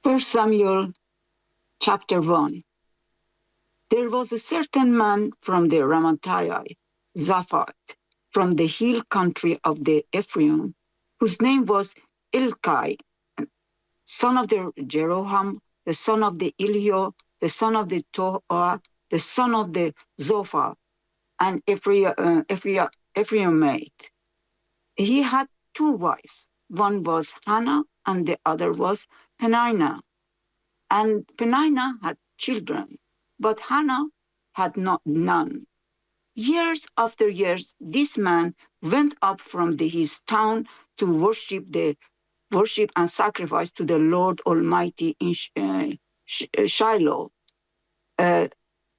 First Samuel chapter 1. There was a certain man from the Ramattai, Zaphat, from the hill country of the Ephraim, whose name was Ilkai, son of the Jeroham, the son of the Elio, the son of the Toa, the son of the Zophah, an Ephraimite. He had two wives. One was Hannah, and the other was Peninnah. And Peninnah had children, but Hannah had none. Years after years, this man went up from his town to worship and sacrifice to the Lord Almighty in Shiloh, uh,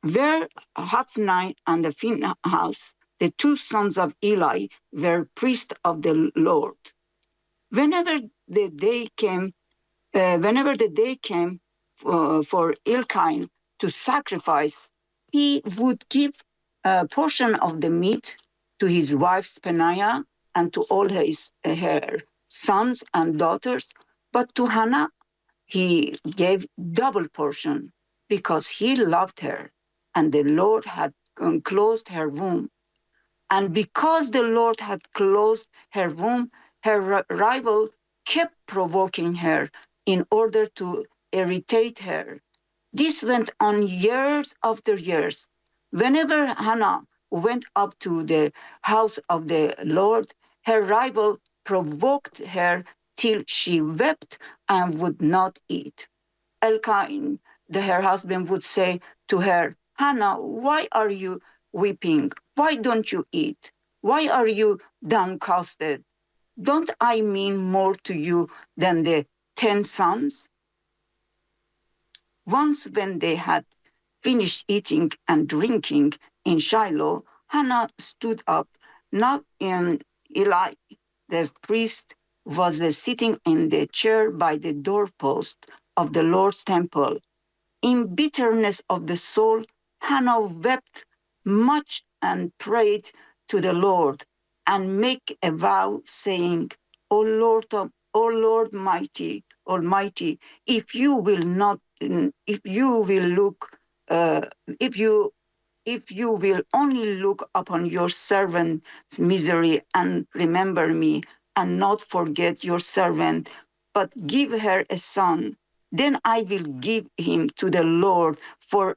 where Hophni and Phinehas, the two sons of Eli, were priests of the Lord. Whenever the day came, for Elkanah to sacrifice, he would give a portion of the meat to his wife Peninnah and to all her sons and daughters, but to Hannah he gave double portion because he loved her, and the Lord had closed her womb. And because the Lord had closed her womb, her rival kept provoking her in order to irritate her. This went on years after years. Whenever Hannah went up to the house of the Lord, her rival provoked her till she wept and would not eat. Elkanah, her husband, would say to her, Hannah, why are you weeping? Why don't you eat? Why are you downcasted? Don't I mean more to you than the 10 sons? Once when they had finished eating and drinking in Shiloh, Hannah stood up. Now in Eli, the priest, was sitting in the chair by the doorpost of the Lord's temple. In bitterness of the soul, Hannah wept much and prayed to the Lord and make a vow saying, O Lord Almighty, if you will not, if you will look, if you will only look upon your servant's misery and remember me and not forget your servant, but give her a son, then I will give him to the Lord for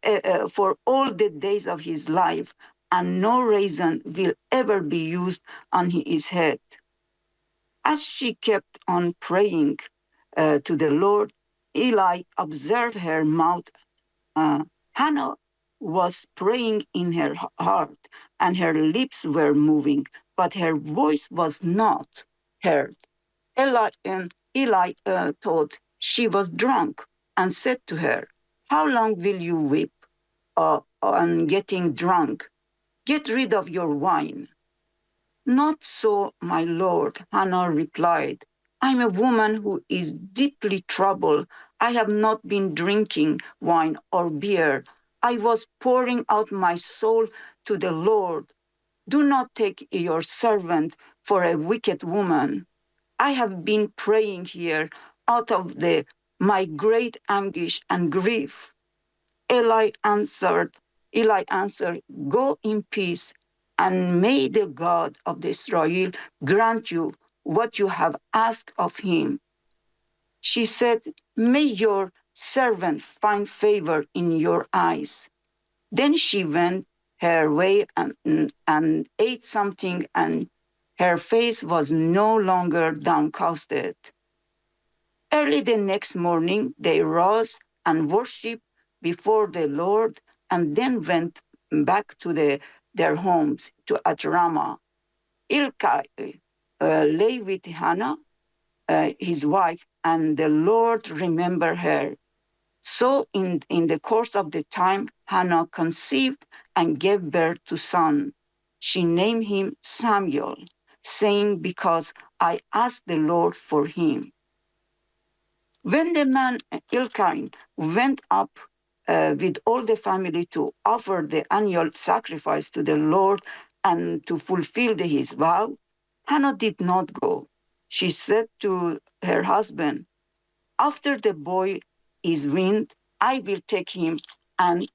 all the days of his life, and no razor will ever be used on his head. As she kept on praying to the Lord, Eli observed her mouth. Hannah was praying in her heart, and her lips were moving, but her voice was not heard. Eli thought she was drunk and said to her, How long will you weep on getting drunk? Get rid of your wine. Not so, my lord, Hannah replied. I'm a woman who is deeply troubled. I have not been drinking wine or beer. I was pouring out my soul to the Lord. Do not take your servant for a wicked woman. I have been praying here out of my great anguish and grief. Eli answered, Go in peace, and may the God of Israel grant you what you have asked of him. She said, May your servant find favor in your eyes. Then she went her way and ate something, and her face was no longer downcasted. Early the next morning, they rose and worshipped before the Lord, and then went back to their homes at Ramah. Ilkah lay with Hannah, his wife, and the Lord remembered her. So in the course of the time, Hannah conceived and gave birth to a son. She named him Samuel, saying, Because I asked the Lord for him. When the man Elkanah went up with all the family to offer the annual sacrifice to the Lord and to fulfill his vow, Hannah did not go. She said to her husband, After the boy is weaned, I will take him and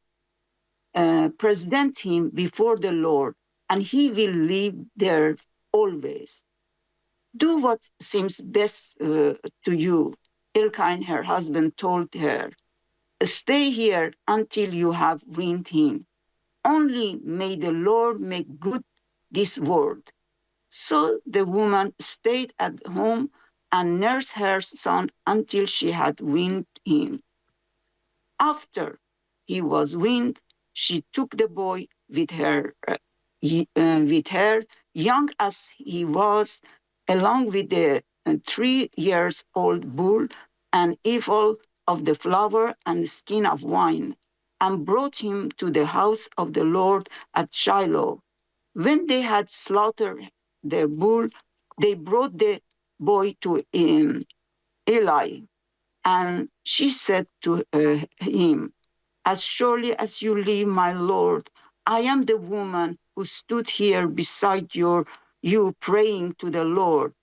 present him before the Lord, and he will live there always. Do what seems best to you. Elkanah, her husband, told her, stay here until you have weaned him. Only may the Lord make good this word. So the woman stayed at home and nursed her son until she had weaned him. After he was weaned, she took the boy with her, young as he was, along with the 3 years old bull, an ephah of the flour and skin of wine, and brought him to the house of the Lord at Shiloh. When they had slaughtered the bull, they brought the boy to Eli, and she said to him, as surely as you live, my Lord, I am the woman who stood here beside you praying to the Lord.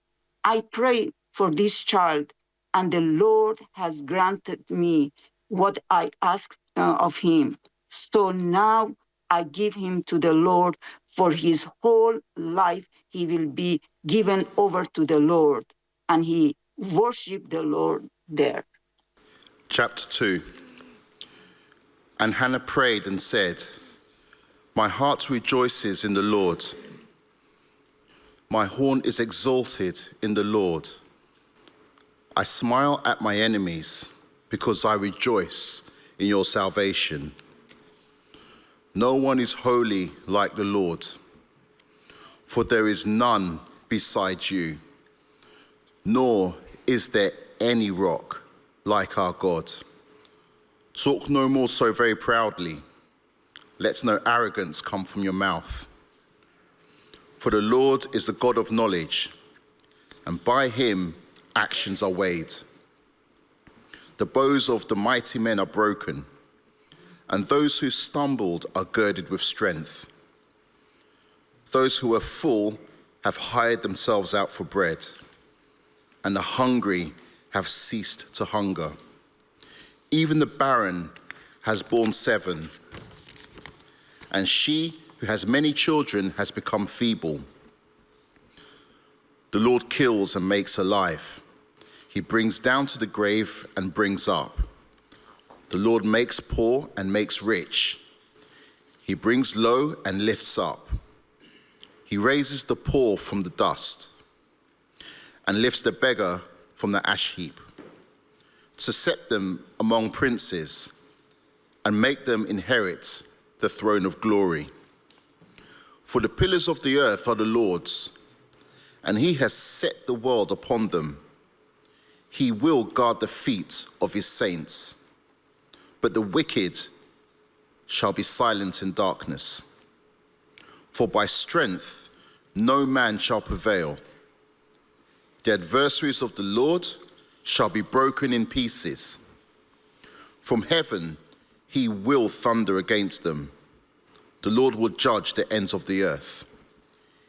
I prayed for this child, and the Lord has granted me what I asked of him. So now I give him to the Lord. For his whole life he will be given over to the Lord. And he worshiped the Lord there. Chapter 2. And Hannah prayed and said, my heart rejoices in the Lord. My horn is exalted in the Lord. I smile at my enemies because I rejoice in your salvation. No one is holy like the Lord, for there is none beside you, nor is there any rock like our God. Talk no more so very proudly. Let no arrogance come from your mouth. For the Lord is the God of knowledge, and by him actions are weighed. The bows of the mighty men are broken, and those who stumbled are girded with strength. Those who are full have hired themselves out for bread, and the hungry have ceased to hunger. Even the barren has borne 7, and she who has many children has become feeble. The Lord kills and makes alive. He brings down to the grave and brings up. The Lord makes poor and makes rich. He brings low and lifts up. He raises the poor from the dust and lifts the beggar from the ash heap, to set them among princes and make them inherit the throne of glory. For the pillars of the earth are the Lord's, and he has set the world upon them. He will guard the feet of his saints, but the wicked shall be silent in darkness. For by strength no man shall prevail. The adversaries of the Lord shall be broken in pieces. From heaven he will thunder against them. The Lord will judge the ends of the earth.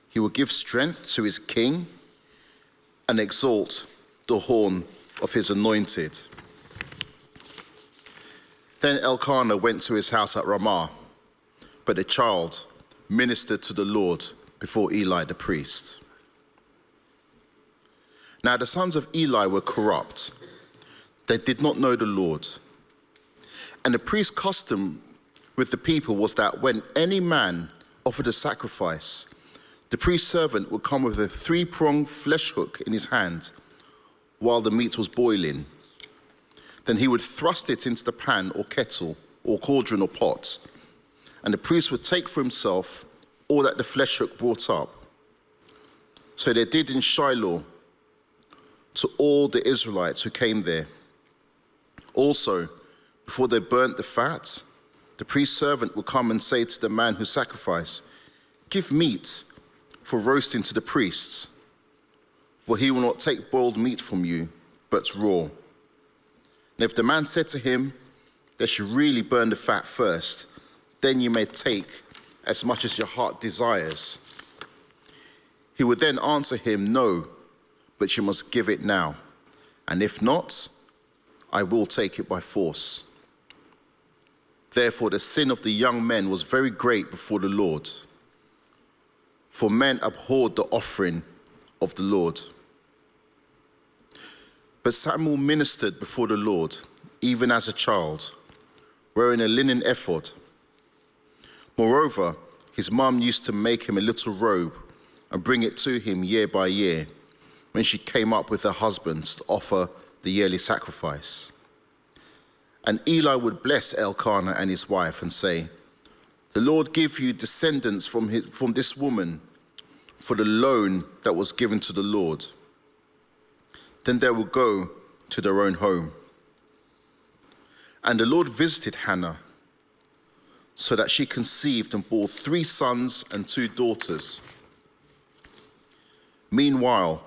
He will give strength to his king and exalt the horn of his anointed. Then Elkanah went to his house at Ramah, but the child ministered to the Lord before Eli the priest. Now the sons of Eli were corrupt. They did not know the Lord. And the priest's custom with the people was that when any man offered a sacrifice, the priest's servant would come with a 3-pronged flesh hook in his hand while the meat was boiling. Then he would thrust it into the pan or kettle or cauldron or pot, and the priest would take for himself all that the flesh hook brought up. So they did in Shiloh to all the Israelites who came there. Also, before they burnt the fat, the priest's servant would come and say to the man who sacrificed, "Give meat for roasting to the priests, for he will not take boiled meat from you, but raw." And if the man said to him, "They should really burn the fat first, then you may take as much as your heart desires," he would then answer him, "No, but you must give it now. And if not, I will take it by force. Therefore, the sin of the young men was very great before the Lord, for men abhorred the offering of the Lord. But Samuel ministered before the Lord, even as a child, wearing a linen ephod. Moreover, his mom used to make him a little robe and bring it to him year by year when she came up with her husbands to offer the yearly sacrifice. And Eli would bless Elkanah and his wife and say, "The Lord give you descendants from this woman for the loan that was given to the Lord." Then they would go to their own home. And the Lord visited Hannah so that she conceived and bore 3 sons and 2 daughters. Meanwhile,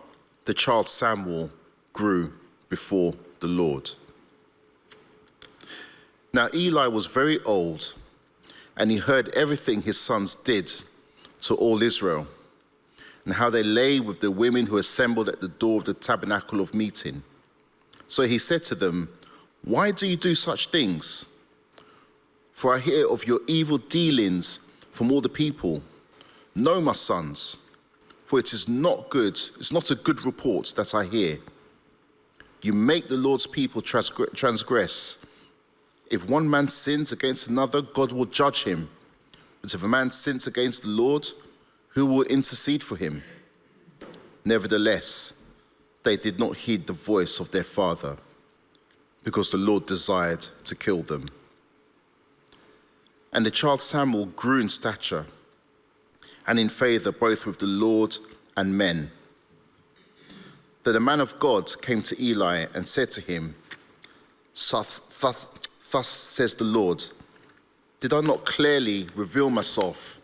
the child Samuel grew before the Lord. Now Eli was very old, and he heard everything his sons did to all Israel, and how they lay with the women who assembled at the door of the tabernacle of meeting. So he said to them, "Why do you do such things? For I hear of your evil dealings from all the people. No, my sons, for it's not a good report that I hear. You make the Lord's people transgress. If one man sins against another, God will judge him. But if a man sins against the Lord, who will intercede for him?" Nevertheless, they did not heed the voice of their father, because the Lord desired to kill them. And the child Samuel grew in stature and in favor both with the Lord and men. Then a man of God came to Eli and said to him, Thus says the Lord, did I not clearly reveal myself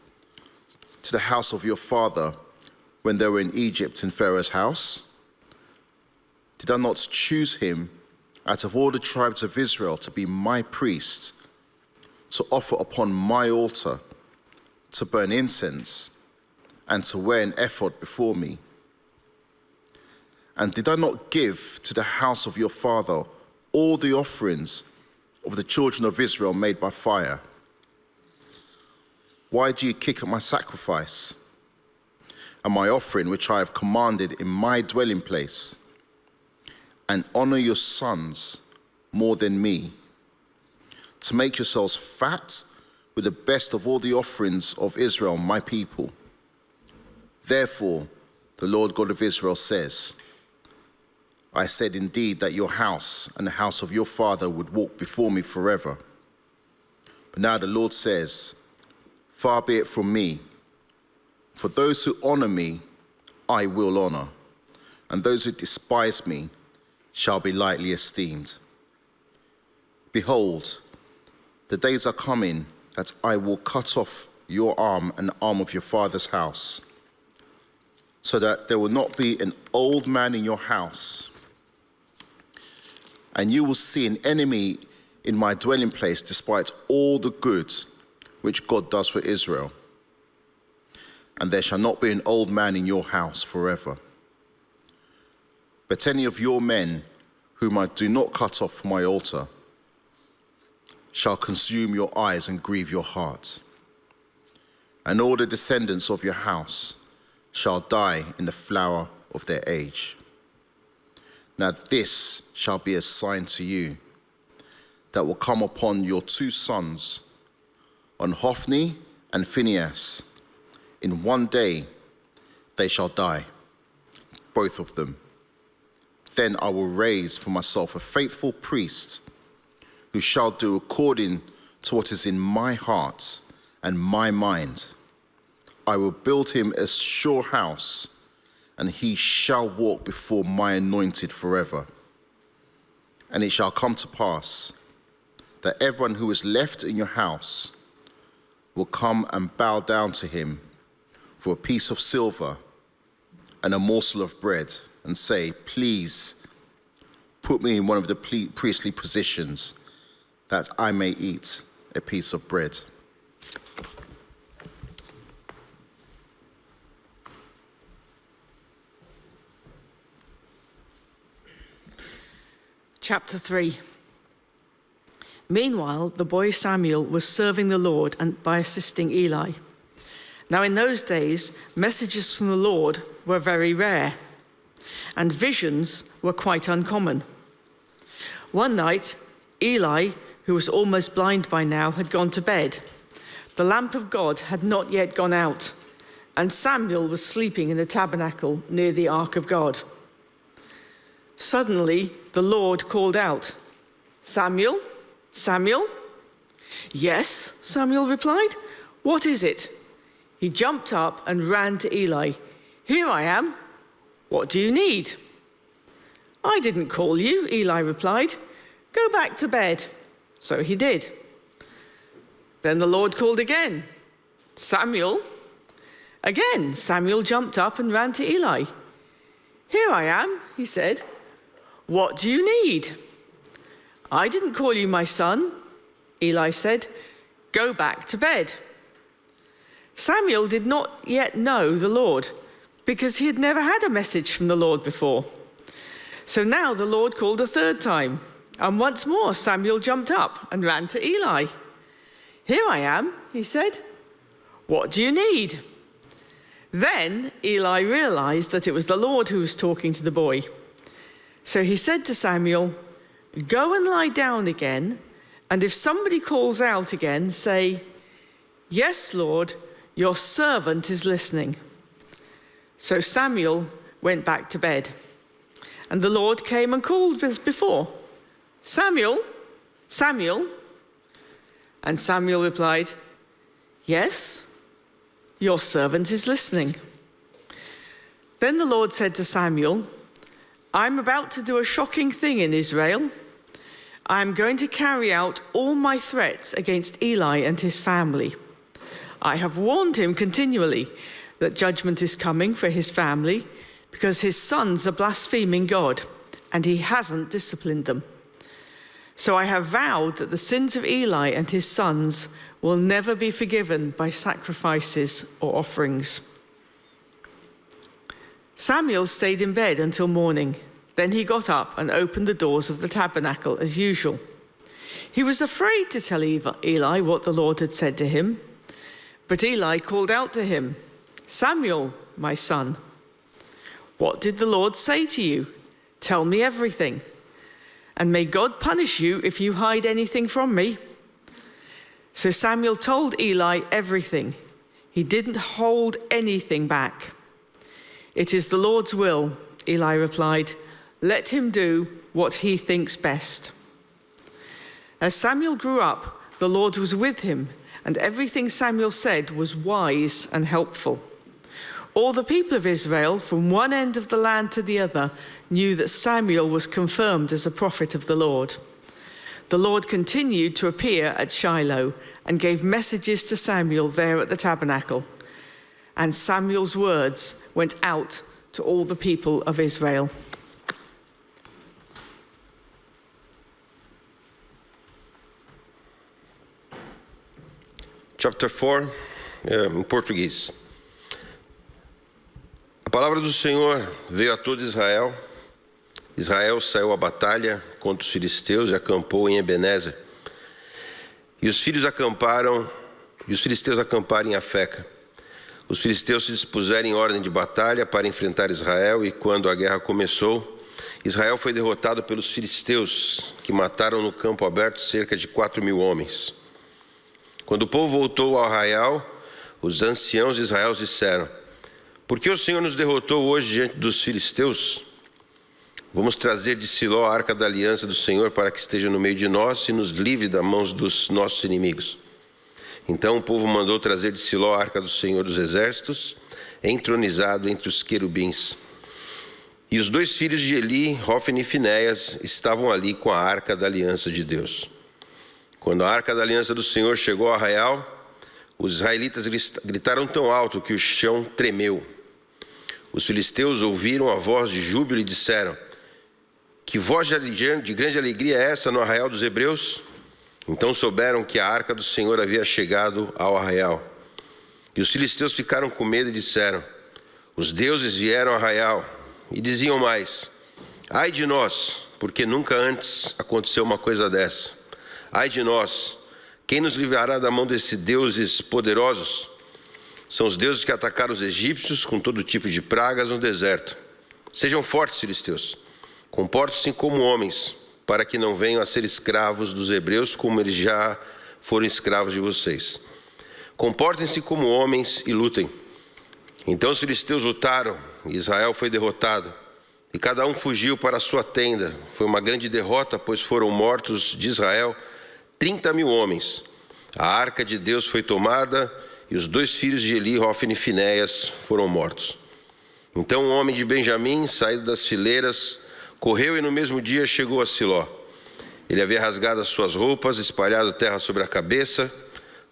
to the house of your father when they were in Egypt in Pharaoh's house? Did I not choose him out of all the tribes of Israel to be my priest, to offer upon my altar, to burn incense, and to wear an ephod before me? And did I not give to the house of your father all the offerings of the children of Israel made by fire? Why do you kick at my sacrifice and my offering, which I have commanded in my dwelling place, and honor your sons more than me, to make yourselves fat with the best of all the offerings of Israel, my people? Therefore, the Lord God of Israel says, I said indeed that your house and the house of your father would walk before me forever. But now the Lord says, far be it from me, for those who honor me, I will honor, and those who despise me shall be lightly esteemed. Behold, the days are coming that I will cut off your arm and the arm of your father's house, so that there will not be an old man in your house, and you will see an enemy in my dwelling place despite all the good which God does for Israel. And there shall not be an old man in your house forever. But any of your men whom I do not cut off from my altar shall consume your eyes and grieve your heart. And all the descendants of your house shall die in the flower of their age. Now this shall be a sign to you that will come upon your 2 sons, on Hophni and Phinehas. In one day they shall die, both of them. Then I will raise for myself a faithful priest who shall do according to what is in my heart and my mind. I will build him a sure house, and he shall walk before my anointed forever. And it shall come to pass that everyone who is left in your house will come and bow down to him for a piece of silver and a morsel of bread, and say, please put me in one of the priestly positions that I may eat a piece of bread. Chapter 3. Meanwhile, the boy Samuel was serving the Lord and by assisting Eli. Now in those days, messages from the Lord were very rare, and visions were quite uncommon. One night, Eli, who was almost blind by now, had gone to bed. The lamp of God had not yet gone out, and Samuel was sleeping in the tabernacle near the ark of God. Suddenly, the Lord called out, "Samuel, Samuel?" "Yes," Samuel replied. "What is it?" He jumped up and ran to Eli. "Here I am. What do you need?" "I didn't call you," Eli replied. "Go back to bed." So he did. Then the Lord called again, "Samuel?" Again, Samuel jumped up and ran to Eli. "Here I am," he said. "What do you need?" "I didn't call you, my son," Eli said. "Go back to bed." Samuel did not yet know the Lord, because he had never had a message from the Lord before. So now the Lord called a third time, and once more Samuel jumped up and ran to Eli. "Here I am," he said. "What do you need?" Then Eli realized that it was the Lord who was talking to the boy. So he said to Samuel, "Go and lie down again, and if somebody calls out again, say, 'Yes, Lord, your servant is listening.'" So Samuel went back to bed. And the Lord came and called as before, "Samuel, Samuel." And Samuel replied, "Yes, your servant is listening." Then the Lord said to Samuel, "I'm about to do a shocking thing in Israel. I am going to carry out all my threats against Eli and his family. I have warned him continually that judgment is coming for his family because his sons are blaspheming God, and he hasn't disciplined them. So I have vowed that the sins of Eli and his sons will never be forgiven by sacrifices or offerings." Samuel stayed in bed until morning. Then he got up and opened the doors of the tabernacle as usual. He was afraid to tell Eli what the Lord had said to him. But Eli called out to him, "Samuel, my son." "What did the Lord say to you? Tell me everything. And may God punish you if you hide anything from me." So Samuel told Eli everything. He didn't hold anything back. "It is the Lord's will," Eli replied. "Let him do what he thinks best." As Samuel grew up, the Lord was with him, and everything Samuel said was wise and helpful. All the people of Israel, from one end of the land to the other, knew that Samuel was confirmed as a prophet of the Lord. The Lord continued to appear at Shiloh and gave messages to Samuel there at the tabernacle. And Samuel's words went out to all the people of Israel. Chapter 4, em português. A palavra do Senhor veio a todo Israel. Israel saiu à batalha contra os filisteus e acampou em Ebenezer. E os filisteus acamparam em Afeca. Os filisteus se dispuseram em ordem de batalha para enfrentar Israel, e quando a guerra começou, Israel foi derrotado pelos filisteus, que mataram no campo aberto cerca de 4.000 homens. Quando o povo voltou ao arraial, os anciãos de Israel disseram: "Por que o Senhor nos derrotou hoje diante dos filisteus? Vamos trazer de Siló a arca da aliança do Senhor para que esteja no meio de nós e nos livre das mãos dos nossos inimigos." Então o povo mandou trazer de Siló a arca do Senhor dos exércitos, entronizado entre os querubins. E os dois filhos de Eli, Hófni e Finéias, estavam ali com a arca da aliança de Deus. Quando a arca da aliança do Senhor chegou ao arraial, os israelitas gritaram tão alto que o chão tremeu. Os filisteus ouviram a voz de júbilo e disseram: "Que voz de grande alegria é essa no arraial dos hebreus?" Então souberam que a arca do Senhor havia chegado ao arraial. E os filisteus ficaram com medo e disseram: "Os deuses vieram ao arraial." E diziam mais: "Ai de nós, porque nunca antes aconteceu uma coisa dessa. Ai de nós, quem nos livrará da mão desses deuses poderosos? São os deuses que atacaram os egípcios com todo tipo de pragas no deserto. Sejam fortes, filisteus. Comportem-se como homens, para que não venham a ser escravos dos hebreus, como eles já foram escravos de vocês. Comportem-se como homens e lutem. Então os filisteus lutaram, e Israel foi derrotado. E cada um fugiu para a sua tenda. Foi uma grande derrota, pois foram mortos de Israel 30.000 homens. A arca de Deus foi tomada, e os 2 filhos de Eli, Hofni e Finéias, foram mortos. Então um homem de Benjamim, saído das fileiras, correu e no mesmo dia chegou a Siló. Ele havia rasgado as suas roupas, espalhado terra sobre a cabeça.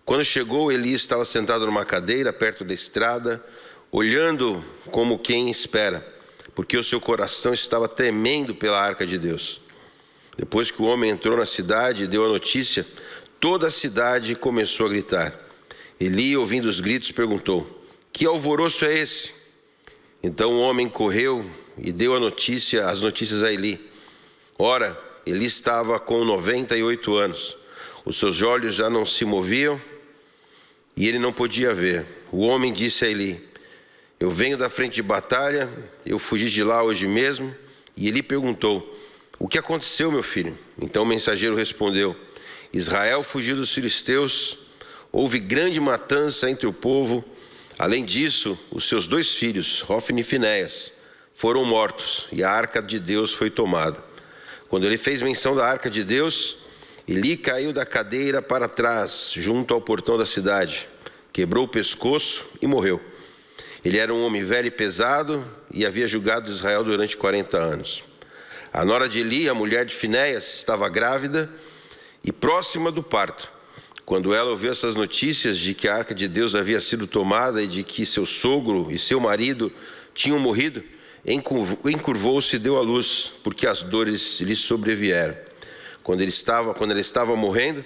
Quando chegou, Eli estava sentado numa cadeira perto da estrada, olhando como quem espera, porque o seu coração estava tremendo pela arca de Deus. Depois que o homem entrou na cidade e deu a notícia, toda a cidade começou a gritar. Eli, ouvindo os gritos, perguntou: que alvoroço é esse? Então o homem correu e deu as notícias a Eli. Ora, Eli estava com 98 anos. Os seus olhos já não se moviam e ele não podia ver. O homem disse a Eli: eu venho da frente de batalha, eu fugi de lá hoje mesmo. E Eli perguntou: o que aconteceu, meu filho? Então o mensageiro respondeu: Israel fugiu dos filisteus, houve grande matança entre o povo. Além disso, os seus 2 filhos, Hofni e Finéias, foram mortos e a arca de Deus foi tomada. Quando ele fez menção da arca de Deus, Eli caiu da cadeira para trás, junto ao portão da cidade, quebrou o pescoço e morreu. Ele era um homem velho e pesado e havia julgado Israel durante 40 anos. A nora de Eli, a mulher de Finéias, estava grávida e próxima do parto. Quando ela ouviu essas notícias de que a arca de Deus havia sido tomada e de que seu sogro e seu marido tinham morrido, encurvou-se e deu à luz, porque as dores lhe sobrevieram. Quando ela estava morrendo,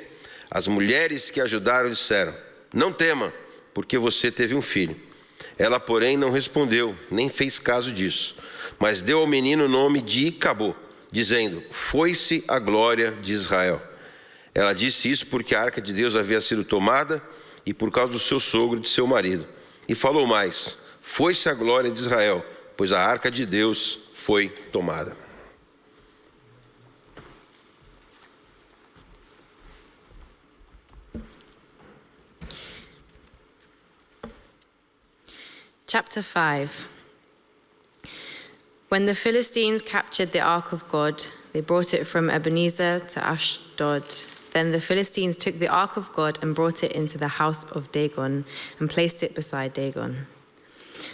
as mulheres que a ajudaram disseram: não tema, porque você teve um filho. Ela, porém, não respondeu, nem fez caso disso, mas deu ao menino o nome de Icabô, dizendo: foi-se a glória de Israel. Ela disse isso porque a arca de Deus havia sido tomada e por causa do seu sogro e de seu marido. E falou mais: foi-se a glória de Israel, pois a arca de Deus foi tomada. Chapter 5. When the Philistines captured the ark of God, they brought it from Ebenezer to Ashdod. Then the Philistines took the ark of God and brought it into the house of Dagon and placed it beside Dagon.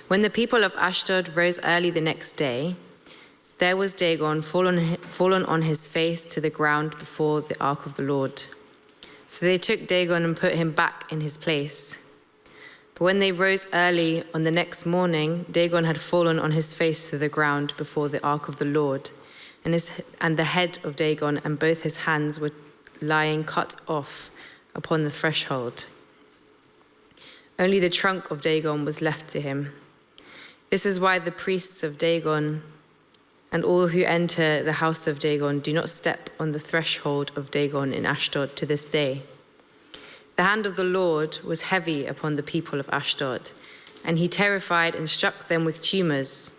When the people of Ashdod rose early the next day, there was Dagon fallen on his face to the ground before the ark of the Lord. So they took Dagon and put him back in his place. But when they rose early on the next morning, Dagon had fallen on his face to the ground before the ark of the Lord, and the head of Dagon and both his hands were lying cut off upon the threshold. Only the trunk of Dagon was left to him. This is why the priests of Dagon and all who enter the house of Dagon do not step on the threshold of Dagon in Ashdod to this day. The hand of the Lord was heavy upon the people of Ashdod, and he terrified and struck them with tumors,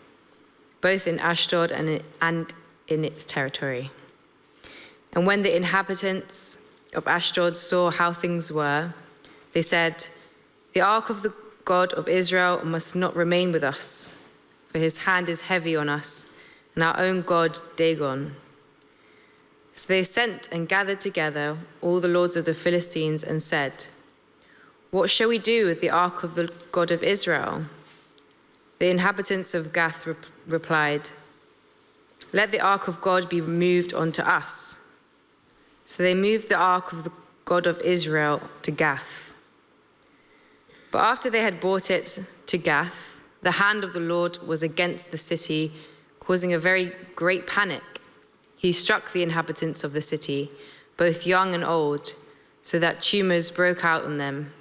both in Ashdod and in its territory. And when the inhabitants of Ashdod saw how things were, they said, the ark of the God of Israel must not remain with us, for his hand is heavy on us, and our own God Dagon. So they sent and gathered together all the lords of the Philistines and said, what shall we do with the ark of the God of Israel? The inhabitants of Gath replied, let the ark of God be moved onto us. So they moved the ark of the God of Israel to Gath. But after they had brought it to Gath, the hand of the Lord was against the city, causing a very great panic. He struck the inhabitants of the city, both young and old, so that tumors broke out on them.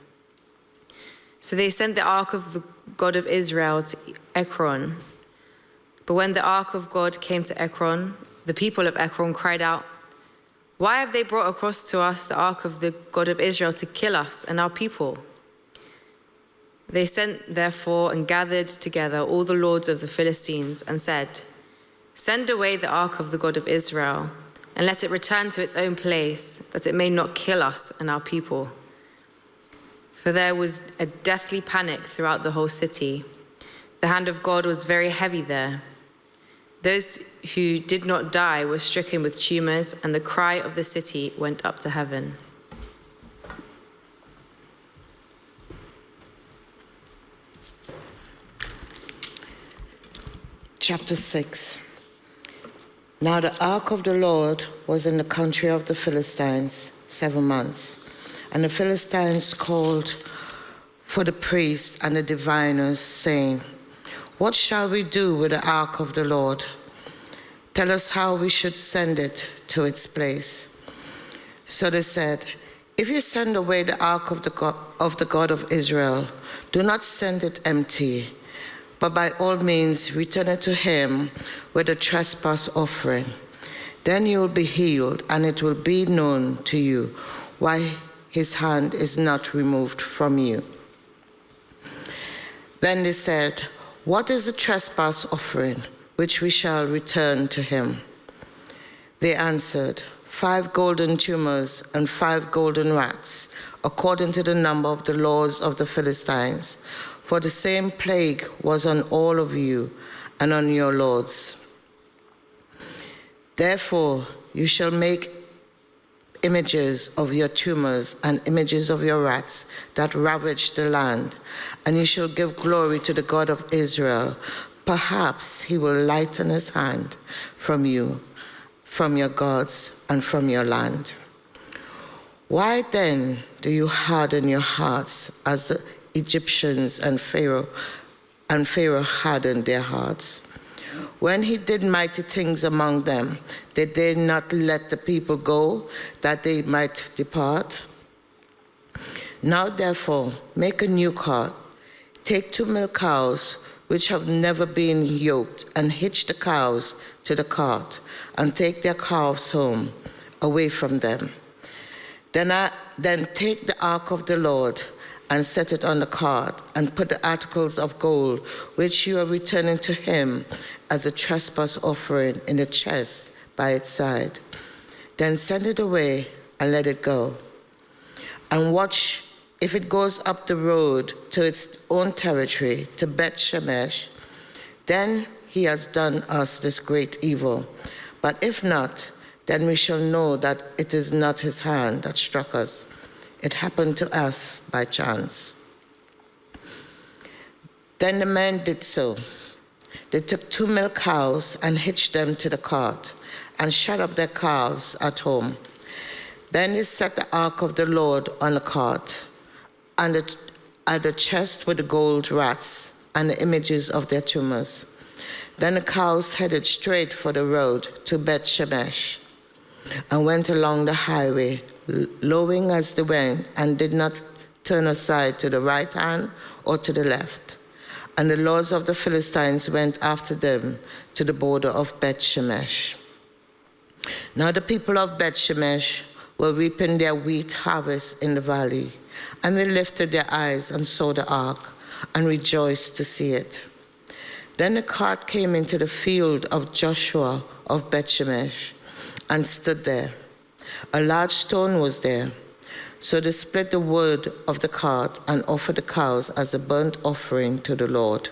So they sent the ark of the God of Israel to Ekron. But when the ark of God came to Ekron, the people of Ekron cried out, Why have they brought across to us the ark of the God of Israel to kill us and our people? They sent, therefore, and gathered together all the lords of the Philistines and said, "Send away the ark of the God of Israel, and let it return to its own place, that it may not kill us and our people." For there was a deathly panic throughout the whole city. The hand of God was very heavy there. Those who did not die were stricken with tumors, and the cry of the city went up to heaven. Chapter 6. Now the ark of the Lord was in the country of the Philistines 7 months. And the Philistines called for the priests and the diviners, saying, "What shall we do with the ark of the Lord? Tell us how we should send it to its place." So they said, "If you send away the ark of the God of Israel, do not send it empty, but by all means return it to him with a trespass offering. Then you will be healed, and it will be known to you why his hand is not removed from you." Then they said, "What is the trespass offering which we shall return to him?" They answered, 5 golden tumors and 5 golden rats, according to the number of the lords of the Philistines. For the same plague was on all of you and on your lords. Therefore you shall make images of your tumors and images of your rats that ravage the land, and you shall give glory to the God of Israel. Perhaps he will lighten his hand from you, from your gods, and from your land. Why then do you harden your hearts as the Egyptians and Pharaoh hardened their hearts? When he did mighty things among them, did they not let the people go, that they might depart? Now therefore, make a new cart. Take 2 milk cows, which have never been yoked, and hitch the cows to the cart, and take their calves home, away from them. Then take the ark of the Lord, and set it on the cart, and put the articles of gold, which you are returning to him as a trespass offering, in the chest by its side. Then send it away and let it go. And watch if it goes up the road to its own territory, to Beth-Shemesh. Then he has done us this great evil. But if not, then we shall know that it is not his hand that struck us. It happened to us by chance. Then the men did so. They took 2 milk cows and hitched them to the cart, and shut up their calves at home. Then they set the ark of the Lord on the cart, and the chest with the gold rats and the images of their tumors. Then the cows headed straight for the road to Beth-Shemesh, and went along the highway, lowing as they went, and did not turn aside to the right hand or to the left. And the lords of the Philistines went after them to the border of Beth-Shemesh. Now the people of Beth-Shemesh were reaping their wheat harvest in the valley, and they lifted their eyes and saw the ark, and rejoiced to see it. Then the cart came into the field of Joshua of Beth-Shemesh, and stood there. A large stone was there. So they split the wood of the cart and offered the cows as a burnt offering to the Lord.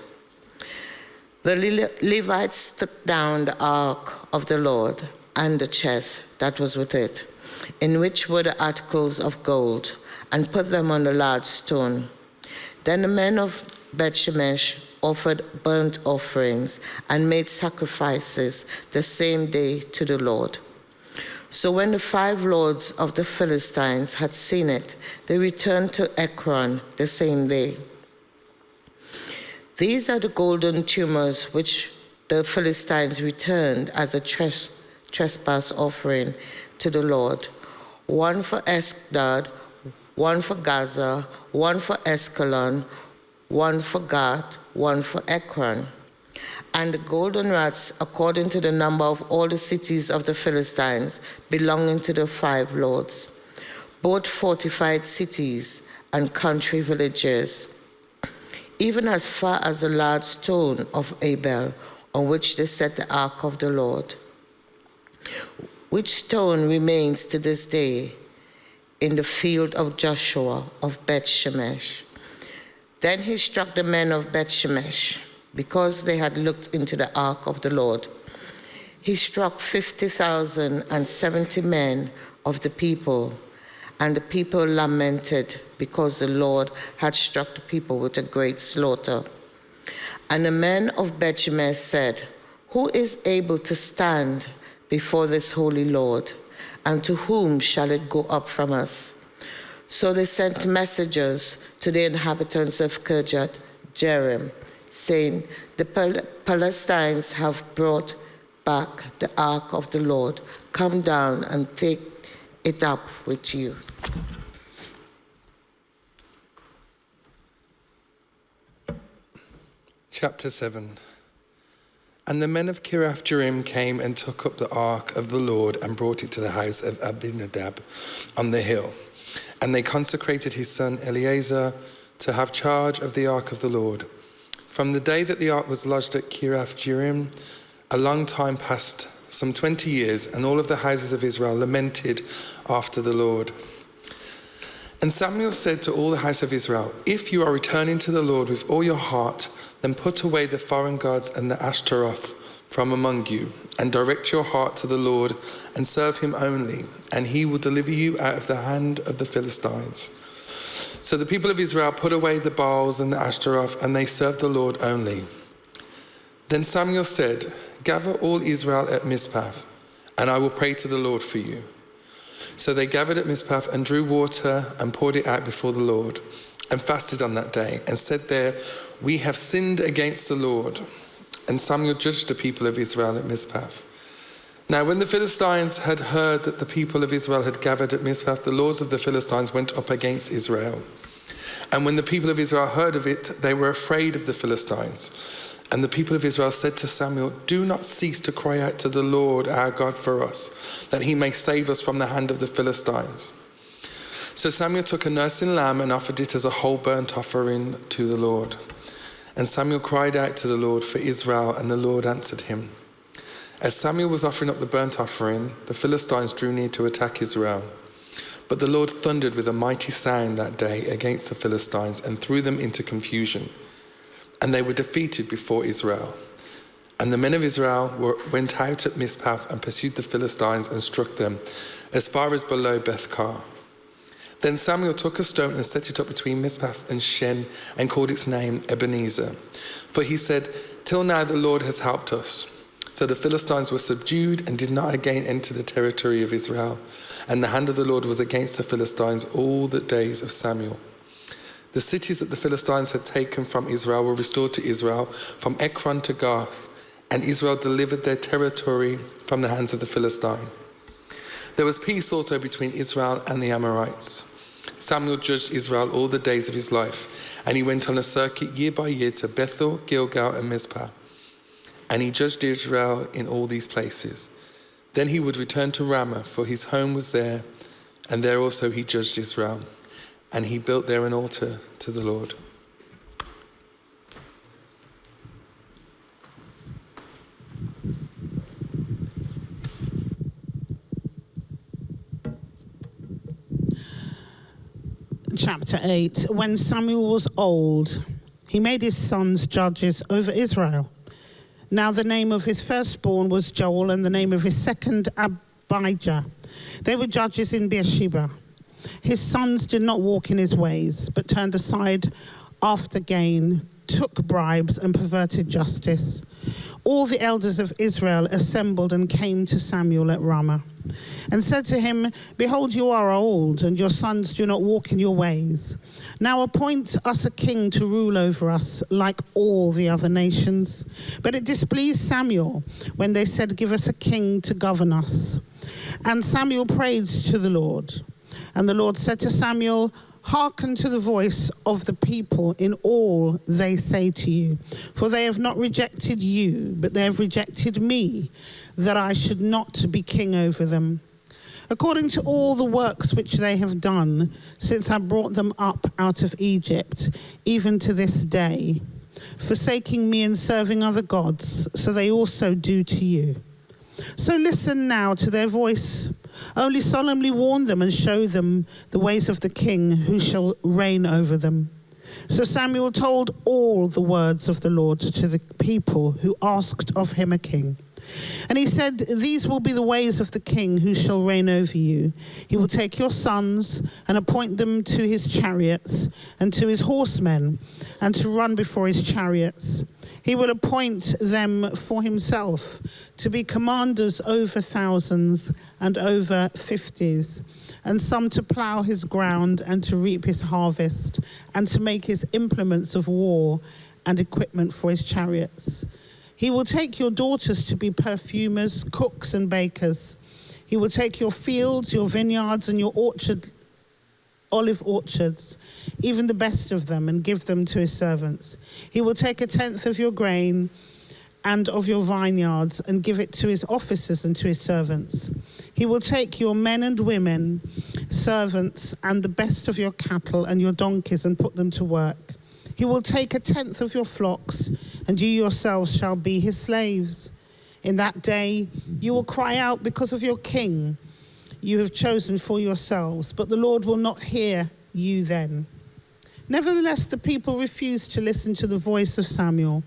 The Levites took down the ark of the Lord and the chest that was with it, in which were the articles of gold, and put them on the large stone. Then the men of Beth-Shemesh offered burnt offerings and made sacrifices the same day to the Lord. So when the 5 lords of the Philistines had seen it, they returned to Ekron the same day. These are the golden tumors which the Philistines returned as a trespass offering to the Lord. 1 for Ashdod, 1 for Gaza, 1 for Askelon, 1 for Gath, 1 for Ekron. and the golden rats according to the number of all the cities of the Philistines belonging to the 5 lords, both fortified cities and country villages, even as far as the large stone of Abel, on which they set the ark of the Lord, which stone remains to this day in the field of Joshua of Beth-Shemesh. Then he struck the men of Beth-Shemesh, because they had looked into the ark of the Lord. He struck 50,070 men of the people, and the people lamented because the Lord had struck the people with a great slaughter. And the men of Beth-Shemesh said, "Who is able to stand before this holy Lord? And to whom shall it go up from us?" So they sent messengers to the inhabitants of Kirjath Jearim, saying, "The Philistines have brought back the ark of the Lord. Come down and take it up with you." Chapter 7. And the men of Kiriath Jearim came and took up the ark of the Lord and brought it to the house of Abinadab on the hill. And they consecrated his son Eleazar to have charge of the ark of the Lord. From the day that the ark was lodged at Kiriath Jearim, a long time passed, some 20 years, and all of the houses of Israel lamented after the Lord. And Samuel said to all the house of Israel, "If you are returning to the Lord with all your heart, then put away the foreign gods and the Ashtaroth from among you, and direct your heart to the Lord and serve him only, and he will deliver you out of the hand of the Philistines." So the people of Israel put away the Baals and the Ashtaroth, and they served the Lord only. Then Samuel said, "Gather all Israel at Mizpah, and I will pray to the Lord for you." So they gathered at Mizpah and drew water and poured it out before the Lord, and fasted on that day, and said there, "We have sinned against the Lord." And Samuel judged the people of Israel at Mizpah. Now when the Philistines had heard that the people of Israel had gathered at Mizpah, the lords of the Philistines went up against Israel. And when the people of Israel heard of it, they were afraid of the Philistines. And the people of Israel said to Samuel, "Do not cease to cry out to the Lord our God for us, that he may save us from the hand of the Philistines." So Samuel took a nursing lamb and offered it as a whole burnt offering to the Lord. And Samuel cried out to the Lord for Israel, and the Lord answered him. As Samuel was offering up the burnt offering, the Philistines drew near to attack Israel. But the Lord thundered with a mighty sound that day against the Philistines and threw them into confusion. And they were defeated before Israel. And the men of Israel went out at Mizpah and pursued the Philistines and struck them as far as below Beth-kar. Then Samuel took a stone and set it up between Mizpah and Shen and called its name Ebenezer. For he said, "Till now the Lord has helped us." So the Philistines were subdued and did not again enter the territory of Israel. And the hand of the Lord was against the Philistines all the days of Samuel. The cities that the Philistines had taken from Israel were restored to Israel, from Ekron to Gath, and Israel delivered their territory from the hands of the Philistine. There was peace also between Israel and the Amorites. Samuel judged Israel all the days of his life, and he went on a circuit year by year to Bethel, Gilgal, and Mizpah. And he judged Israel in all these places. Then he would return to Ramah, for his home was there, and there also he judged Israel. And he built there an altar to the Lord. Chapter 8. When Samuel was old, he made his sons judges over Israel. Now the name of his firstborn was Joel, and the name of his second Abijah. They were judges in Beersheba. His sons did not walk in his ways, but turned aside after gain, took bribes, and perverted justice. All the elders of Israel assembled and came to Samuel at Ramah, and said to him, "Behold, you are old, and your sons do not walk in your ways. Now appoint us a king to rule over us, like all the other nations." But it displeased Samuel when they said, "Give us a king to govern us." And Samuel prayed to the Lord. And the Lord said to Samuel, hearken to the voice of the people in all they say to you, for they have not rejected you, but they have rejected me, that I should not be king over them. According to all the works which they have done since I brought them up out of Egypt, even to this day, forsaking me and serving other gods, so they also do to you. So listen now to their voice. Only solemnly warn them and show them the ways of the king who shall reign over them. So Samuel told all the words of the Lord to the people who asked of him a king. And he said, these will be the ways of the king who shall reign over you. He will take your sons and appoint them to his chariots and to his horsemen and to run before his chariots. He will appoint them for himself to be commanders over thousands and over 50s, and some to plough his ground and to reap his harvest, and to make his implements of war and equipment for his chariots. He will take your daughters to be perfumers, cooks, and bakers. He will take your fields, your vineyards, and your olive orchards, even the best of them, and give them to his servants. He will take 1/10 of your grain and of your vineyards and give it to his officers and to his servants. He will take your men and women, servants, and the best of your cattle and your donkeys and put them to work. He will take 1/10 of your flocks, and you yourselves shall be his slaves. In that day you will cry out because of your king you have chosen for yourselves, but the Lord will not hear you then. Nevertheless, the people refused to listen to the voice of Samuel,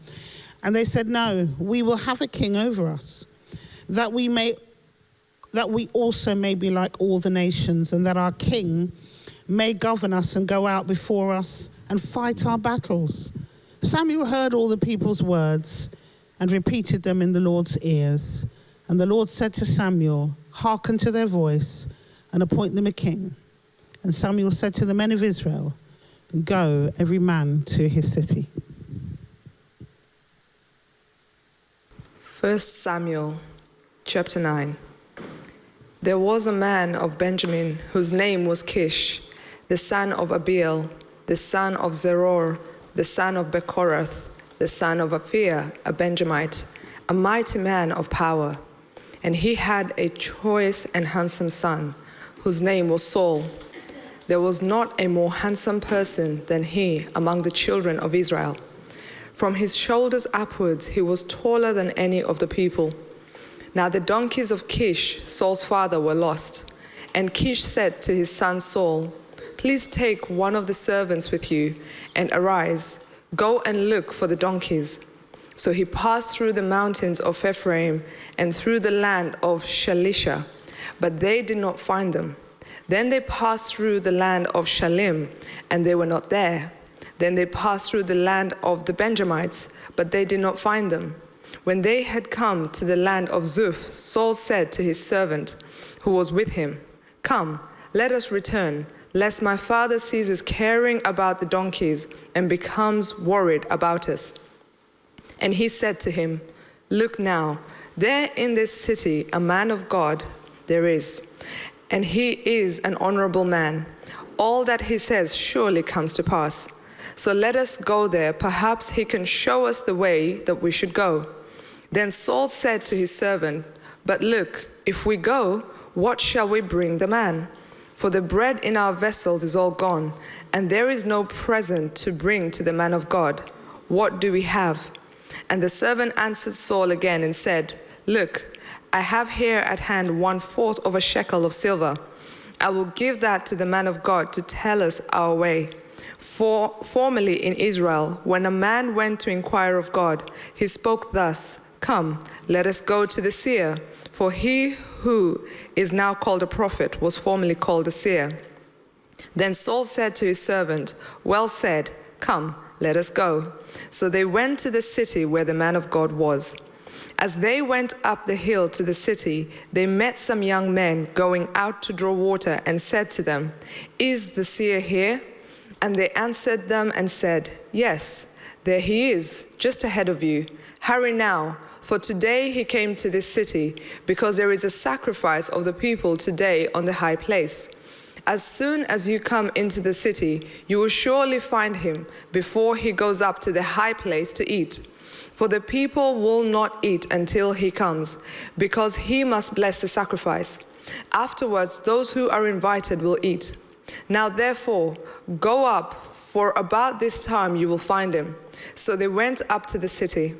and they said, no, we will have a king over us, that we also may be like all the nations, and that our king may govern us and go out before us and fight our battles. Samuel heard all the people's words and repeated them in the Lord's ears. And the Lord said to Samuel, hearken to their voice and appoint them a king. And Samuel said to the men of Israel, go, every man to his city. 1 Samuel chapter 9. There was a man of Benjamin whose name was Kish, the son of Abiel, the son of Zeror, the son of Bechorath, the son of Aphiah, a Benjamite, a mighty man of power. And he had a choice and handsome son, whose name was Saul. There was not a more handsome person than he among the children of Israel. From his shoulders upwards he was taller than any of the people. Now the donkeys of Kish, Saul's father, were lost. And Kish said to his son Saul, please take one of the servants with you, and arise, go and look for the donkeys. So he passed through the mountains of Ephraim and through the land of Shalisha, but they did not find them. Then they passed through the land of Shalim, and they were not there. Then they passed through the land of the Benjamites, but they did not find them. When they had come to the land of Zuph, Saul said to his servant who was with him, come, let us return, lest my father ceases caring about the donkeys and becomes worried about us. And he said to him, look now, there in this city a man of God there is, and he is an honorable man. All that he says surely comes to pass. So let us go there, perhaps he can show us the way that we should go. Then Saul said to his servant, but look, if we go, what shall we bring the man? For the bread in our vessels is all gone, and there is no present to bring to the man of God. What do we have? And the servant answered Saul again and said, look, I have here at hand 1/4 of a shekel of silver. I will give that to the man of God to tell us our way. For formerly in Israel, when a man went to inquire of God, he spoke thus, come, let us go to the seer. For he who is now called a prophet was formerly called a seer. Then Saul said to his servant, well said, come, let us go. So they went to the city where the man of God was. As they went up the hill to the city, they met some young men going out to draw water and said to them, is the seer here? And they answered them and said, yes, there he is, just ahead of you. Hurry now, for today he came to this city, because there is a sacrifice of the people today on the high place. As soon as you come into the city, you will surely find him before he goes up to the high place to eat. For the people will not eat until he comes, because he must bless the sacrifice. Afterwards, those who are invited will eat. Now therefore, go up, for about this time you will find him." So they went up to the city.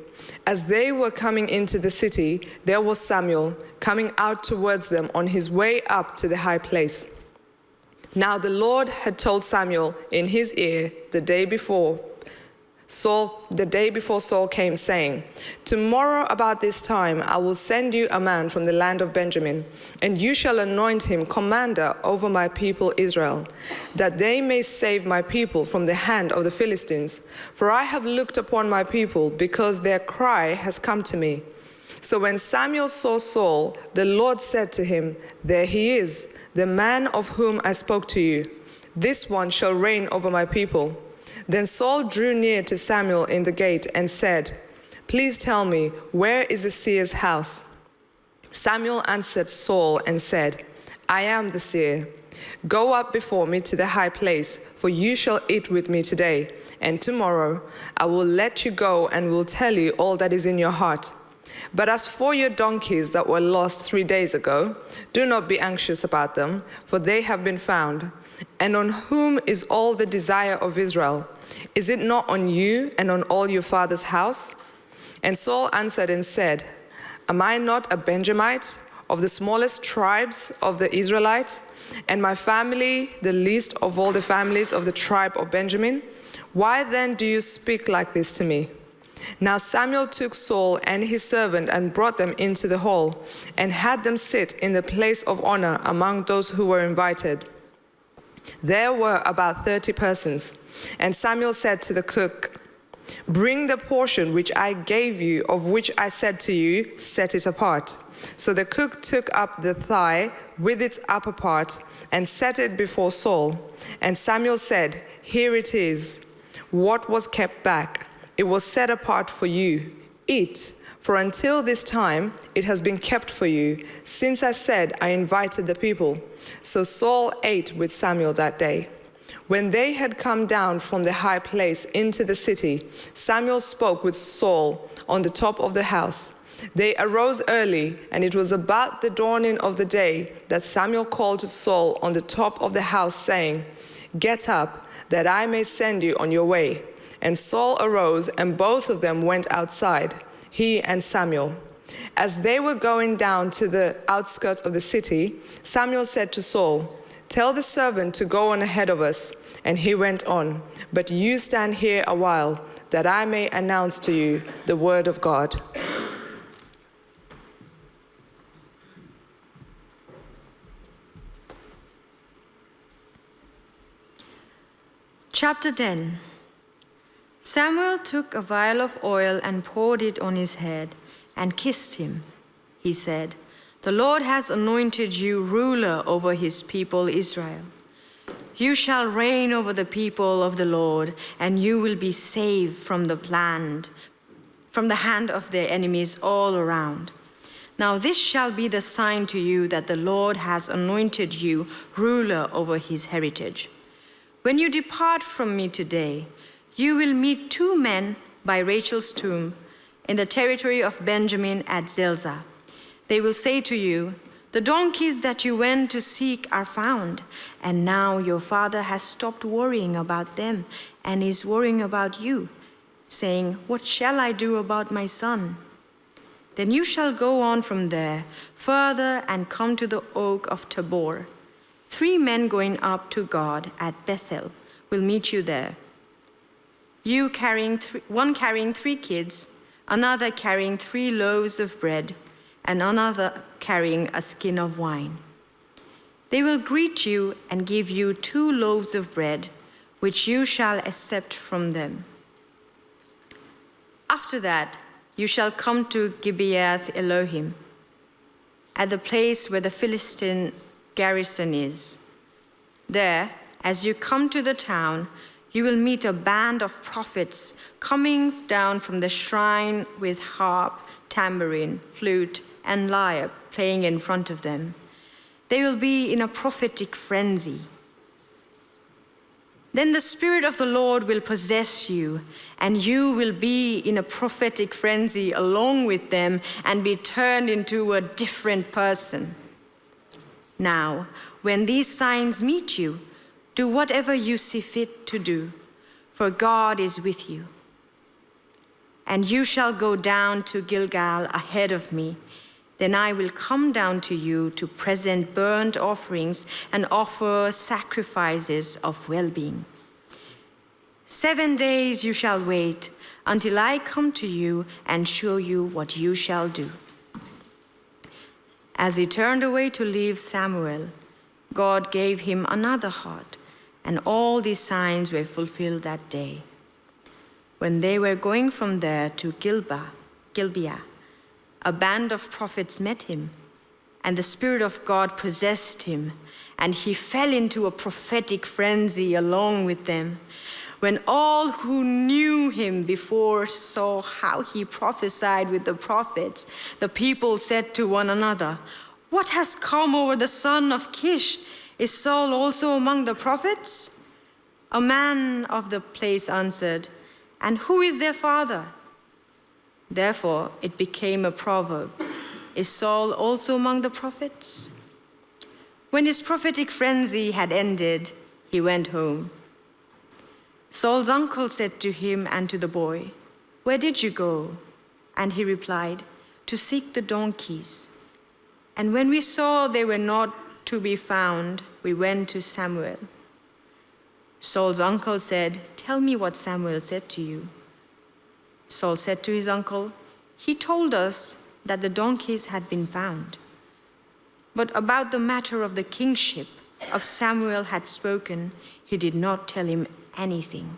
As they were coming into the city, there was Samuel coming out towards them on his way up to the high place. Now the Lord had told Samuel in his ear the day before Saul came, saying, "Tomorrow about this time I will send you a man from the land of Benjamin, and you shall anoint him commander over my people Israel, that they may save my people from the hand of the Philistines. For I have looked upon my people, because their cry has come to me." So when Samuel saw Saul, the Lord said to him, "There he is, the man of whom I spoke to you. This one shall reign over my people." Then Saul drew near to Samuel in the gate and said, "Please tell me, where is the seer's house?" Samuel answered Saul and said, "I am the seer. Go up before me to the high place, for you shall eat with me today, and tomorrow I will let you go and will tell you all that is in your heart. But as for your donkeys that were lost 3 days ago, do not be anxious about them, for they have been found. And on whom is all the desire of Israel? Is it not on you and on all your father's house?" And Saul answered and said, "Am I not a Benjamite, of the smallest tribes of the Israelites, and my family the least of all the families of the tribe of Benjamin? Why then do you speak like this to me?" Now Samuel took Saul and his servant and brought them into the hall, and had them sit in the place of honor among those who were invited. There were about 30 persons. And Samuel said to the cook, "Bring the portion which I gave you, of which I said to you, set it apart." So the cook took up the thigh with its upper part and set it before Saul. And Samuel said, "Here it is. What was kept back? It was set apart for you. Eat, for until this time it has been kept for you, since I said I invited the people." So Saul ate with Samuel that day. When they had come down from the high place into the city, Samuel spoke with Saul on the top of the house. They arose early, and it was about the dawning of the day that Samuel called to Saul on the top of the house, saying, "Get up, that I may send you on your way." And Saul arose, and both of them went outside, he and Samuel. As they were going down to the outskirts of the city, Samuel said to Saul, "Tell the servant to go on ahead of us." And he went on, "But you stand here a while, that I may announce to you the word of God." Chapter 10. Samuel took a vial of oil and poured it on his head and kissed him. He said, "The Lord has anointed you ruler over his people Israel. You shall reign over the people of the Lord, and you will be saved from the hand of their enemies all around. Now this shall be the sign to you that the Lord has anointed you ruler over his heritage. When you depart from me today, you will meet 2 men by Rachel's tomb in the territory of Benjamin at Zelzah. They will say to you, 'The donkeys that you went to seek are found, and now your father has stopped worrying about them and is worrying about you, saying, "What shall I do about my son?" Then you shall go on from there further and come to the oak of Tabor. 3 men going up to God at Bethel will meet you there. One carrying 3 kids, another carrying 3 loaves of bread, and another carrying a skin of wine. They will greet you and give you 2 loaves of bread, which you shall accept from them. After that, you shall come to Gibeath Elohim, at the place where the Philistine garrison is. There, as you come to the town, you will meet a band of prophets coming down from the shrine with harp, tambourine, flute, and lyre playing in front of them. They will be in a prophetic frenzy. Then the Spirit of the Lord will possess you, and you will be in a prophetic frenzy along with them and be turned into a different person. Now, when these signs meet you, do whatever you see fit to do, for God is with you. And you shall go down to Gilgal ahead of me. Then I will come down to you to present burnt offerings and offer sacrifices of well-being. 7 days you shall wait until I come to you and show you what you shall do." As he turned away to leave Samuel, God gave him another heart, and all these signs were fulfilled that day. When they were going from there to Gibeah, a band of prophets met him, and the Spirit of God possessed him, and he fell into a prophetic frenzy along with them. When all who knew him before saw how he prophesied with the prophets, the people said to one another, "What has come over the son of Kish? Is Saul also among the prophets?" A man of the place answered, "And who is their father?" Therefore it became a proverb, "Is Saul also among the prophets?" When his prophetic frenzy had ended, he went home. Saul's uncle said to him and to the boy, "Where did you go?" And he replied, "To seek the donkeys. And when we saw they were not to be found, we went to Samuel." Saul's uncle said, "Tell me what Samuel said to you." Saul said to his uncle, "He told us that the donkeys had been found. But about the matter of the kingship of Samuel had spoken, he did not tell him anything."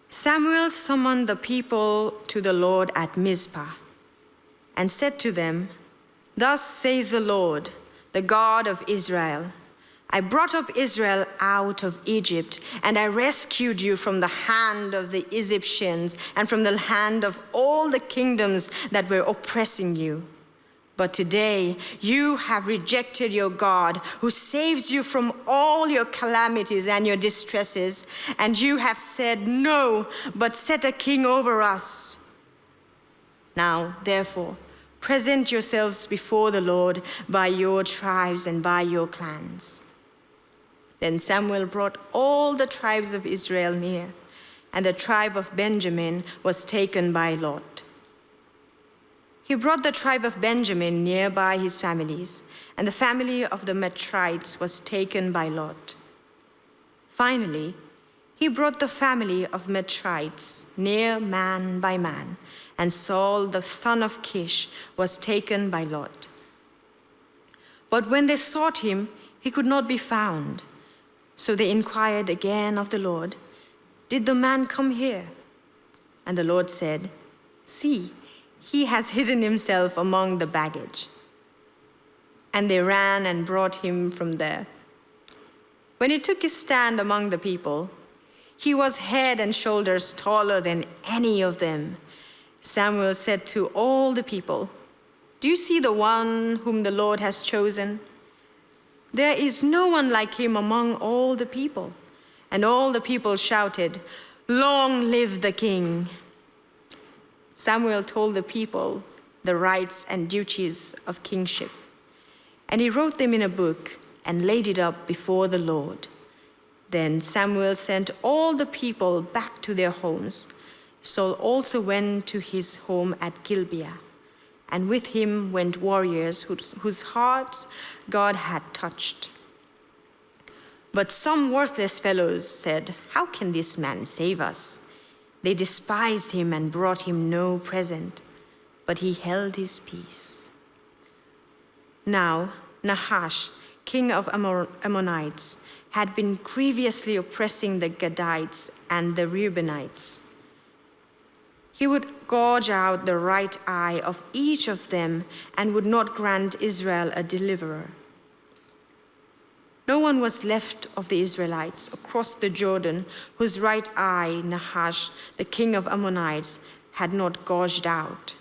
Samuel summoned the people to the Lord at Mizpah and said to them, "Thus says the Lord, the God of Israel, I brought up Israel out of Egypt, and I rescued you from the hand of the Egyptians and from the hand of all the kingdoms that were oppressing you. But today you have rejected your God, who saves you from all your calamities and your distresses, and you have said, 'No, but set a king over us.' Now, therefore, present yourselves before the Lord by your tribes and by your clans." Then Samuel brought all the tribes of Israel near, and the tribe of Benjamin was taken by lot. He brought the tribe of Benjamin near by his families, and the family of the Metrites was taken by lot. Finally, he brought the family of Metrites near man by man, and Saul the son of Kish was taken by lot. But when they sought him, he could not be found. So they inquired again of the Lord, "Did the man come here?" And the Lord said, "See, he has hidden himself among the baggage." And they ran and brought him from there. When he took his stand among the people, he was head and shoulders taller than any of them. Samuel said to all the people, "Do you see the one whom the Lord has chosen? There is no one like him among all the people." And all the people shouted, "Long live the king!" Samuel told the people the rights and duties of kingship, and he wrote them in a book and laid it up before the Lord. Then Samuel sent all the people back to their homes. Saul also went to his home at Gibeah, and with him went warriors whose hearts God had touched. But some worthless fellows said, "How can this man save us?" They despised him and brought him no present, but he held his peace. Now Nahash, king of Ammonites, had been grievously oppressing the Gadites and the Reubenites. He would gouge out the right eye of each of them and would not grant Israel a deliverer. No one was left of the Israelites across the Jordan whose right eye Nahash, the king of Ammonites, had not gouged out.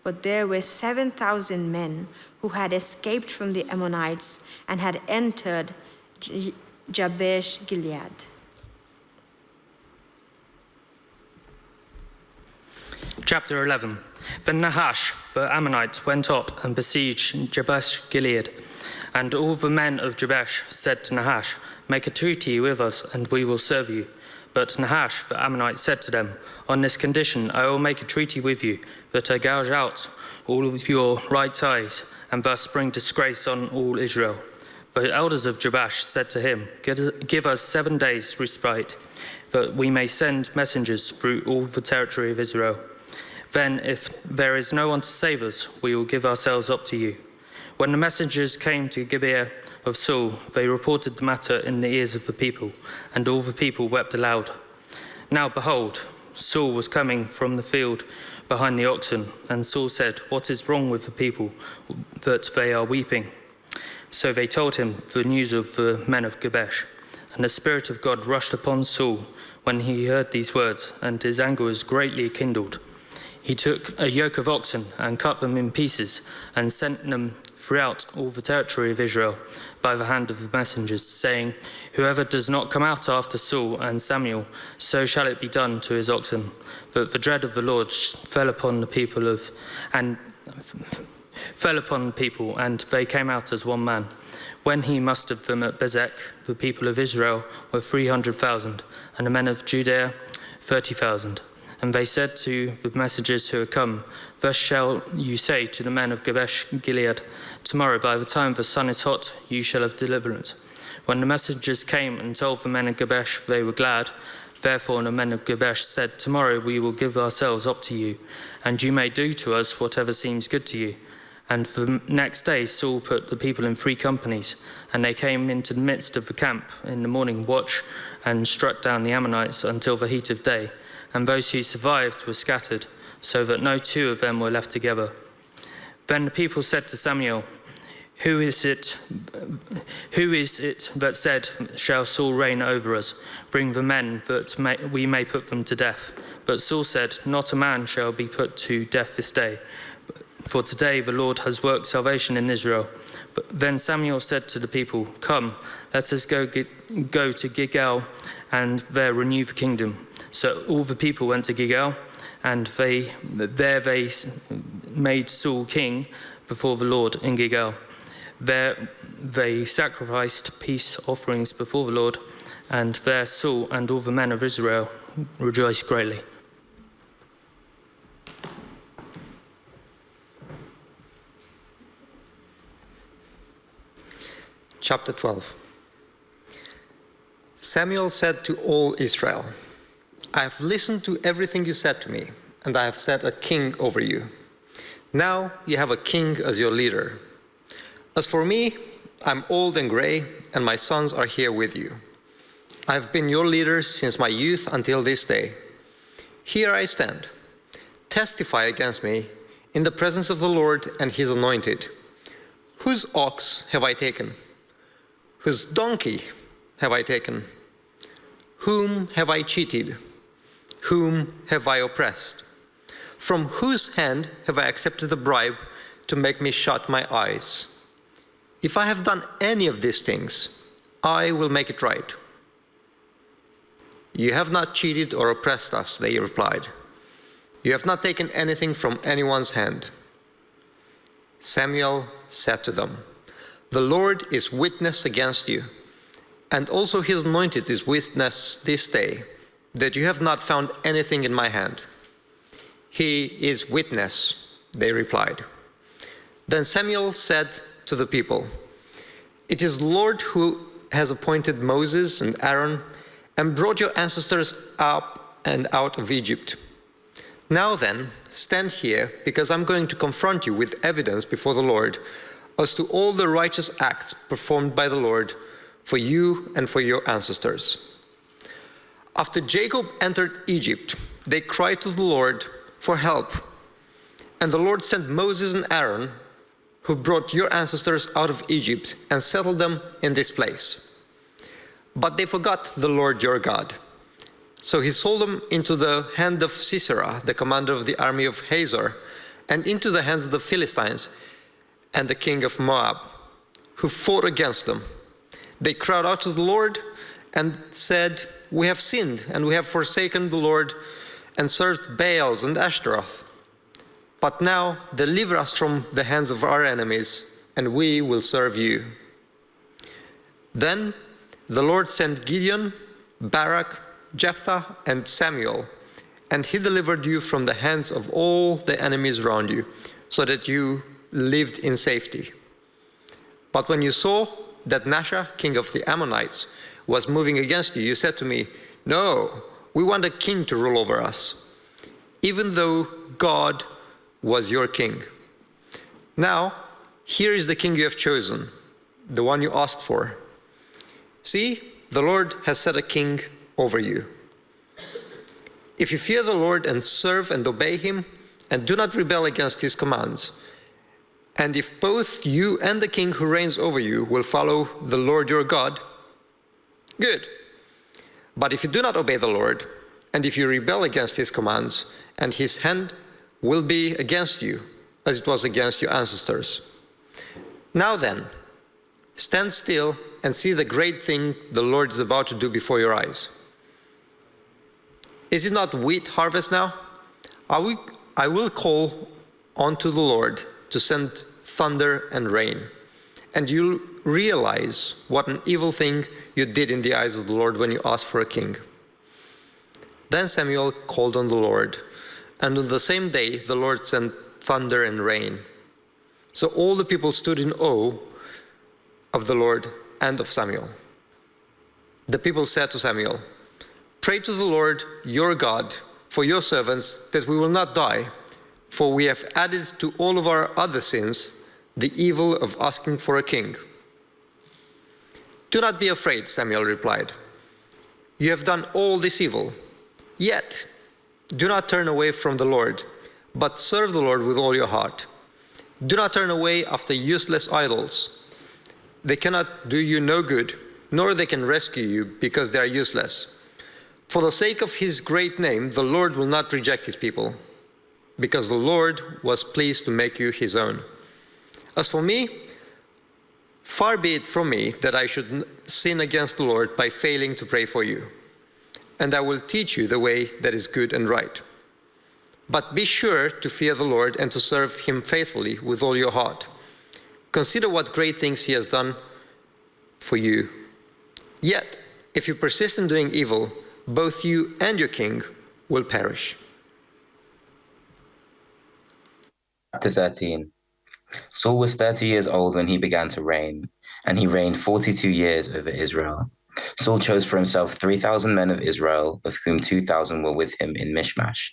But there were 7,000 men who who had escaped from the Ammonites and had entered Jabesh Gilead. Chapter 11. Then Nahash the Ammonite went up and besieged Jabesh Gilead. And all the men of Jabesh said to Nahash, "Make a treaty with us, and we will serve you." But Nahash the Ammonite said to them, "On this condition I will make a treaty with you, that I gouge out all of your right eyes, and thus bring disgrace on all Israel." The elders of Jabesh said to him, "Give us 7 days' respite, that we may send messengers through all the territory of Israel. Then, if there is no one to save us, we will give ourselves up to you." When the messengers came to Gibeah of Saul, they reported the matter in the ears of the people, and all the people wept aloud. Now behold, Saul was coming from the field behind the oxen, and Saul said, "What is wrong with the people, that they are weeping?" So they told him the news of the men of Jabesh. And the Spirit of God rushed upon Saul when he heard these words, and his anger was greatly kindled. He took a yoke of oxen and cut them in pieces, and sent them throughout all the territory of Israel by the hand of the messengers, saying, "Whoever does not come out after Saul and Samuel, so shall it be done to his oxen." But the dread of the Lord fell upon the people, and they came out as one man. When he mustered them at Bezek, the people of Israel were 300,000, and the men of Judea 30,000. And they said to the messengers who had come, "Thus shall you say to the men of Jabesh Gilead, tomorrow by the time the sun is hot, you shall have deliverance." When the messengers came and told the men of Jabesh, they were glad. Therefore the men of Jabesh said, "Tomorrow we will give ourselves up to you, and you may do to us whatever seems good to you." And the next day Saul put the people in 3 companies, and they came into the midst of the camp in the morning watch, and struck down the Ammonites until the heat of day. And those who survived were scattered, so that no 2 of them were left together. Then the people said to Samuel, Who is it that said, "Shall Saul reign over us? Bring the men, that we may put them to death." But Saul said, "Not a man shall be put to death this day, for today the Lord has worked salvation in Israel." But then Samuel said to the people, "Come, let us go to Gilgal, and there renew the kingdom." So all the people went to Gilgal, and there they made Saul king before the Lord in Gilgal. There they sacrificed peace offerings before the Lord, and there Saul and all the men of Israel rejoiced greatly. Chapter 12. Samuel said to all Israel, "I have listened to everything you said to me, and I have set a king over you. Now you have a king as your leader. As for me, I'm old and gray, and my sons are here with you. I have been your leader since my youth until this day. Here I stand. Testify against me in the presence of the Lord and his anointed. Whose ox have I taken? Whose donkey have I taken? Whom have I cheated? Whom have I oppressed? From whose hand have I accepted a bribe to make me shut my eyes? If I have done any of these things, I will make it right." "You have not cheated or oppressed us," they replied. "You have not taken anything from anyone's hand." Samuel said to them, "The Lord is witness against you, and also his anointed is witness this day, that you have not found anything in my hand." "He is witness," they replied. Then Samuel said to the people, "It is the Lord who has appointed Moses and Aaron and brought your ancestors up and out of Egypt. Now then, stand here, because I'm going to confront you with evidence before the Lord as to all the righteous acts performed by the Lord for you and for your ancestors." After Jacob entered Egypt, they cried to the Lord for help, and the Lord sent Moses and Aaron, who brought your ancestors out of Egypt and settled them in this place. But they forgot the Lord your God. So he sold them into the hand of Sisera, the commander of the army of Hazor, and into the hands of the Philistines, and the king of Moab, who fought against them. They cried out to the Lord and said, "We have sinned, and we have forsaken the Lord and served Baals and Ashtaroth. But now deliver us from the hands of our enemies, and we will serve you." Then the Lord sent Gideon, Barak, Jephthah, and Samuel, and he delivered you from the hands of all the enemies around you, so that you lived in safety. But when you saw that Nasha, king of the Ammonites, was moving against you, you said to me, "No, we want a king to rule over us," even though God was your king. Now, here is the king you have chosen, the one you asked for. See, the Lord has set a king over you. If you fear the Lord and serve and obey him, and do not rebel against his commands, and if both you and the king who reigns over you will follow the Lord your God, good. But if you do not obey the Lord, and if you rebel against his commands, and his hand will be against you, as it was against your ancestors. Now then, stand still and see the great thing the Lord is about to do before your eyes. Is it not wheat harvest now? I will call onto the Lord to send thunder and rain, and you'll realize what an evil thing you did in the eyes of the Lord when you asked for a king. Then Samuel called on the Lord, and on the same day the Lord sent thunder and rain. So all the people stood in awe of the Lord and of Samuel. The people said to Samuel, "Pray to the Lord your God for your servants that we will not die, for we have added to all of our other sins the evil of asking for a king." "Do not be afraid," Samuel replied. "You have done all this evil. Yet do not turn away from the Lord, but serve the Lord with all your heart. Do not turn away after useless idols. They cannot do you no good, nor they can rescue you because they are useless. For the sake of his great name, the Lord will not reject his people, because the Lord was pleased to make you his own. As for me, far be it from me that I should sin against the Lord by failing to pray for you. And I will teach you the way that is good and right. But be sure to fear the Lord and to serve him faithfully with all your heart. Consider what great things he has done for you. Yet, if you persist in doing evil, both you and your king will perish." Chapter 13. Saul was 30 years old when he began to reign, and he reigned 42 years over Israel. Saul chose for himself 3,000 men of Israel, of whom 2,000 were with him in Mishmash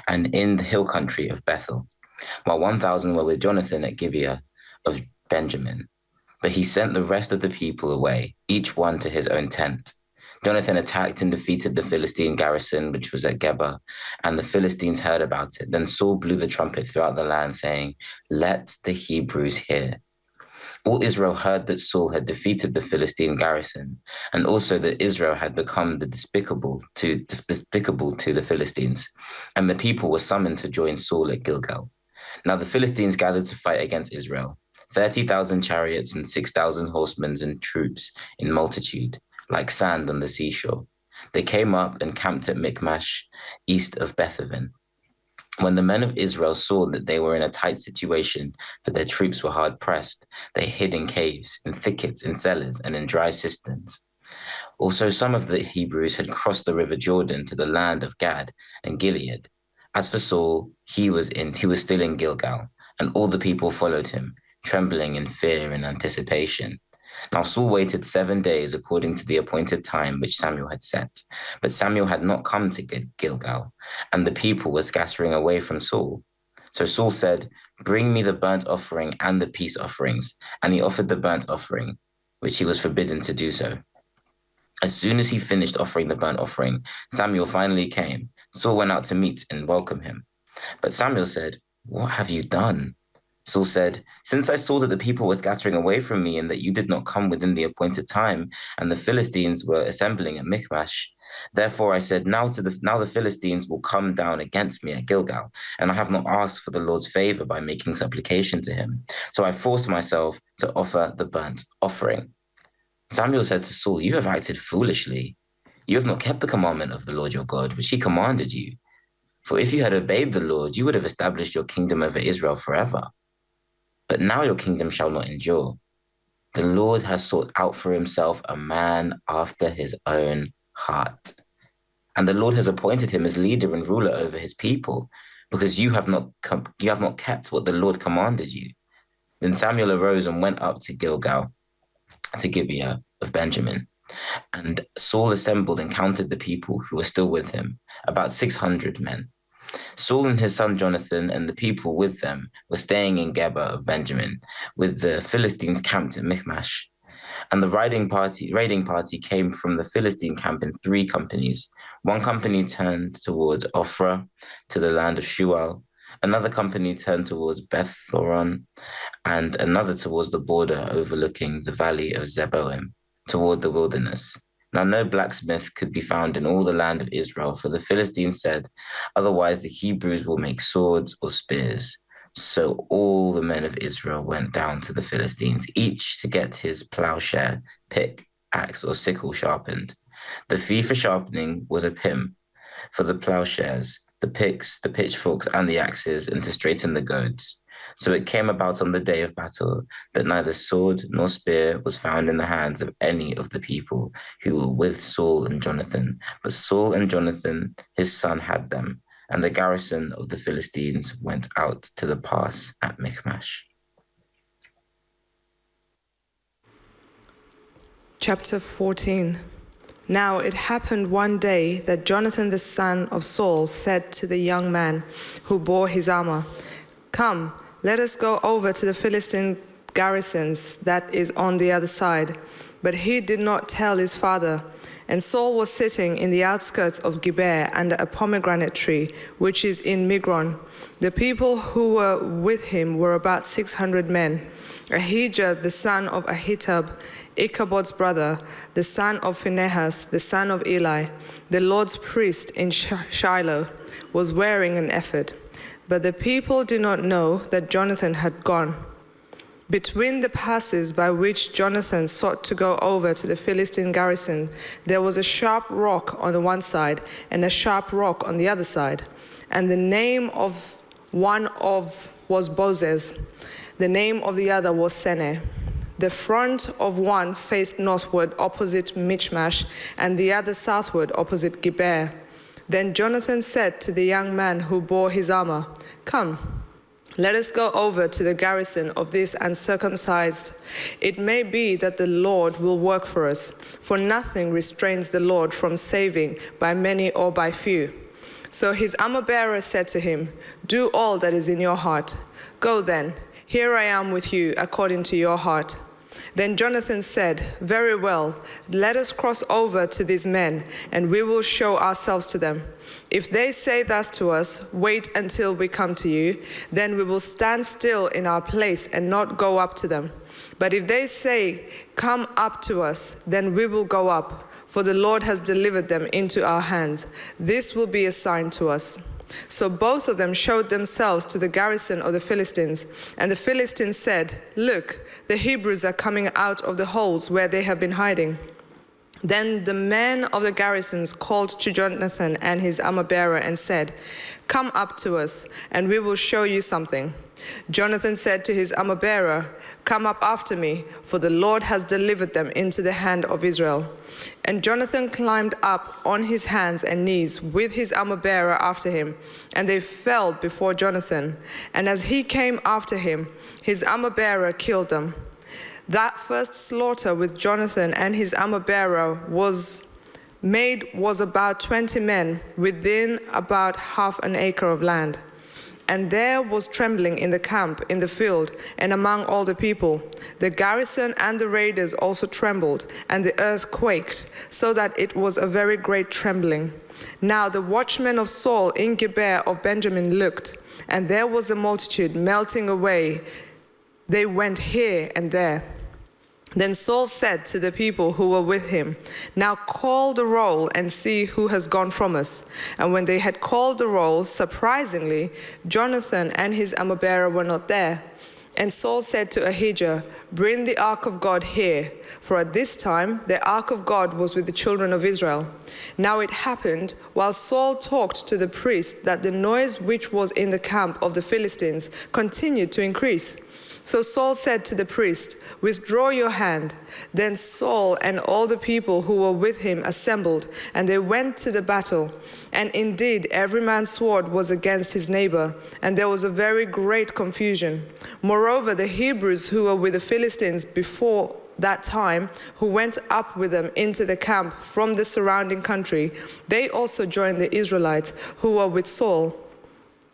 and in the hill country of Bethel, while 1,000 were with Jonathan at Gibeah of Benjamin. But he sent the rest of the people away, each one to his own tent. Jonathan attacked and defeated the Philistine garrison, which was at Geba, and the Philistines heard about it. Then Saul blew the trumpet throughout the land, saying, "Let the Hebrews hear." All Israel heard that Saul had defeated the Philistine garrison, and also that Israel had become despicable to the Philistines, and the people were summoned to join Saul at Gilgal. Now the Philistines gathered to fight against Israel, 30,000 chariots and 6,000 horsemen and troops in multitude, like sand on the seashore. They came up and camped at Michmash, east of Bethaven. When the men of Israel saw that they were in a tight situation, for their troops were hard pressed, they hid in caves, in thickets, in cellars, and in dry cisterns. Also, some of the Hebrews had crossed the river Jordan to the land of Gad and Gilead. As for Saul, he was still in Gilgal, and all the people followed him, trembling in fear and anticipation. Now Saul waited 7 days according to the appointed time which Samuel had set. But Samuel had not come to Gilgal, and the people were scattering away from Saul. So Saul said, "Bring me the burnt offering and the peace offerings." And he offered the burnt offering, which he was forbidden to do so. As soon as he finished offering the burnt offering, Samuel finally came. Saul went out to meet and welcome him. But Samuel said, "What have you done?" Saul said, "Since I saw that the people were scattering away from me and that you did not come within the appointed time, and the Philistines were assembling at Michmash, therefore I said, now the Philistines will come down against me at Gilgal, and I have not asked for the Lord's favor by making supplication to him. So I forced myself to offer the burnt offering." Samuel said to Saul, "You have acted foolishly. You have not kept the commandment of the Lord your God, which he commanded you. For if you had obeyed the Lord, you would have established your kingdom over Israel forever. But now your kingdom shall not endure. The Lord has sought out for himself a man after his own heart. And the Lord has appointed him as leader and ruler over his people, because you have not kept what the Lord commanded you." Then Samuel arose and went up to Gilgal, to Gibeah of Benjamin. And Saul assembled and counted the people who were still with him, about 600 men. Saul and his son Jonathan and the people with them were staying in Geba of Benjamin, with the Philistines camped at Michmash. And the raiding party came from the Philistine camp in 3 companies. One company turned toward Ophrah, to the land of Shual. Another company turned towards Beth-horon, and another towards the border overlooking the valley of Zeboim, toward the wilderness. Now no blacksmith could be found in all the land of Israel, for the Philistines said, "Otherwise the Hebrews will make swords or spears." So all the men of Israel went down to the Philistines, each to get his plowshare, pick, axe, or sickle sharpened. The fee for sharpening was a pim, for the plowshares, the picks, the pitchforks, and the axes, and to straighten the goads. So it came about on the day of battle that neither sword nor spear was found in the hands of any of the people who were with Saul and Jonathan, but Saul and Jonathan, his son, had them, and the garrison of the Philistines went out to the pass at Michmash. Chapter 14. Now it happened one day that Jonathan the son of Saul said to the young man who bore his armor, "Come, let us go over to the Philistine garrisons that is on the other side." But he did not tell his father. And Saul was sitting in the outskirts of Gibeah under a pomegranate tree, which is in Migron. The people who were with him were about 600 men. Ahijah, the son of Ahitub, Ichabod's brother, the son of Phinehas, the son of Eli, the Lord's priest in Shiloh, was wearing an ephod. But the people did not know that Jonathan had gone. Between the passes by which Jonathan sought to go over to the Philistine garrison, there was a sharp rock on the one side and a sharp rock on the other side. And the name of one was Bozez. The name of the other was Seneh. The front of one faced northward opposite Michmash, and the other southward opposite Gibeah. Then Jonathan said to the young man who bore his armor, "Come, let us go over to the garrison of this uncircumcised. It may be that the Lord will work for us, for nothing restrains the Lord from saving by many or by few." So his armor-bearer said to him, "Do all that is in your heart. Go then, here I am with you according to your heart." Then Jonathan said, "Very well, let us cross over to these men, and we will show ourselves to them. If they say thus to us, 'Wait until we come to you,' then we will stand still in our place and not go up to them. But if they say, 'Come up to us,' then we will go up, for the Lord has delivered them into our hands. This will be a sign to us." So both of them showed themselves to the garrison of the Philistines. And the Philistines said, "Look, the Hebrews are coming out of the holes where they have been hiding." Then the men of the garrisons called to Jonathan and his armor-bearer and said, "Come up to us, and we will show you something." Jonathan said to his armor-bearer, "Come up after me, for the Lord has delivered them into the hand of Israel." And Jonathan climbed up on his hands and knees with his armor-bearer after him, and they fell before Jonathan. And as he came after him, his armor-bearer killed them. That first slaughter with Jonathan and his armor-bearer was about 20 men within about half an acre of land. And there was trembling in the camp, in the field, and among all the people. The garrison and the raiders also trembled, and the earth quaked, so that it was a very great trembling. Now the watchmen of Saul in Gibeah of Benjamin looked, and there was a multitude melting away. They went here and there. Then Saul said to the people who were with him, "Now call the roll and see who has gone from us." And when they had called the roll, surprisingly, Jonathan and his armor-bearer were not there. And Saul said to Ahijah, "Bring the ark of God here." For at this time the ark of God was with the children of Israel. Now it happened, while Saul talked to the priest, that the noise which was in the camp of the Philistines continued to increase. So Saul said to the priest, "Withdraw your hand." Then Saul and all the people who were with him assembled, and they went to the battle. And indeed, every man's sword was against his neighbor, and there was a very great confusion. Moreover, the Hebrews who were with the Philistines before that time, who went up with them into the camp from the surrounding country, they also joined the Israelites who were with Saul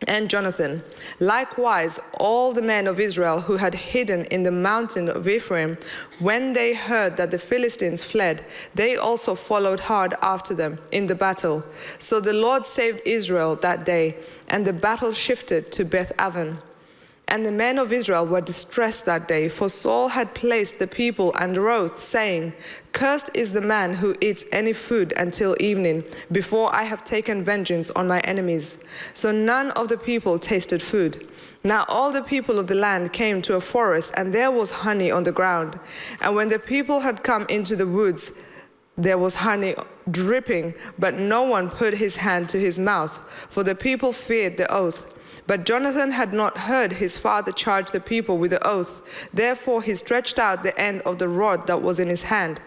and Jonathan. Likewise, all the men of Israel who had hidden in the mountain of Ephraim, when they heard that the Philistines fled, they also followed hard after them in the battle. So the Lord saved Israel that day, and the battle shifted to Beth-aven. And the men of Israel were distressed that day, for Saul had placed the people under oath, saying, "Cursed is the man who eats any food until evening, before I have taken vengeance on my enemies." So none of the people tasted food. Now all the people of the land came to a forest, and there was honey on the ground. And when the people had come into the woods, there was honey dripping, but no one put his hand to his mouth, for the people feared the oath. But Jonathan had not heard his father charge the people with the oath. Therefore he stretched out the end of the rod that was in his hand,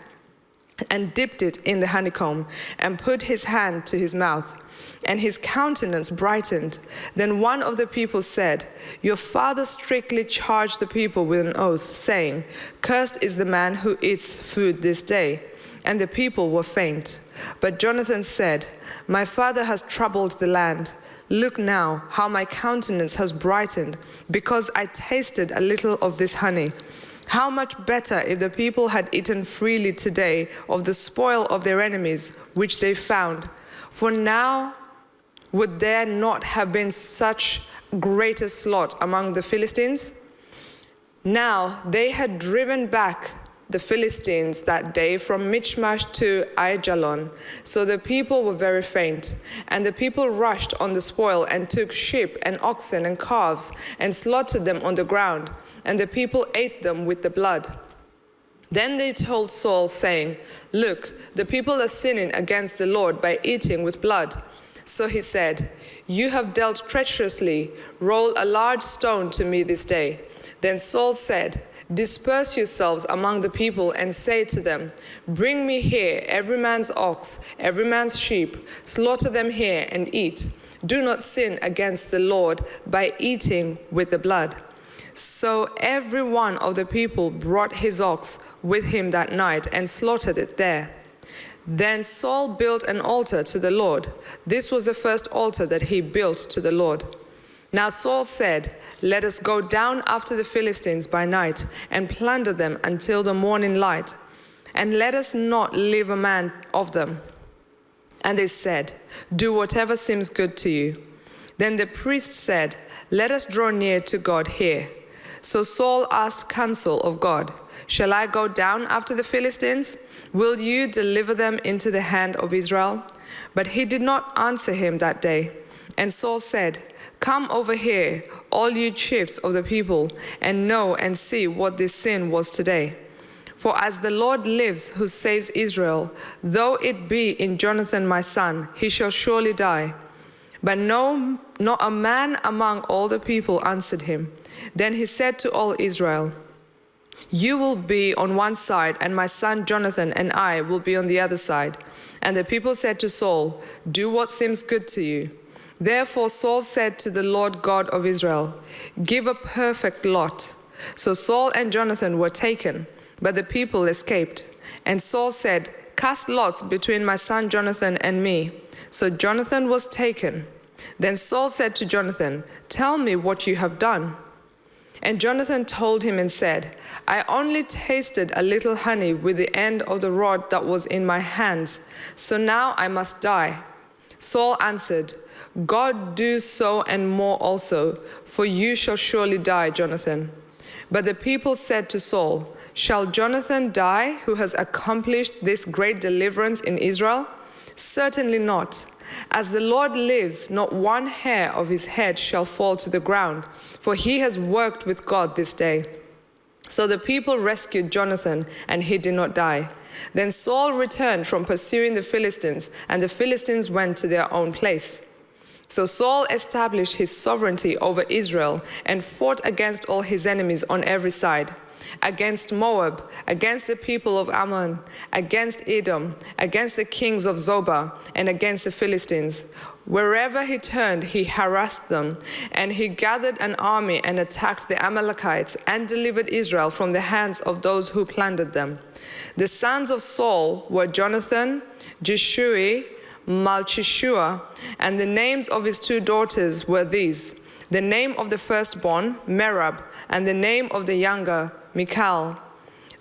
and dipped it in the honeycomb, and put his hand to his mouth. And his countenance brightened. Then one of the people said, "Your father strictly charged the people with an oath, saying, 'Cursed is the man who eats food this day.' And the people were faint. But Jonathan said, 'My father has troubled the land. Look now how my countenance has brightened, because I tasted a little of this honey. How much better if the people had eaten freely today of the spoil of their enemies, which they found. For now would there not have been such greater slaughter among the Philistines?' Now they had driven back the Philistines that day from Michmash to Aijalon. So the people were very faint. And the people rushed on the spoil and took sheep and oxen and calves and slaughtered them on the ground. And the people ate them with the blood. Then they told Saul, saying, 'Look, the people are sinning against the Lord by eating with blood.' So he said, 'You have dealt treacherously. Roll a large stone to me this day.' Then Saul said, 'Disperse yourselves among the people and say to them, Bring me here every man's ox, every man's sheep, slaughter them here and eat. Do not sin against the Lord by eating with the blood.' So every one of the people brought his ox with him that night and slaughtered it there. Then Saul built an altar to the Lord. This was the first altar that he built to the Lord. Now Saul said, 'Let us go down after the Philistines by night and plunder them until the morning light, and let us not leave a man of them.' And they said, 'Do whatever seems good to you.' Then the priest said, 'Let us draw near to God here.' So Saul asked counsel of God, 'Shall I go down after the Philistines? Will you deliver them into the hand of Israel?' But he did not answer him that day. And Saul said, 'Come over here, all you chiefs of the people, and know and see what this sin was today. For as the Lord lives who saves Israel, though it be in Jonathan my son, he shall surely die.' But no, not a man among all the people answered him. Then he said to all Israel, 'You will be on one side, and my son Jonathan and I will be on the other side.' And the people said to Saul, 'Do what seems good to you.' Therefore Saul said to the Lord God of Israel, 'Give a perfect lot.' So Saul and Jonathan were taken, but the people escaped. And Saul said, 'Cast lots between my son Jonathan and me.' So Jonathan was taken. Then Saul said to Jonathan, 'Tell me what you have done.' And Jonathan told him and said, 'I only tasted a little honey with the end of the rod that was in my hands, so now I must die.' Saul answered, God do so and more also, for you shall surely die, Jonathan. But the people said to Saul, shall Jonathan die, who has accomplished this great deliverance in Israel? Certainly not. As the Lord lives, not one hair of his head shall fall to the ground, for he has worked with God this day. So the people rescued Jonathan, and he did not die. Then Saul returned from pursuing the Philistines, and the Philistines went to their own place. So Saul established his sovereignty over Israel and fought against all his enemies on every side, against Moab, against the people of Ammon, against Edom, against the kings of Zobah, and against the Philistines. Wherever he turned, he harassed them, and he gathered an army and attacked the Amalekites and delivered Israel from the hands of those who plundered them. The sons of Saul were Jonathan, Jeshui, Malchishua, and the names of his 2 daughters were these: the name of the firstborn, Merab, and the name of the younger, Michal.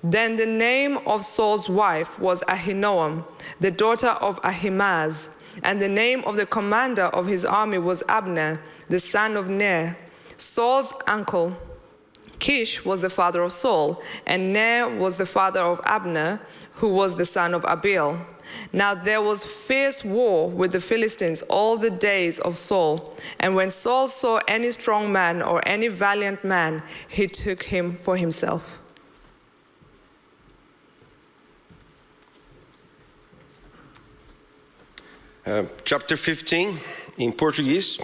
Then the name of Saul's wife was Ahinoam, the daughter of Ahimaaz, and the name of the commander of his army was Abner, the son of Ner, Saul's uncle. Kish was the father of Saul, and Ner was the father of Abner, who was the son of Abiel. Now there was fierce war with the Philistines all the days of Saul, and when Saul saw any strong man or any valiant man, he took him for himself. Chapter 15, em português.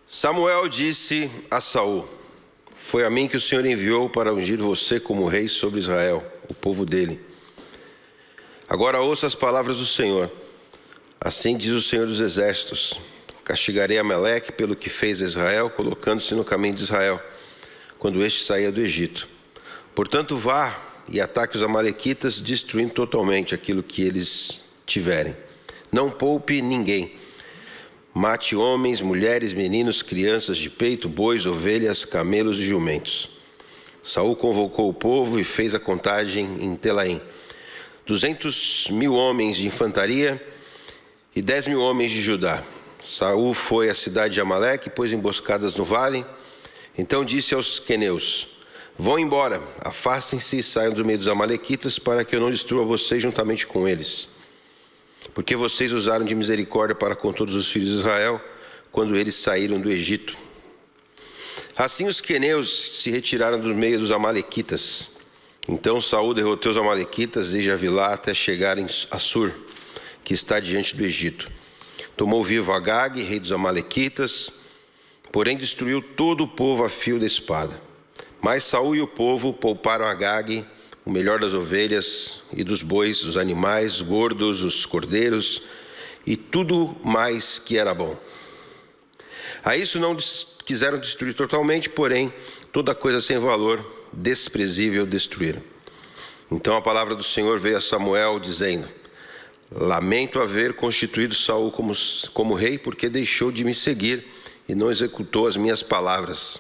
Samuel disse a Saul: foi a mim que o Senhor enviou para ungir você como rei sobre Israel, o povo dele. Agora ouça as palavras do Senhor. Assim diz o Senhor dos Exércitos: castigarei Amaleque pelo que fez a Israel, colocando-se no caminho de Israel, quando este saía do Egito. Portanto, vá e ataque os amalequitas, destruindo totalmente aquilo que eles tiverem. Não poupe ninguém. Mate homens, mulheres, meninos, crianças de peito, bois, ovelhas, camelos e jumentos. Saul convocou o povo e fez a contagem em Telaim: 200.000 homens de infantaria e 10.000 homens de Judá. Saul foi à cidade de Amaleque e pôs emboscadas no vale. Então disse aos queneus: vão embora, afastem-se e saiam do meio dos amalequitas, para que eu não destrua vocês juntamente com eles. Porque vocês usaram de misericórdia para com todos os filhos de Israel, quando eles saíram do Egito. Assim os queneus se retiraram do meio dos amalequitas. Então Saul derrotou os amalequitas desde Avilá até chegar a Sur, que está diante do Egito. Tomou vivo Agag, rei dos amalequitas, porém destruiu todo o povo a fio da espada. Mas Saul e o povo pouparam Agag, o melhor das ovelhas e dos bois, os animais gordos, os cordeiros e tudo mais que era bom. A isso não quiseram destruir totalmente, porém toda coisa sem valor, desprezível, destruíram. Então a palavra do Senhor veio a Samuel dizendo: lamento haver constituído Saul como rei, porque deixou de me seguir e não executou as minhas palavras.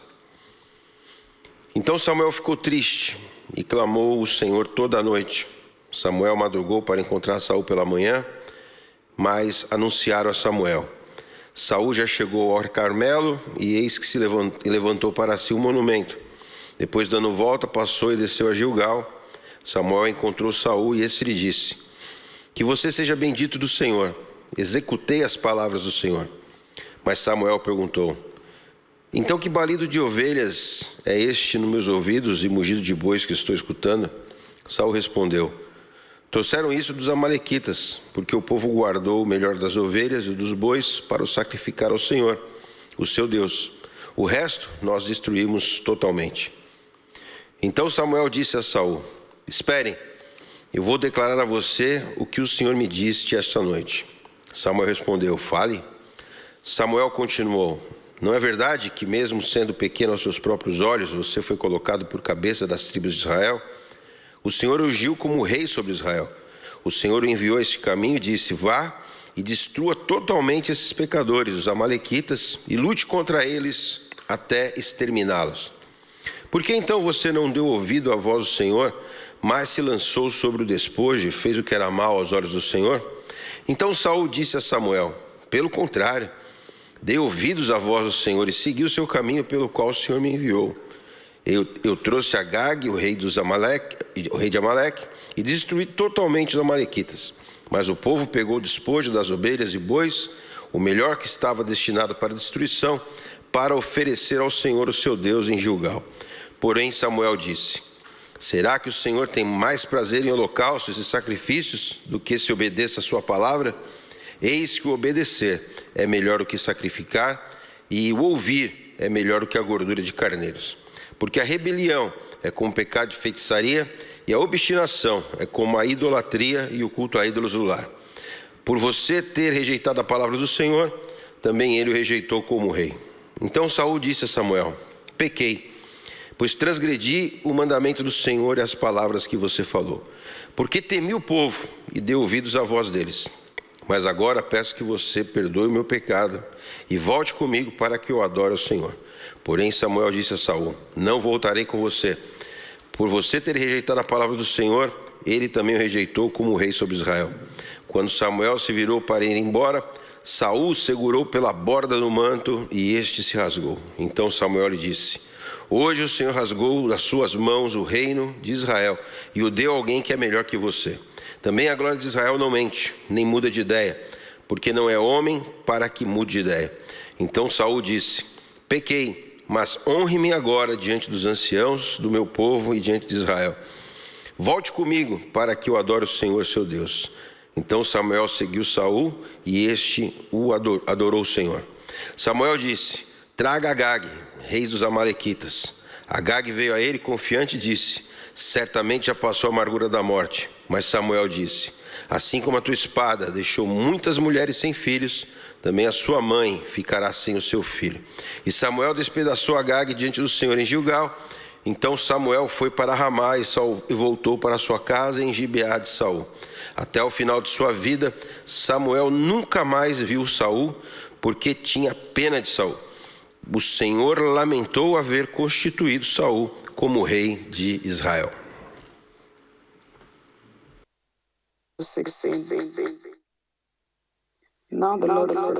Então Samuel ficou triste e clamou o Senhor toda a noite. Samuel madrugou para encontrar Saul pela manhã, mas anunciaram a Samuel: Saul já chegou ao Carmelo, e eis que se levantou para si um monumento. Depois, dando volta, passou e desceu a Gilgal. Samuel encontrou Saul e esse lhe disse: que você seja bendito do Senhor. Executei as palavras do Senhor. Mas Samuel perguntou: então que balido de ovelhas é este nos meus ouvidos e mugido de bois que estou escutando? Saul respondeu: trouxeram isso dos amalequitas, porque o povo guardou o melhor das ovelhas e dos bois para o sacrificar ao Senhor, o seu Deus. O resto nós destruímos totalmente. Então Samuel disse a Saul: esperem, eu vou declarar a você o que o Senhor me disse esta noite. Samuel respondeu: fale. Samuel continuou: não é verdade que, mesmo sendo pequeno aos seus próprios olhos, você foi colocado por cabeça das tribos de Israel? O Senhor ungiu como rei sobre Israel. O Senhor o enviou a este caminho e disse: vá e destrua totalmente esses pecadores, os amalequitas, e lute contra eles até exterminá-los. Por que então você não deu ouvido à voz do Senhor, mas se lançou sobre o despojo e fez o que era mal aos olhos do Senhor? Então Saul disse a Samuel: pelo contrário, dei ouvidos à voz do Senhor e segui o seu caminho pelo qual o Senhor me enviou. Eu trouxe Agag, o rei de Amaleque, e destruí totalmente os amalequitas. Mas o povo pegou o despojo das ovelhas e bois, o melhor que estava destinado para destruição, para oferecer ao Senhor, o seu Deus, em Gilgal. Porém Samuel disse: será que o Senhor tem mais prazer em holocaustos e sacrifícios do que se obedeça a sua palavra? Eis que o obedecer é melhor do que sacrificar, e o ouvir é melhor do que a gordura de carneiros. Porque a rebelião é como o pecado de feitiçaria, e a obstinação é como a idolatria e o culto a ídolos do lar. Por você ter rejeitado a palavra do Senhor, também ele o rejeitou como rei. Então Saul disse a Samuel: pequei, pois transgredi o mandamento do Senhor e as palavras que você falou, porque temi o povo e dei ouvidos à voz deles. Mas agora peço que você perdoe o meu pecado e volte comigo para que eu adore ao Senhor. Porém Samuel disse a Saul: não voltarei com você. Por você ter rejeitado a palavra do Senhor, ele também o rejeitou como rei sobre Israel. Quando Samuel se virou para ir embora, Saul o segurou pela borda do manto e este se rasgou. Então Samuel lhe disse: hoje o Senhor rasgou das suas mãos o reino de Israel e o deu a alguém que é melhor que você. Também a glória de Israel não mente, nem muda de ideia, porque não é homem para que mude de ideia. Então Saul disse: pequei, mas honre-me agora diante dos anciãos do meu povo e diante de Israel. Volte comigo para que eu adore o Senhor seu Deus. Então Samuel seguiu Saul e este o adorou o Senhor. Samuel disse: traga Agag, rei dos amalequitas. Agag veio a ele confiante e disse: certamente já passou a amargura da morte. Mas Samuel disse: assim como a tua espada deixou muitas mulheres sem filhos, também a sua mãe ficará sem o seu filho. E Samuel despedaçou Agag diante do Senhor em Gilgal. Então Samuel foi para Ramá e voltou para sua casa em Gibeá de Saul. Até o final de sua vida, Samuel nunca mais viu Saul, porque tinha pena de Saul. O Senhor lamentou haver constituído Saul como rei de Israel. 16. Now the Lord said,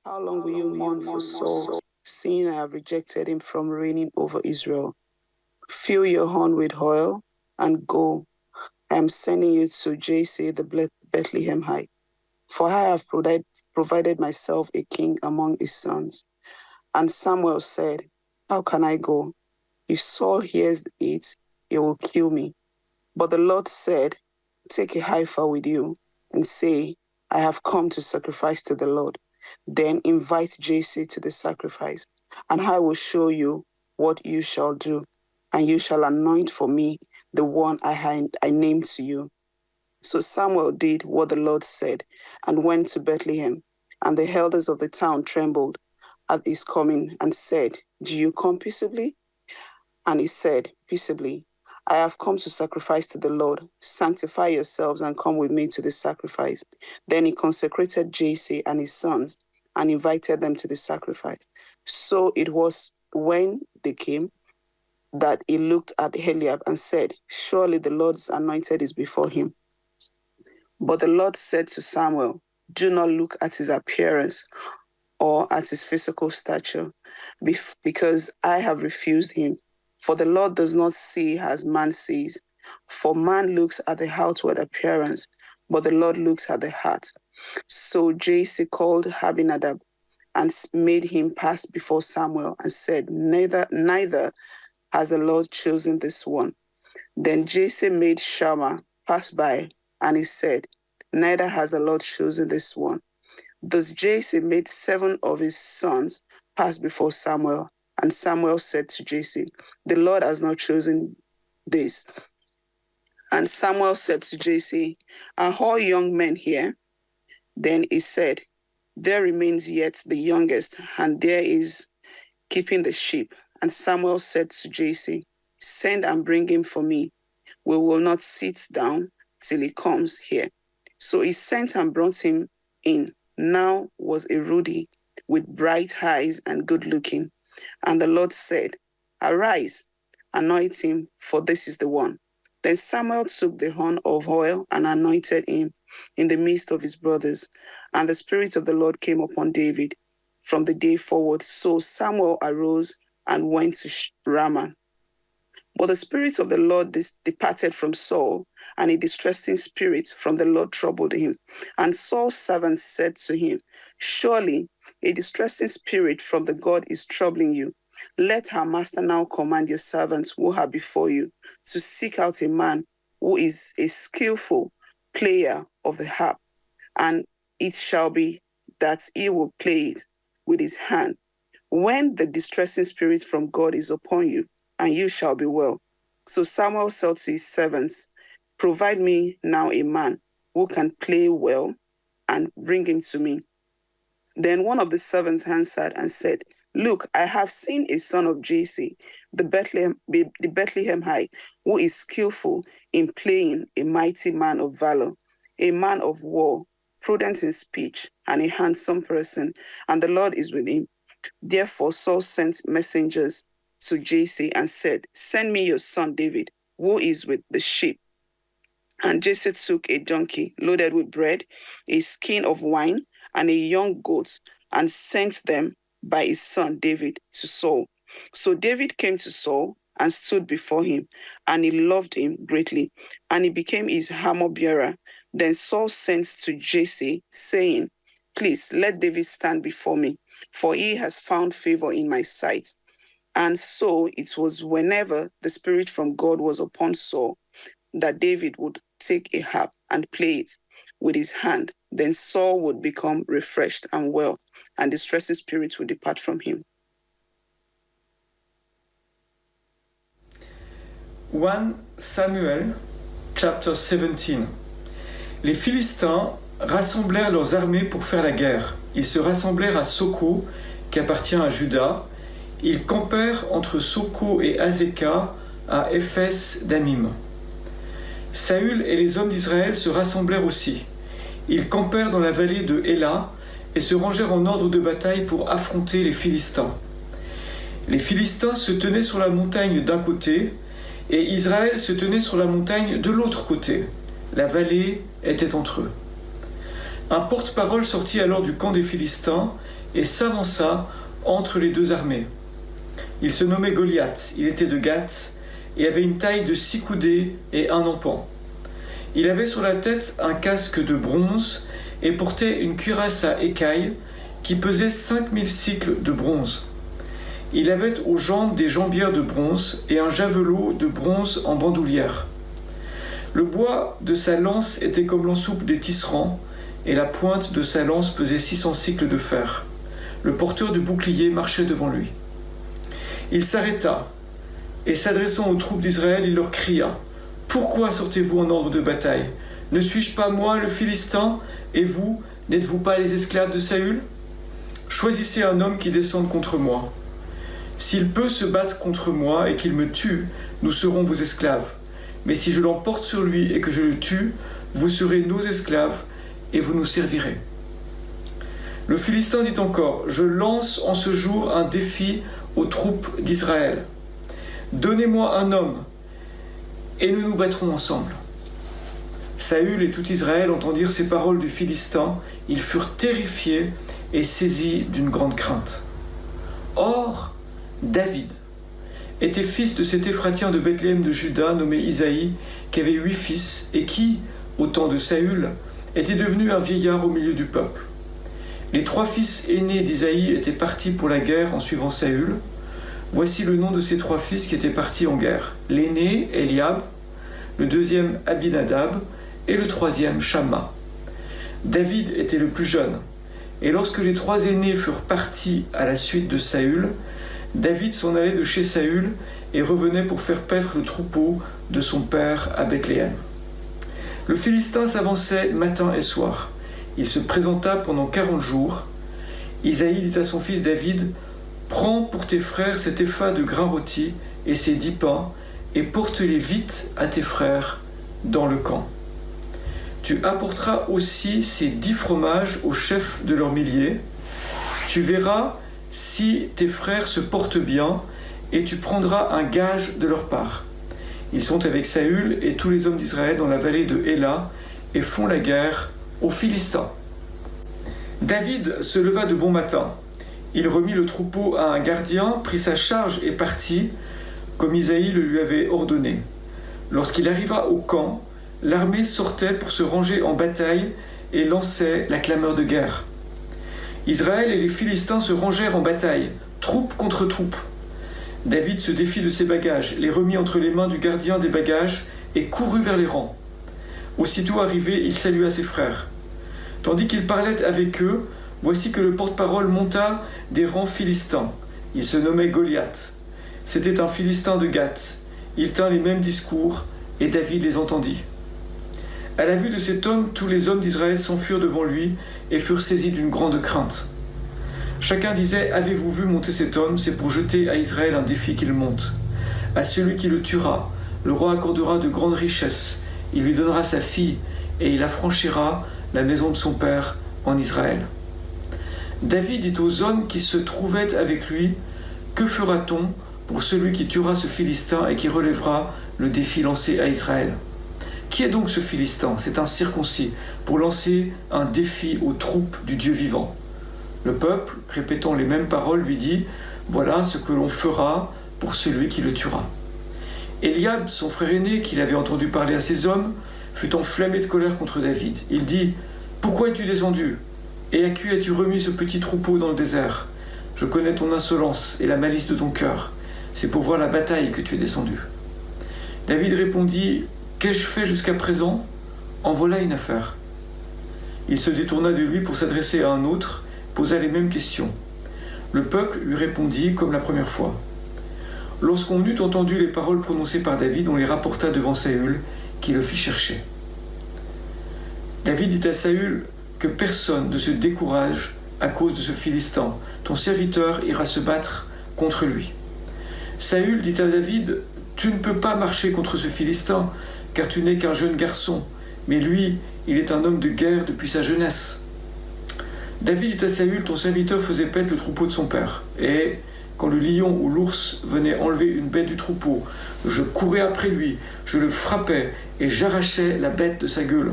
how long will you mourn for Saul, seeing I have rejected him from reigning over Israel? Fill your horn with oil and go. I am sending you to Jesse the Bethlehemite, for I have provided myself a king among his sons. And Samuel said, how can I go? If Saul hears it, he will kill me. But the Lord said, take a heifer with you and say, I have come to sacrifice to the Lord. Then invite Jesse to the sacrifice, and I will show you what you shall do, and you shall anoint for me the one I named to you. So Samuel did what the Lord said and went to Bethlehem, and the elders of the town trembled at his coming and said, do you come peaceably? And he said, peaceably. I have come to sacrifice to the Lord. Sanctify yourselves and come with me to the sacrifice. Then he consecrated Jesse and his sons and invited them to the sacrifice. So it was when they came that he looked at Eliab and said, surely the Lord's anointed is before him. But the Lord said to Samuel, do not look at his appearance or at his physical stature, because I have refused him. For the Lord does not see as man sees. For man looks at the outward appearance, but the Lord looks at the heart. So Jesse called Abinadab and made him pass before Samuel and said, neither has the Lord chosen this one. Then Jesse made Shammah pass by, and he said, neither has the Lord chosen this one. Thus Jesse made 7 of his sons pass before Samuel. And Samuel said to Jesse, the Lord has not chosen this. And Samuel said to Jesse, are all young men here? Then he said, there remains yet the youngest, and there is keeping the sheep. And Samuel said to Jesse, send and bring him for me. We will not sit down till he comes here. So he sent and brought him in. Now was a ruddy, with bright eyes and good looking. And the Lord said, arise, anoint him, for this is the one. Then Samuel took the horn of oil and anointed him in the midst of his brothers. And the Spirit of the Lord came upon David from the day forward. So Samuel arose and went to Ramah. But the Spirit of the Lord departed from Saul, and a distressing spirit from the Lord troubled him. And Saul's servants said to him, surely a distressing spirit from the God is troubling you. Let our master now command your servants who are before you to seek out a man who is a skillful player of the harp, and it shall be that he will play it with his hand. When the distressing spirit from God is upon you, and you shall be well. So Samuel said to his servants, provide me now a man who can play well, and bring him to me. Then one of the servants answered and said, look, I have seen a son of Jesse, the Bethlehemite, who is skillful in playing, a mighty man of valor, a man of war, prudent in speech, and a handsome person, and the Lord is with him. Therefore Saul sent messengers to Jesse and said, send me your son David, who is with the sheep. And Jesse took a donkey loaded with bread, a skin of wine, and a young goat, and sent them by his son David to Saul. So David came to Saul and stood before him, and he loved him greatly, and he became his armor-bearer. Then Saul sent to Jesse, saying, please let David stand before me, for he has found favor in my sight. And so it was whenever the Spirit from God was upon Saul, that David would take a harp and play it with his hand. Then Saul would become refreshed and well, and distressing spirits would depart from him. 1 Samuel, chapter 17. Les Philistins rassemblèrent leurs armées pour faire la guerre. Ils se rassemblèrent à Soko, qui appartient à Juda. Ils campèrent entre Soko et Azekah, à Éphes d'Amim. Saül et les hommes d'Israël se rassemblèrent aussi. Ils campèrent dans la vallée de Éla et se rangèrent en ordre de bataille pour affronter les Philistins. Les Philistins se tenaient sur la montagne d'un côté et Israël se tenait sur la montagne de l'autre côté. La vallée était entre eux. Un porte-parole sortit alors du camp des Philistins et s'avança entre les deux armées. Il se nommait Goliath, il était de Gath et avait une taille de 6 coudées et 1 empan. Il avait sur la tête un casque de bronze et portait une cuirasse à écailles qui pesait 5000 cycles de bronze. Il avait aux jambes des jambières de bronze et un javelot de bronze en bandoulière. Le bois de sa lance était comme l'ensoupe des tisserands et la pointe de sa lance pesait 600 cycles de fer. Le porteur du bouclier marchait devant lui. Il s'arrêta et s'adressant aux troupes d'Israël, il leur cria « Pourquoi sortez-vous en ordre de bataille? Ne suis-je pas moi le Philistin, et vous, n'êtes-vous pas les esclaves de Saül? Choisissez un homme qui descende contre moi. S'il peut se battre contre moi et qu'il me tue, nous serons vos esclaves. Mais si je l'emporte sur lui et que je le tue, vous serez nos esclaves et vous nous servirez. » Le Philistin dit encore « Je lance en ce jour un défi aux troupes d'Israël. Donnez-moi un homme, et nous nous battrons ensemble. » Saül et tout Israël entendirent ces paroles du Philistin. Ils furent terrifiés et saisis d'une grande crainte. Or, David était fils de cet Éphratien de Bethléem de Juda, nommé Isaïe, qui avait 8 fils, et qui, au temps de Saül, était devenu un vieillard au milieu du peuple. Les 3 fils aînés d'Isaïe étaient partis pour la guerre en suivant Saül. Voici le nom de ces 3 fils qui étaient partis en guerre. L'aîné, Eliab, le deuxième, Abinadab, et le troisième, Shamma. David était le plus jeune, et lorsque les 3 aînés furent partis à la suite de Saül, David s'en allait de chez Saül et revenait pour faire paître le troupeau de son père à Bethléem. Le Philistin s'avançait matin et soir. Il se présenta pendant 40 jours. Isaïe dit à son fils David, « Prends pour tes frères cet épha de grains rôtis et ces 10 pains, et porte-les vite à tes frères dans le camp. Tu apporteras aussi ces 10 fromages au chef de leurs milliers. Tu verras si tes frères se portent bien, et tu prendras un gage de leur part. Ils sont avec Saül et tous les hommes d'Israël dans la vallée de Éla. et font la guerre aux Philistins. David se leva de bon matin. Il remit le troupeau à un gardien, prit sa charge et partit, comme Isaïe le lui avait ordonné. Lorsqu'il arriva au camp, l'armée sortait pour se ranger en bataille et lançait la clameur de guerre. Israël et les Philistins se rangèrent en bataille, troupe contre troupe. David se défit de ses bagages, les remit entre les mains du gardien des bagages et courut vers les rangs. Aussitôt arrivé, il salua ses frères. Tandis qu'il parlait avec eux, voici que le porte-parole monta des rangs philistins. Il se nommait Goliath. C'était un Philistin de Gath. Il tint les mêmes discours, et David les entendit. À la vue de cet homme, tous les hommes d'Israël s'enfuirent devant lui et furent saisis d'une grande crainte. Chacun disait, « Avez-vous vu monter cet homme? C'est pour jeter à Israël un défi qu'il monte. À celui qui le tuera, le roi accordera de grandes richesses. Il lui donnera sa fille, et il affranchira la maison de son père en Israël. » David dit aux hommes qui se trouvaient avec lui, « Que fera-t-on pour celui qui tuera ce Philistin et qui relèvera le défi lancé à Israël? » Qui est donc ce Philistin? C'est un circoncis, pour lancer un défi aux troupes du Dieu vivant. Le peuple, répétant les mêmes paroles, lui dit, « Voilà ce que l'on fera pour celui qui le tuera. » Eliab, son frère aîné, qu'il avait entendu parler à ses hommes, fut enflammé de colère contre David. Il dit, « Pourquoi es-tu descendu? Et à qui as-tu remis ce petit troupeau dans le désert? Je connais ton insolence et la malice de ton cœur. C'est pour voir la bataille que tu es descendu. » David répondit, « Qu'ai-je fait jusqu'à présent? En voilà une affaire. » Il se détourna de lui pour s'adresser à un autre, posa les mêmes questions. Le peuple lui répondit comme la première fois. Lorsqu'on eut entendu les paroles prononcées par David, on les rapporta devant Saül, qui le fit chercher. David dit à Saül que personne ne se décourage à cause de ce Philistin. Ton serviteur ira se battre contre lui. Saül dit à David, tu ne peux pas marcher contre ce Philistin, car tu n'es qu'un jeune garçon, mais lui, il est un homme de guerre depuis sa jeunesse. David dit à Saül, ton serviteur faisait paître le troupeau de son père, et quand le lion ou l'ours venait enlever une bête du troupeau, je courais après lui, je le frappais et j'arrachais la bête de sa gueule.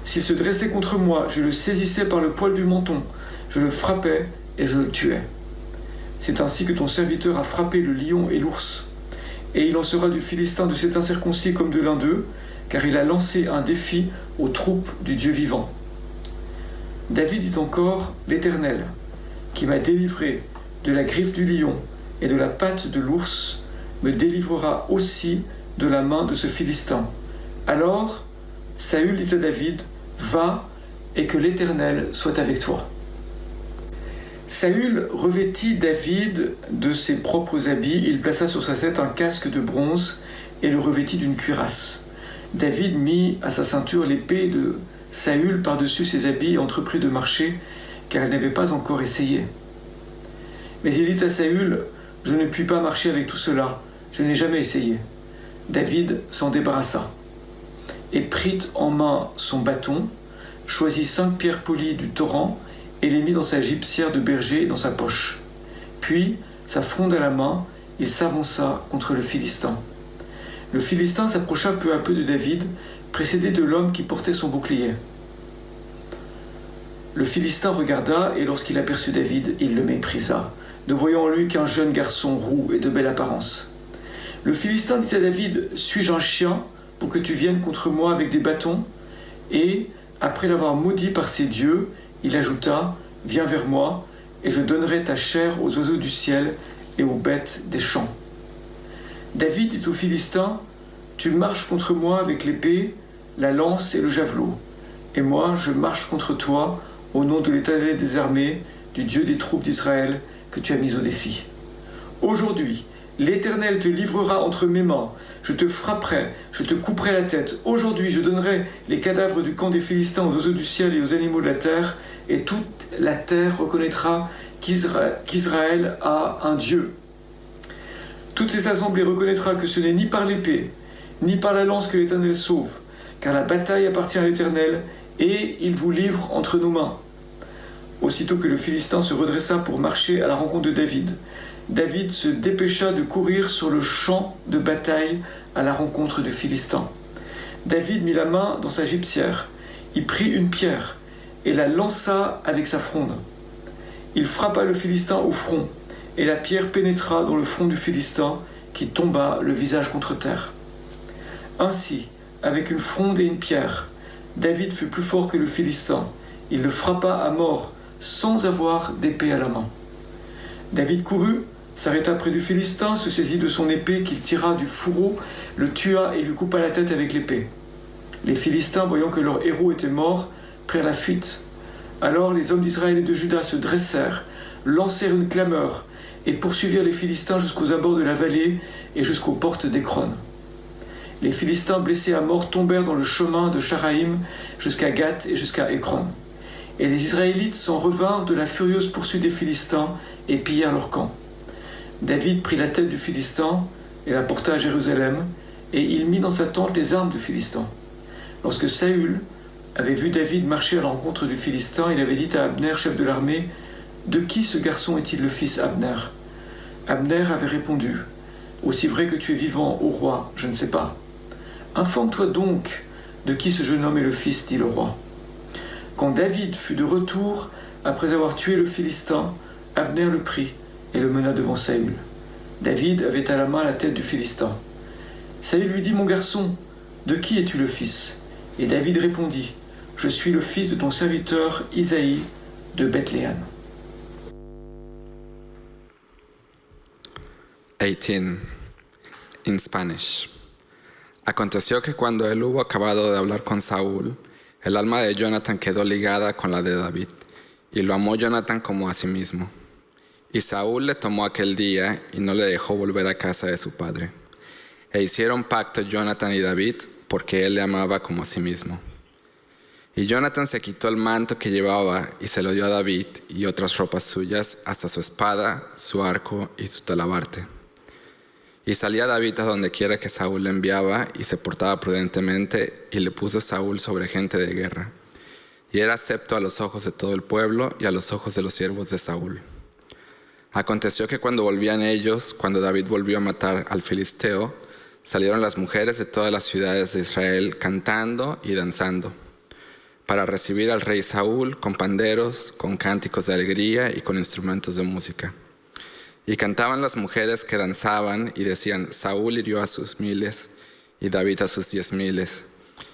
S'il se dressait contre moi, je le saisissais par le poil du menton, je le frappais et je le tuais. C'est ainsi que ton serviteur a frappé le lion et l'ours. Et il en sera du Philistin de cet incirconcis comme de l'un d'eux, car il a lancé un défi aux troupes du Dieu vivant. David dit encore, l'Éternel, qui m'a délivré de la griffe du lion et de la patte de l'ours, me délivrera aussi de la main de ce Philistin. Alors, Saül dit à David, va et que l'Éternel soit avec toi. Saül revêtit David de ses propres habits, il plaça sur sa tête un casque de bronze et le revêtit d'une cuirasse. David mit à sa ceinture l'épée de Saül par-dessus ses habits et entreprit de marcher, car il n'avait pas encore essayé. Mais il dit à Saül, je ne puis pas marcher avec tout cela, je n'ai jamais essayé. David s'en débarrassa et prit en main son bâton, choisit 5 pierres polies du torrent et les mit dans sa gibecière de berger et dans sa poche. Puis, sa fronde à la main, il s'avança contre le Philistin. Le Philistin s'approcha peu à peu de David, précédé de l'homme qui portait son bouclier. Le Philistin regarda, et lorsqu'il aperçut David, il le méprisa, ne voyant en lui qu'un jeune garçon roux et de belle apparence. Le Philistin dit à David, « Suis-je un chien pour que tu viennes contre moi avec des bâtons ?» Et, après l'avoir maudit par ses dieux, il ajouta, « Viens vers moi, et je donnerai ta chair aux oiseaux du ciel et aux bêtes des champs. » David dit au Philistin, « Tu marches contre moi avec l'épée, la lance et le javelot, et moi je marche contre toi au nom de l'Éternel des armées, du Dieu des troupes d'Israël, que tu as mis au défi. Aujourd'hui, l'Éternel te livrera entre mes mains, je te frapperai, je te couperai la tête. Aujourd'hui, je donnerai les cadavres du camp des Philistins aux oiseaux du ciel et aux animaux de la terre, et toute la terre reconnaîtra qu'Israël a un Dieu. Toutes ces assemblées reconnaîtra que ce n'est ni par l'épée, ni par la lance que l'Éternel sauve, car la bataille appartient à l'Éternel, et il vous livre entre nos mains. » Aussitôt que le Philistin se redressa pour marcher à la rencontre de David, David se dépêcha de courir sur le champ de bataille à la rencontre du Philistin. David mit la main dans sa gibecière. Il prit une pierre et la lança avec sa fronde. Il frappa le Philistin au front, et la pierre pénétra dans le front du Philistin, qui tomba le visage contre terre. Ainsi, avec une fronde et une pierre, David fut plus fort que le Philistin. Il le frappa à mort, sans avoir d'épée à la main. David courut, s'arrêta près du Philistin, se saisit de son épée qu'il tira du fourreau, le tua et lui coupa la tête avec l'épée. Les Philistins, voyant que leur héros était mort, prirent la fuite. Alors les hommes d'Israël et de Juda se dressèrent, lancèrent une clameur et poursuivirent les Philistins jusqu'aux abords de la vallée et jusqu'aux portes d'Écron. Les Philistins blessés à mort tombèrent dans le chemin de Sharaïm jusqu'à Gath et jusqu'à Écron. Et les Israélites s'en revinrent de la furieuse poursuite des Philistins et pillèrent leur camp. David prit la tête du Philistin et la porta à Jérusalem, et il mit dans sa tente les armes du Philistin. Lorsque Saül avait vu David marcher à l'encontre du Philistin, il avait dit à Abner, chef de l'armée, « De qui ce garçon est-il le fils, Abner ?» Abner avait répondu, « Aussi vrai que tu es vivant, ô roi, je ne sais pas. » « Informe-toi donc de qui ce jeune homme est le fils, dit le roi. » Quand David fut de retour, après avoir tué le Philistin, Abner le prit et le mena devant Saül. David avait à la main la tête du Philistin. Saül lui dit, « Mon garçon, de qui es-tu le fils ?» Et David répondit, « Je suis le fils de ton serviteur Isaïe de Bethléem. » 18. In Spanish. Aconteció que cuando él hubo acabado de hablar con Saúl, el alma de Jonathan quedó ligada con la de David, y lo amó Jonathan como a sí mismo. Y Saúl le tomó aquel día y no le dejó volver a casa de su padre. E hicieron pacto Jonathan y David, porque él le amaba como a sí mismo. Y Jonathan se quitó el manto que llevaba y se lo dio a David y otras ropas suyas, hasta su espada, su arco y su talabarte. Y salía David a donde quiera que Saúl le enviaba y se portaba prudentemente, y le puso Saúl sobre gente de guerra. Y era acepto a los ojos de todo el pueblo y a los ojos de los siervos de Saúl. Aconteció que cuando volvían ellos, cuando David volvió a matar al filisteo, salieron las mujeres de todas las ciudades de Israel cantando y danzando, para recibir al rey Saúl con panderos, con cánticos de alegría y con instrumentos de música. Y cantaban las mujeres que danzaban y decían, Saúl hirió a sus 1000 y David a sus 10,000.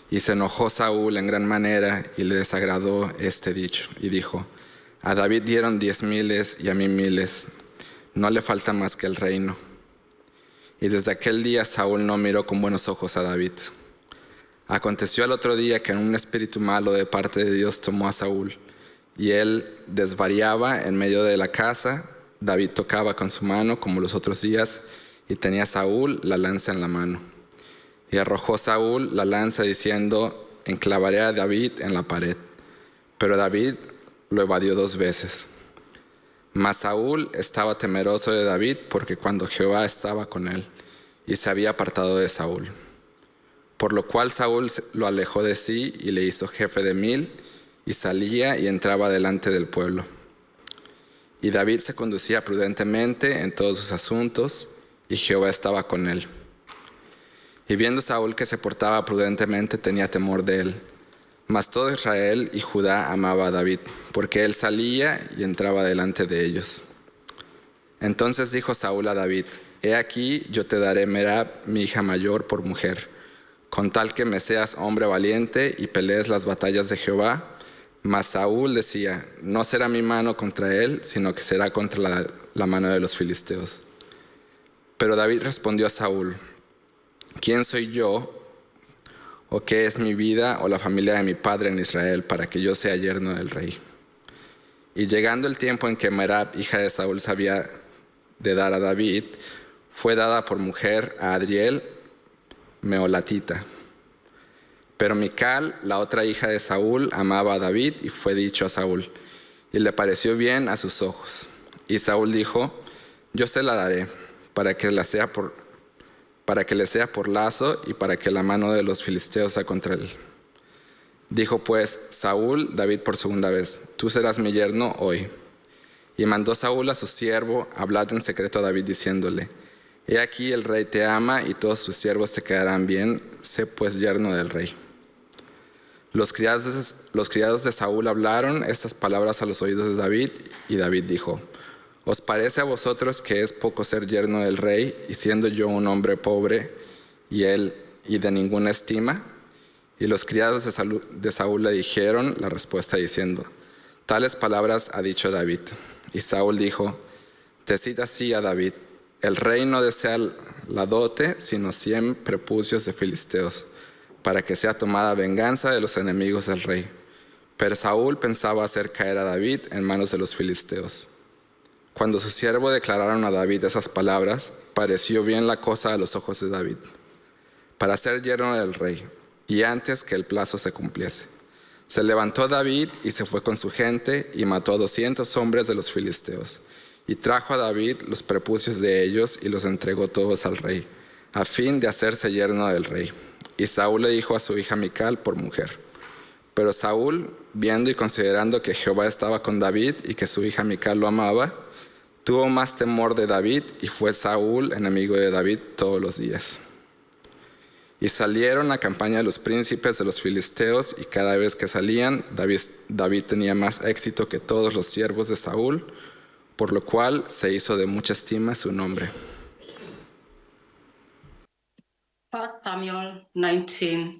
Y se enojó Saúl en gran manera y le desagradó este dicho. Y dijo, a David dieron 10,000 y a mí 1000. No le falta más que el reino. Y desde aquel día Saúl no miró con buenos ojos a David. Aconteció al otro día que un espíritu malo de parte de Dios tomó a Saúl, y él desvariaba en medio de la casa. David tocaba con su mano como los otros días, y tenía Saúl la lanza en la mano. Y arrojó Saúl la lanza diciendo, enclavaré a David en la pared. Pero David lo evadió 2 veces. Mas Saúl estaba temeroso de David, porque cuando Jehová estaba con él, y se había apartado de Saúl. Por lo cual Saúl lo alejó de sí y le hizo jefe de 1000, y salía y entraba delante del pueblo. Y David se conducía prudentemente en todos sus asuntos, y Jehová estaba con él. Y viendo Saúl que se portaba prudentemente, tenía temor de él. Mas todo Israel y Judá amaba a David, porque él salía y entraba delante de ellos. Entonces dijo Saúl a David, he aquí yo te daré Merab, mi hija mayor, por mujer, con tal que me seas hombre valiente y pelees las batallas de Jehová. Mas Saúl decía, no será mi mano contra él, sino que será contra la mano de los filisteos. Pero David respondió a Saúl, ¿quién soy yo, o qué es mi vida o la familia de mi padre en Israel, para que yo sea yerno del rey? Y llegando el tiempo en que Merab, hija de Saúl, sabía de dar a David, fue dada por mujer a Adriel, meolatita. Pero Mical, la otra hija de Saúl, amaba a David, y fue dicho a Saúl, y le pareció bien a sus ojos. Y Saúl dijo, yo se la daré, para que le sea por lazo, y para que la mano de los filisteos sea contra él. Dijo pues Saúl, David por segunda vez, tú serás mi yerno hoy. Y mandó Saúl a su siervo, hablad en secreto a David, diciéndole, He aquí el rey te ama y todos sus siervos te quedarán bien, sé pues yerno del rey. Los criados de Saúl hablaron estas palabras a los oídos de David, y David dijo: ¿Os parece a vosotros que es poco ser yerno del rey, y siendo yo un hombre pobre, y él y de ninguna estima? Y los criados de Saúl le dijeron la respuesta diciendo: tales palabras ha dicho David. Y Saúl dijo: decid así a David: el rey no desea la dote, sino 100 prepucios de filisteos, para que sea tomada venganza de los enemigos del rey. Pero Saúl pensaba hacer caer a David en manos de los filisteos. Cuando su siervo declararon a David esas palabras, pareció bien la cosa a los ojos de David, para ser yerno del rey, y antes que el plazo se cumpliese. Se levantó David y se fue con su gente, y mató a 200 hombres de los filisteos, y trajo a David los prepucios de ellos, y los entregó todos al rey, a fin de hacerse yerno del rey. Y Saúl le dijo a su hija Mical por mujer. Pero Saúl, viendo y considerando que Jehová estaba con David y que su hija Mical lo amaba, tuvo más temor de David, y fue Saúl enemigo de David todos los días. Y salieron a campaña los príncipes de los filisteos, y cada vez que salían, David tenía más éxito que todos los siervos de Saúl, por lo cual se hizo de mucha estima su nombre. 1 Samuel 19.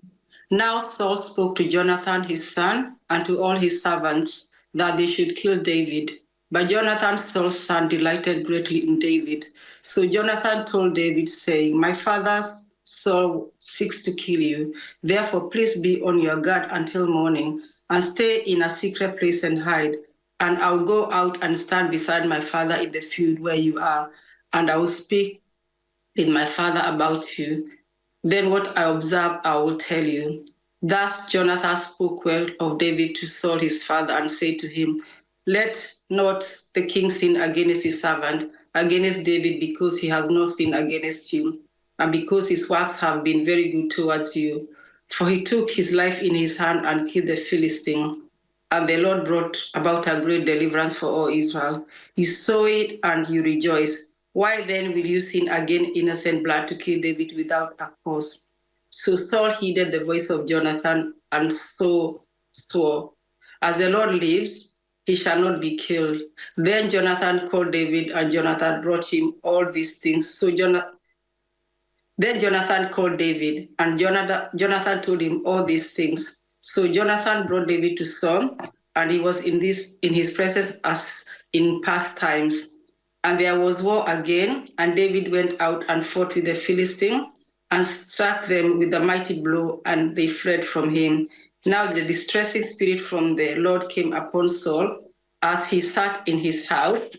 Now Saul spoke to Jonathan his son and to all his servants that they should kill David. But Jonathan, Saul's son, delighted greatly in David. So Jonathan told David, saying, my father Saul seeks to kill you. Therefore, please be on your guard until morning, and stay in a secret place and hide. And I'll go out and stand beside my father in the field where you are, and I will speak with my father about you. Then what I observe, I will tell you. Thus Jonathan spoke well of David to Saul his father, and said to him, let not the king sin against his servant, against David, because he has not sinned against you, and because his works have been very good towards you. For he took his life in his hand and killed the Philistine. And the Lord brought about a great deliverance for all Israel. You saw it and you rejoiced. Why then will you sin against innocent blood to kill David without a cause? So Saul heeded the voice of Jonathan and so swore, as the Lord lives, he shall not be killed. Then Jonathan called David, and Jonathan brought him all these things. Then Jonathan called David, and Jonathan told him all these things. So Jonathan brought David to Saul, and he was in his presence as in past times. And there was war again, and David went out and fought with the Philistine, and struck them with a mighty blow, and they fled from him. Now the distressing spirit from the Lord came upon Saul as he sat in his house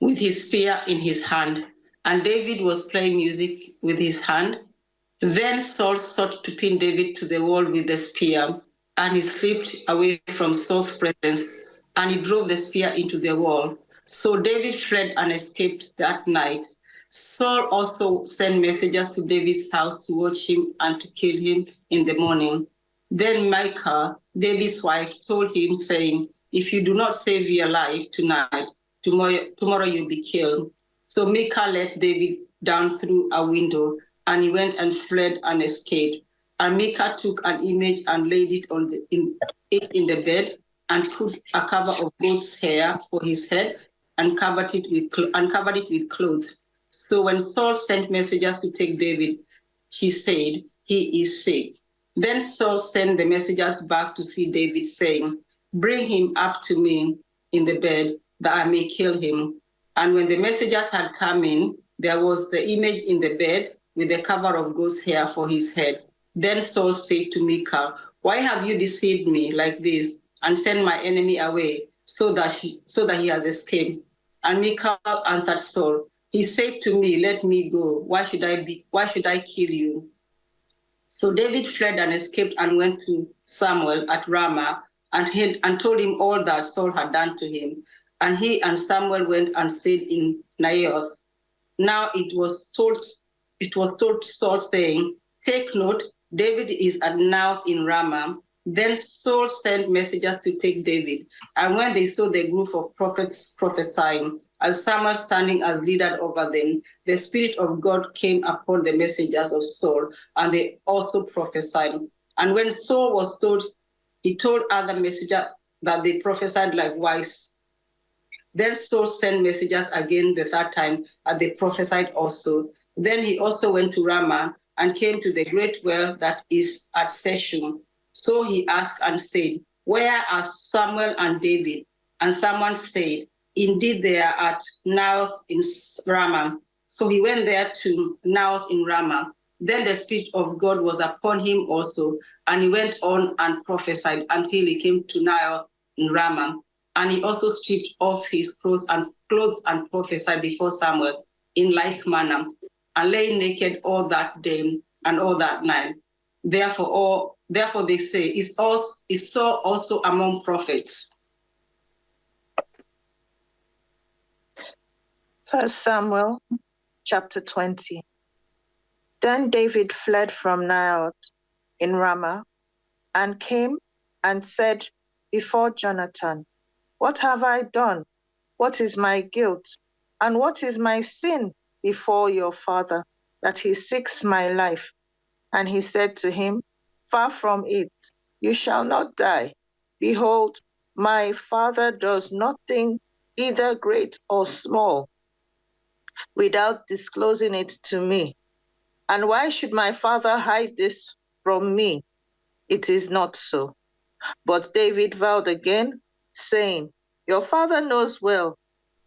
with his spear in his hand, and David was playing music with his hand. Then Saul sought to pin David to the wall with the spear, and he slipped away from Saul's presence, and he drove the spear into the wall. So David fled and escaped that night. Saul also sent messengers to David's house to watch him and to kill him in the morning. Then Michal, David's wife, told him, saying, if you do not save your life tonight, tomorrow you'll be killed. So Michal let David down through a window, and he went and fled and escaped. And Michal took an image and laid it in the bed, and put a cover of goat's hair for his head, and covered it with clothes. So when Saul sent messengers to take David, he said, he is sick. Then Saul sent the messengers back to see David, saying, bring him up to me in the bed, that I may kill him. And when the messengers had come in, there was the image in the bed with the cover of goat's hair for his head. Then Saul said to Michal, why have you deceived me like this, and sent my enemy away, so that he has escaped? And Michal answered Saul, he said to me, let me go. Why should I kill you? So David fled and escaped and went to Samuel at Ramah, and told him all that Saul had done to him. And he and Samuel went and stayed in Naioth. Now it was told Saul, saying, take note, David is at Naioth in Ramah. Then Saul sent messengers to take David. And when they saw the group of prophets prophesying, and Samuel standing as leader over them, the Spirit of God came upon the messengers of Saul, and they also prophesied. And when Saul was told, he told other messengers that they prophesied likewise. Then Saul sent messengers again the third time, and they prophesied also. Then he also went to Ramah and came to the great well that is at Shechem. So he asked and said, "Where are Samuel and David?" And someone said, "Indeed, they are at Naioth in Ramah." So he went there to Naioth in Ramah. Then the Spirit of God was upon him also, and he went on and prophesied until he came to Naioth in Ramah. And he also stripped off his clothes and prophesied before Samuel in like manner, and lay naked all that day and all that night. Therefore they say, is so also among prophets. 1 Samuel chapter 20. Then David fled from Naioth in Ramah and came and said before Jonathan, "What have I done? What is my guilt? And what is my sin before your father, that he seeks my life?" And he said to him, "Far from it, you shall not die. Behold, my father does nothing, either great or small, without disclosing it to me. And why should my father hide this from me? It is not so." But David vowed again, saying, "Your father knows well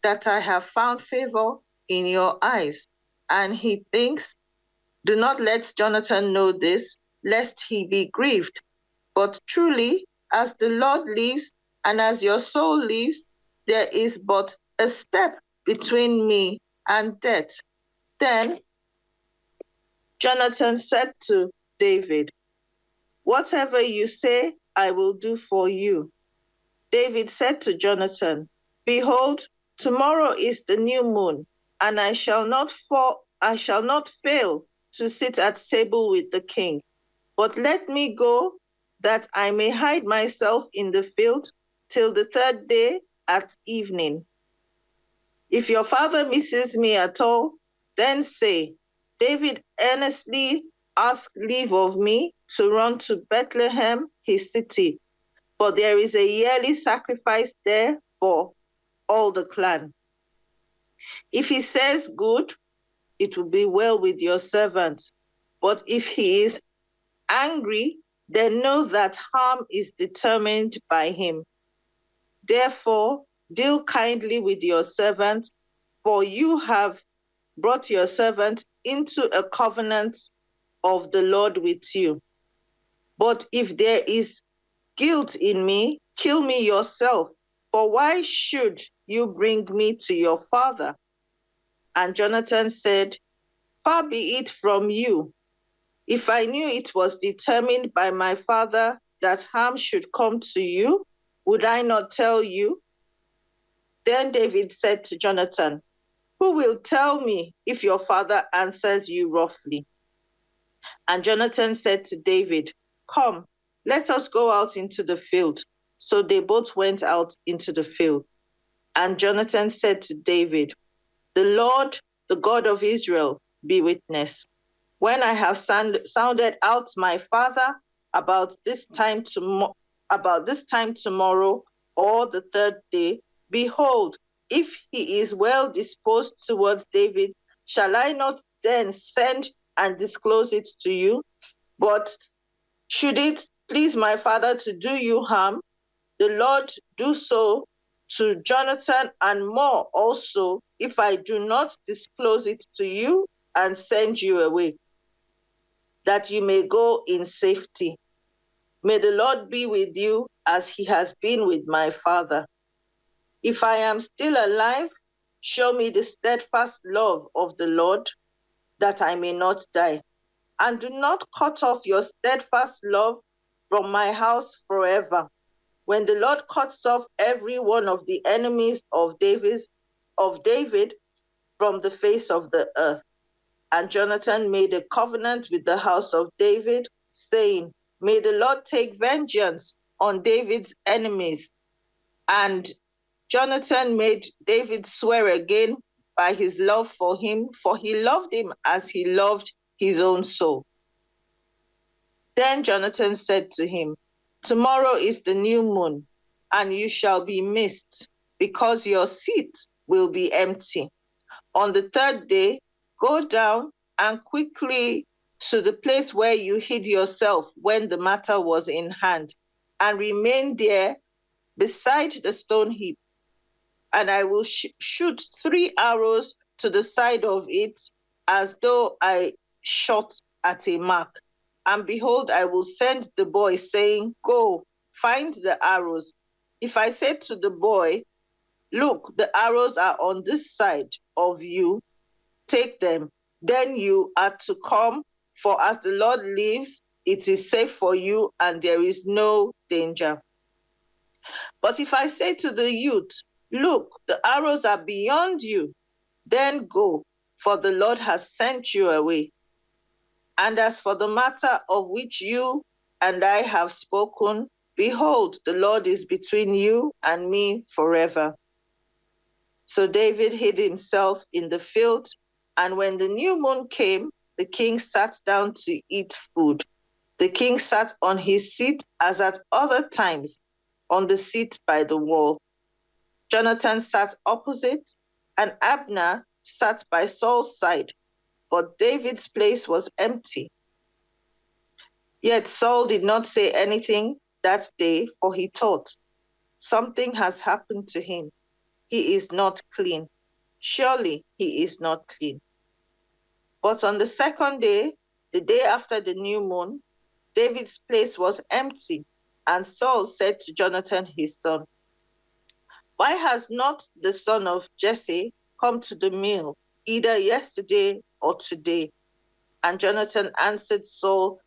that I have found favor in your eyes." And he thinks, "Do not let Jonathan know this, lest he be grieved. But truly, as the Lord lives, and as your soul lives, there is but a step between me and death." Then Jonathan said to David, "Whatever you say, I will do for you." David said to Jonathan, "Behold, tomorrow is the new moon, and I shall not fail to sit at table with the king. But let me go, that I may hide myself in the field till the third day at evening. If your father misses me at all, then say, 'David earnestly asked leave of me to run to Bethlehem, his city, for there is a yearly sacrifice there for all the clan.' If he says, 'Good,' it will be well with your servant. But if he is angry, then know that harm is determined by him. Therefore, deal kindly with your servant, for you have brought your servant into a covenant of the Lord with you. But if there is guilt in me, kill me yourself, for why should you bring me to your father?" And Jonathan said, "Far be it from you. If I knew it was determined by my father that harm should come to you, would I not tell you?" Then David said to Jonathan, "Who will tell me if your father answers you roughly?" And Jonathan said to David, "Come, let us go out into the field." So they both went out into the field. And Jonathan said to David, "The Lord, the God of Israel, be witness. When I have sounded out my father about this time tomorrow or the third day, behold, if he is well disposed towards David, shall I not then send and disclose it to you? But should it please my father to do you harm, the Lord do so to Jonathan and more also, if I do not disclose it to you and send you away, that you may go in safety. May the Lord be with you as he has been with my father. If I am still alive, show me the steadfast love of the Lord, that I may not die. And do not cut off your steadfast love from my house forever. When the Lord cuts off every one of the enemies of David from the face of the earth." And Jonathan made a covenant with the house of David, saying, "May the Lord take vengeance on David's enemies." And Jonathan made David swear again by his love for him, for he loved him as he loved his own soul. Then Jonathan said to him, "Tomorrow is the new moon, and you shall be missed, because your seat will be empty. On the third day, go down and quickly to the place where you hid yourself when the matter was in hand, and remain there beside the stone heap. And I will shoot 3 arrows to the side of it, as though I shot at a mark. And behold, I will send the boy, saying, Go, find the arrows. If I say to the boy, Look, the arrows are on this side of you, take them. Then you are to come, for as the Lord lives, it is safe for you, and there is no danger. But if I say to the youth, Look, the arrows are beyond you, then go, for the Lord has sent you away. And as for the matter of which you and I have spoken, behold, the Lord is between you and me forever." So David hid himself in the field, and when the new moon came, the king sat down to eat food. The king sat on his seat as at other times, on the seat by the wall. Jonathan sat opposite, and Abner sat by Saul's side, but David's place was empty. Yet Saul did not say anything that day, for he thought, "Something has happened to him. He is not clean. Surely he is not clean." But on the second day, the day after the new moon, David's place was empty, and Saul said to Jonathan his son, "Why has not the son of Jesse come to the meal, either yesterday or today?" And Jonathan answered Saul,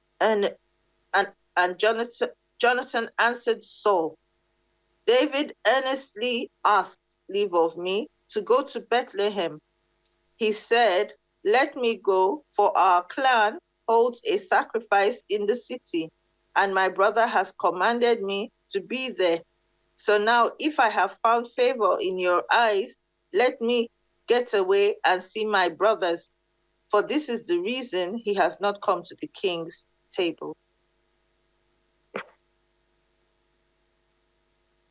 Jonathan answered Saul, "David earnestly asked leave of me to go to Bethlehem. He said, 'Let me go, for our clan holds a sacrifice in the city, and my brother has commanded me to be there. So now, if I have found favor in your eyes, let me get away and see my brothers, for this is the reason he has not come to the king's table.'"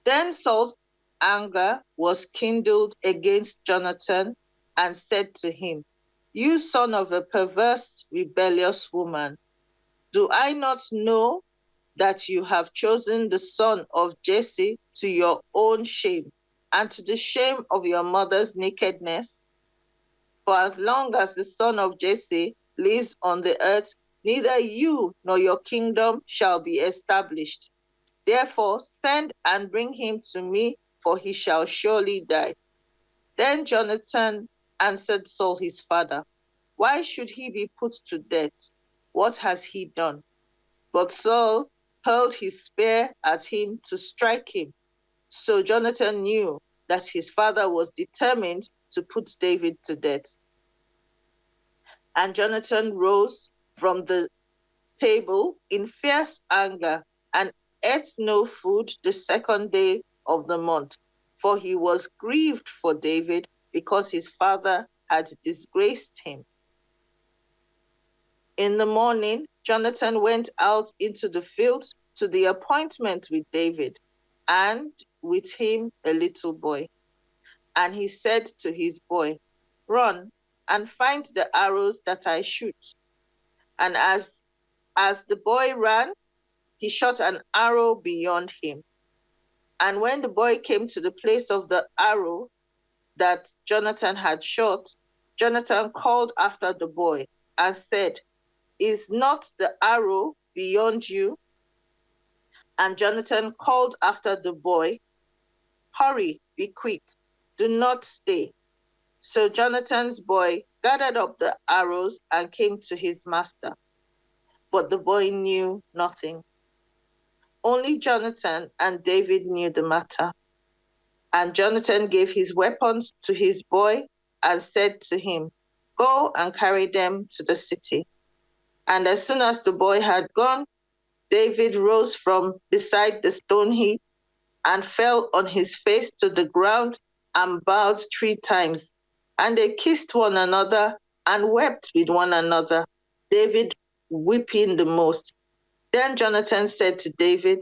Then Saul's anger was kindled against Jonathan, and said to him, "You son of a perverse, rebellious woman, do I not know that you have chosen the son of Jesse to your own shame, and to the shame of your mother's nakedness? For as long as the son of Jesse lives on the earth, neither you nor your kingdom shall be established. Therefore send and bring him to me, for he shall surely die." Then Jonathan answered Saul his father, "Why should he be put to death? What has he done?" But Saul hurled his spear at him to strike him. So Jonathan knew that his father was determined to put David to death. And Jonathan rose from the table in fierce anger, and ate no food the second day of the month, for he was grieved for David, because his father had disgraced him. In the morning, Jonathan went out into the field to the appointment with David, and with him a little boy. And he said to his boy, "Run and find the arrows that I shoot." And as the boy ran, he shot an arrow beyond him. And when the boy came to the place of the arrow that Jonathan had shot, Jonathan called after the boy and said, "Is not the arrow beyond you?" And Jonathan called after the boy, "Hurry, be quick, do not stay." So Jonathan's boy gathered up the arrows and came to his master. But the boy knew nothing. Only Jonathan and David knew the matter. And Jonathan gave his weapons to his boy and said to him, "Go and carry them to the city." And as soon as the boy had gone, David rose from beside the stone heap and fell on his face to the ground and bowed 3 times. And they kissed one another and wept with one another, David weeping the most. Then Jonathan said to David,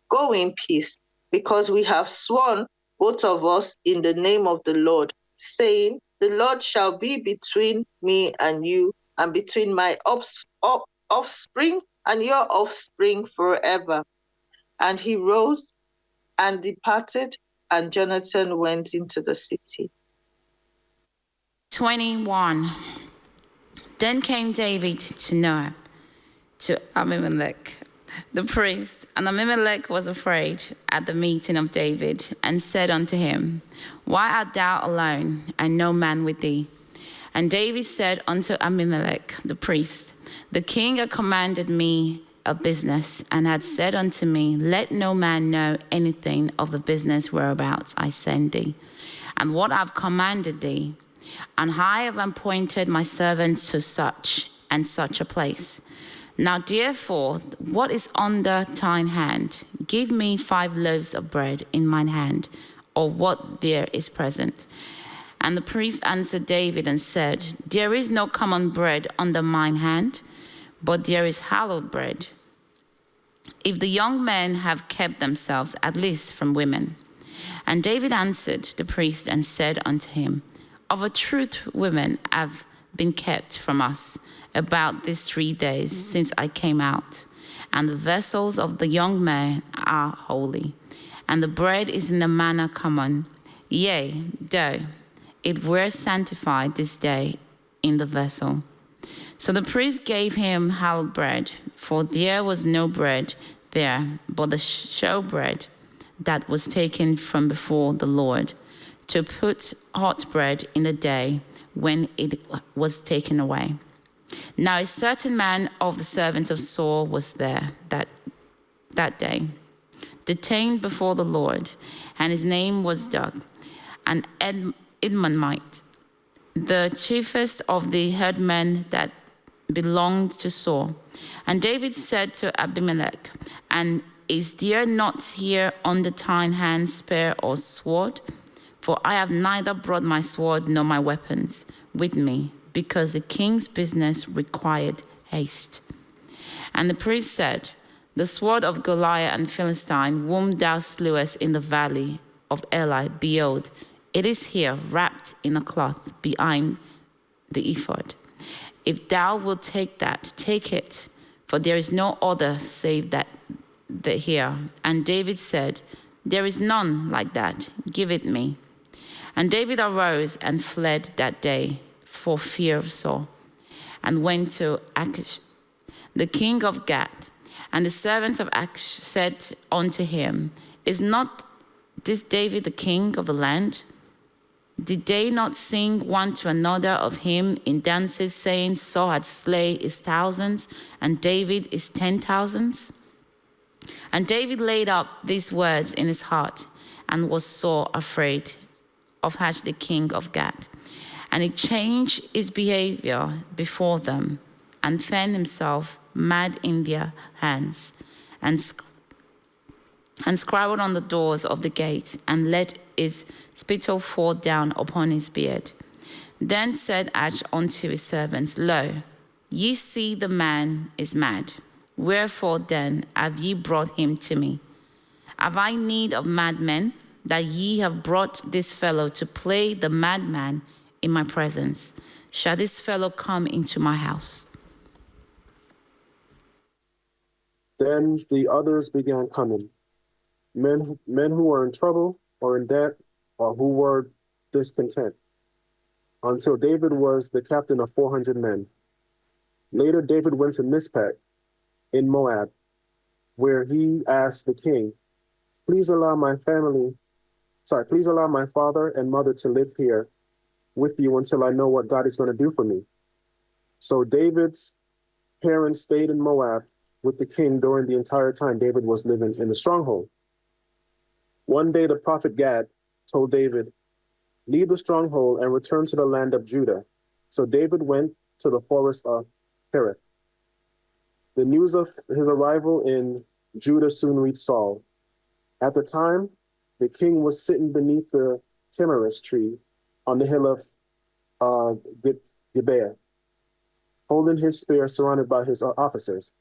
"Go in peace, because we have sworn, both of us, in the name of the Lord, saying, the Lord shall be between me and you, and between my offspring and your offspring forever." And he rose and departed, and Jonathan went into the city. 21. Then came David to Noah, to Abimelech, the priest, and Abimelech was afraid at the meeting of David, and said unto him, "Why art thou alone, and no man with thee?" And David said unto Abimelech the priest, "The king had commanded me a business, and had said unto me, Let no man know anything of the business whereabouts I send thee, and what I've commanded thee. And I have appointed my servants to such and such a place. Now therefore, what is under thine hand? Give me 5 loaves of bread in mine hand, or what there is present." And the priest answered David and said, "There is no common bread under mine hand, but there is hallowed bread, if the young men have kept themselves at least from women." And David answered the priest and said unto him, "Of a truth women have been kept from us about these 3 days since I came out, and the vessels of the young men are holy, and the bread is in a manner common. Yea, though it were sanctified this day in the vessel." So the priest gave him hallowed bread, for there was no bread there but the showbread that was taken from before the Lord, to put hot bread in the day when it was taken away. Now a certain man of the servants of Saul was there that day, detained before the Lord, and his name was Doeg, an Edomite, the chiefest of the herdmen that belonged to Saul. And David said to Abimelech, "And is there not here under thine hand spear or sword? For I have neither brought my sword nor my weapons with me, because the king's business required haste." And the priest said, "The sword of Goliath and Philistine, whom thou slewest in the valley of Elah, behold, it is here wrapped in a cloth behind the ephod. If thou wilt take that, take it, for there is no other save that here." And David said, "There is none like that, give it me." And David arose and fled that day for fear of Saul, and went to Achish, the king of Gath. And the servants of Achish said unto him, "Is not this David the king of the land? Did they not sing one to another of him in dances, saying, Saul had slain his thousands, and David his 10,000s? And David laid up these words in his heart, and was sore afraid of Achish the king of Gath. And he changed his behavior before them, and fanned himself mad in their hands, and scribbled on the doors of the gate, and let his spittle fall down upon his beard. Then said Achish unto his servants, Lo, ye see the man is mad. Wherefore then have ye brought him to me? Have I need of madmen, that ye have brought this fellow to play the madman in my presence? Shall this fellow come into my house? Then the others began coming, men who were in trouble or in debt, or who were discontent, until David was the captain of 400 men. Later, David went to Mizpeh in Moab, where he asked the king, please allow my father and mother to live here with you until I know what God is going to do for me. So David's parents stayed in Moab with the king during the entire time David was living in the stronghold. One day, the prophet Gad told David, leave the stronghold and return to the land of Judah. So David went to the forest of Hereth. The news of his arrival in Judah soon reached Saul. At the time, the king was sitting beneath the tamarisk tree on the hill of Gibeah, holding his spear surrounded by his officers.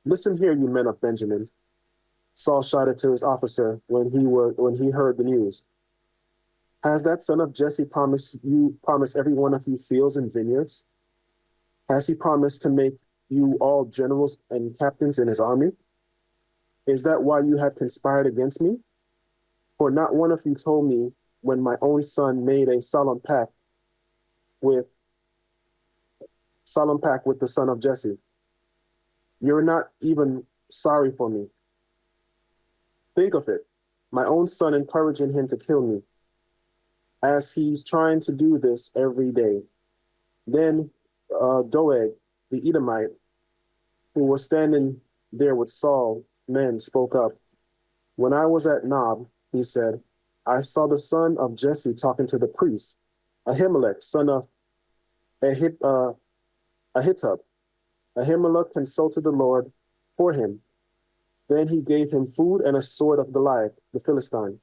Listen here, you men of Benjamin, Saul shouted to his officer when he heard the news. Has that son of Jesse promised every one of you fields and vineyards? Has he promised to make you all generals and captains in his army? Is that why you have conspired against me? For not one of you told me when my own son made a solemn pact with the son of Jesse. You're not even sorry for me. Think of it, my own son encouraging him to kill me, as he's trying to do this every day. Then Doeg, the Edomite, who was standing there with Saul's men, spoke up. When I was at Nob, he said, I saw the son of Jesse talking to the priest, Ahimelech, son of Ahitub. Ahimelech consulted the Lord for him. Then he gave him food and a sword of Goliath, the Philistine.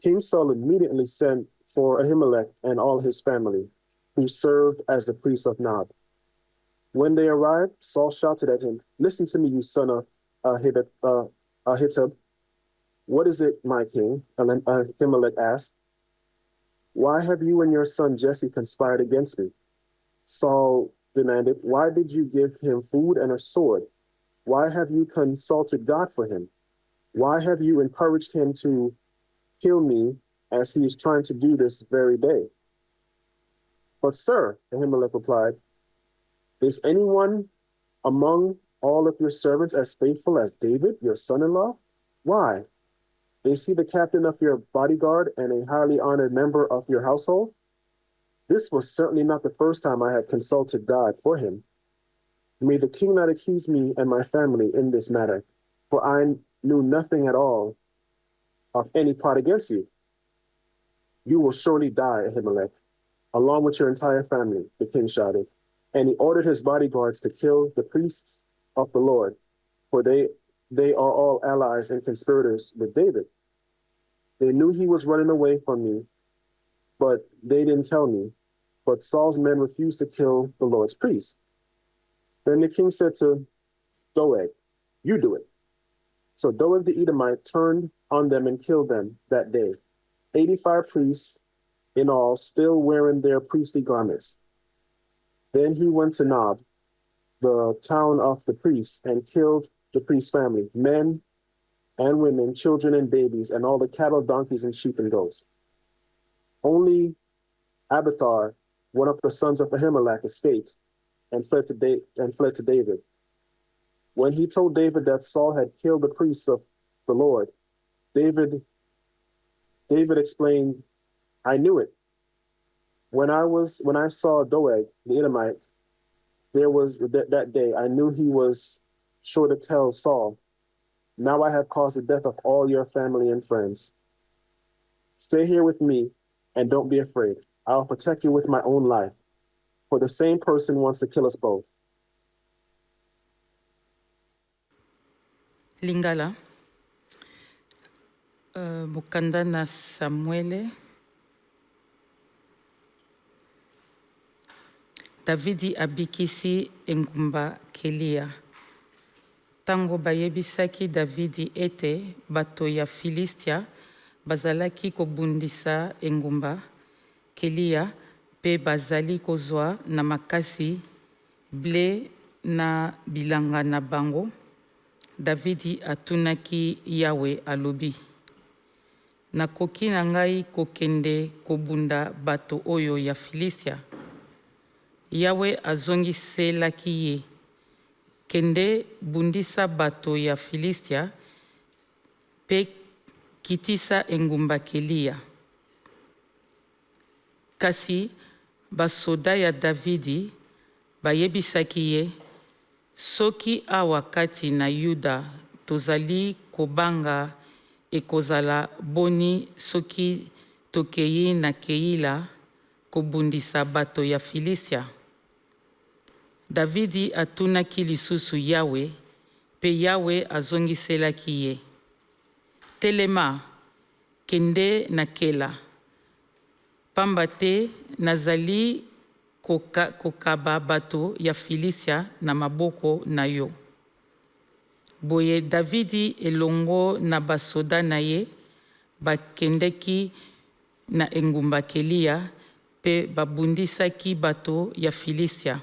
King Saul immediately sent for Ahimelech and all his family, who served as the priest of Nob. When they arrived, Saul shouted at him, Listen to me, you son of Ahitub. What is it, my king? Ahimelech asked. Why have you and your son Jesse conspired against me? Saul demanded. Why did you give him food and a sword? Why have you consulted God for him? Why have you encouraged him to kill me as he is trying to do this very day? But sir, Ahimelech replied, is anyone among all of your servants as faithful as David, your son-in-law? Why? Is he the captain of your bodyguard and a highly honored member of your household? This was certainly not the first time I had consulted God for him. May the king not accuse me and my family in this matter, for I knew nothing at all of any plot against you. You will surely die, Ahimelech, along with your entire family, the king shouted. And he ordered his bodyguards to kill the priests of the Lord, for they are all allies and conspirators with David. They knew he was running away from me, but they didn't tell me. But Saul's men refused to kill the Lord's priests. Then the king said to Doeg, you do it. So Doeg the Edomite turned on them and killed them that day, 85 priests in all, still wearing their priestly garments. Then he went to Nob, the town of the priests, and killed the priest's family, men and women, children and babies, and all the cattle, donkeys, and sheep and goats. Only Abiathar, one of the sons of Ahimelech, escaped and fled to David. When he told David that Saul had killed the priests of the Lord, David explained, I knew it. When I saw Doeg, the Edomite, that day, I knew he was sure to tell Saul, now I have caused the death of all your family and friends. Stay here with me and don't be afraid. I'll protect you with my own life, for the same person wants to kill us both. Lingala, mukanda na Samuele, Davidi abikisi engumba Kelia. Tango bayebisaki Davidi ete bato ya Filistia bazalaki kobundisa engumba Kelia pe bazali kozwa na makasi ble na bilanga na bango. Davidi atunaki Yawe alobi. Nakoki na ngai kokende kobunda bato oyo ya Filistia. Yawe azongiselaki ye. Kende bundisa bato ya Filistia pe kitisa engumba Kelia. Kasi basoda ya Davidi bayebisaki ye, soki awa kati na Yuda tozali kobanga ekozala boni soki tokei na Keila kobundisa bato ya Filistia. Davidi atunaki lisusu Yawe, pe Yawe azongiselaki ye. telema, kende na kela. Pamba te nazali kokaba bato ya Filistia na maboko na yo. Boye Davidi elongo na basoda na ye bakendeki na engumba Kelia pe babundisaki bato ya Filistia.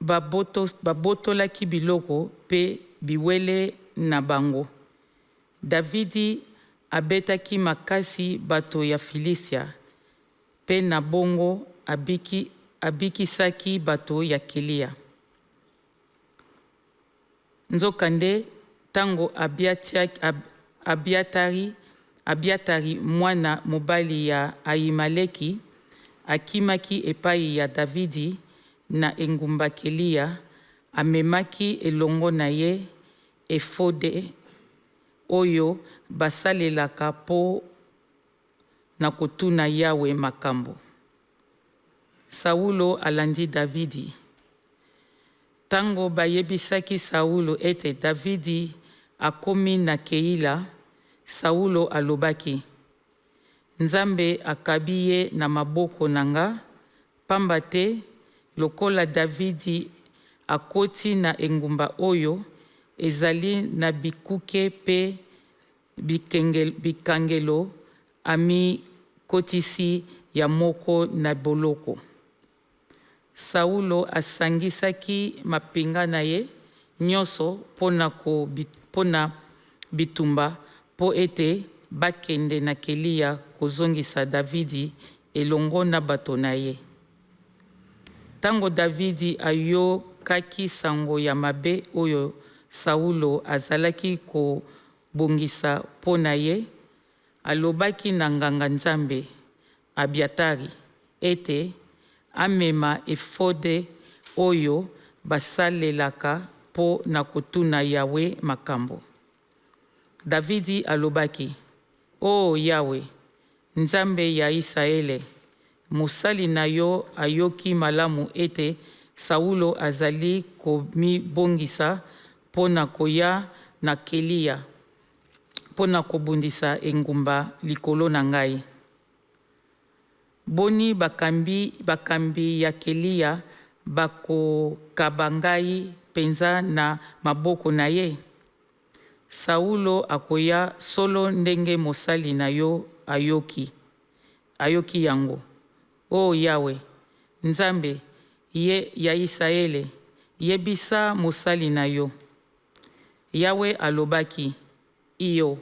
Babotolaki biloko pe biwele na bango. Davidi abetaki makasi bato ya Filistia pe na bongo abikisaki bato ya Kelia. Nzokande tango Abiatari mwana mobali ya Ahimeleki akimaki epai ya Davidi na engumba Kelia, amemaki elongo na ye efode oyo basalelaka po na kotuna Yawe makambo. Saulo alandi Davidi. Tango bayebisaki Saulo ete Davidi akomi na Keila, Saulo alobaki, Nzambe akabi ye na maboko nanga, pamba te lokola Davidi akoti na engumba oyo, ezali na bikuke pe bikangelo ami kotisi ya moko na boloko. Saulo asangisaki mapinga na ye nyonso pona bitumba po ete bakende na Kelia kozongisa Davidi elongo na bato na ye. Tango Davidi ayokaki sango ya mabe oyo Saulo azalaki kobongisa po na ye, alobaki na nganga Nzambe Abiatari ete amema efode oyo basalelaka po na kotuna Yawe makambo. Davidi alobaki, O Yawe, Nzambe ya Israele, mosali na yo ayoki malamu ete Saulo azali komibongisa po na koya na Kelia, po na kobundisa engumba likolo na ngai. Boni bakambi ya Kelia bakokaba ngai penza na maboko na ye. Saulo akoya solo ndenge mosali na yo ayoki yango. O Yawe, Nzambe ya Israele, yebisa mosali na yo. Yawe alobaki, iyo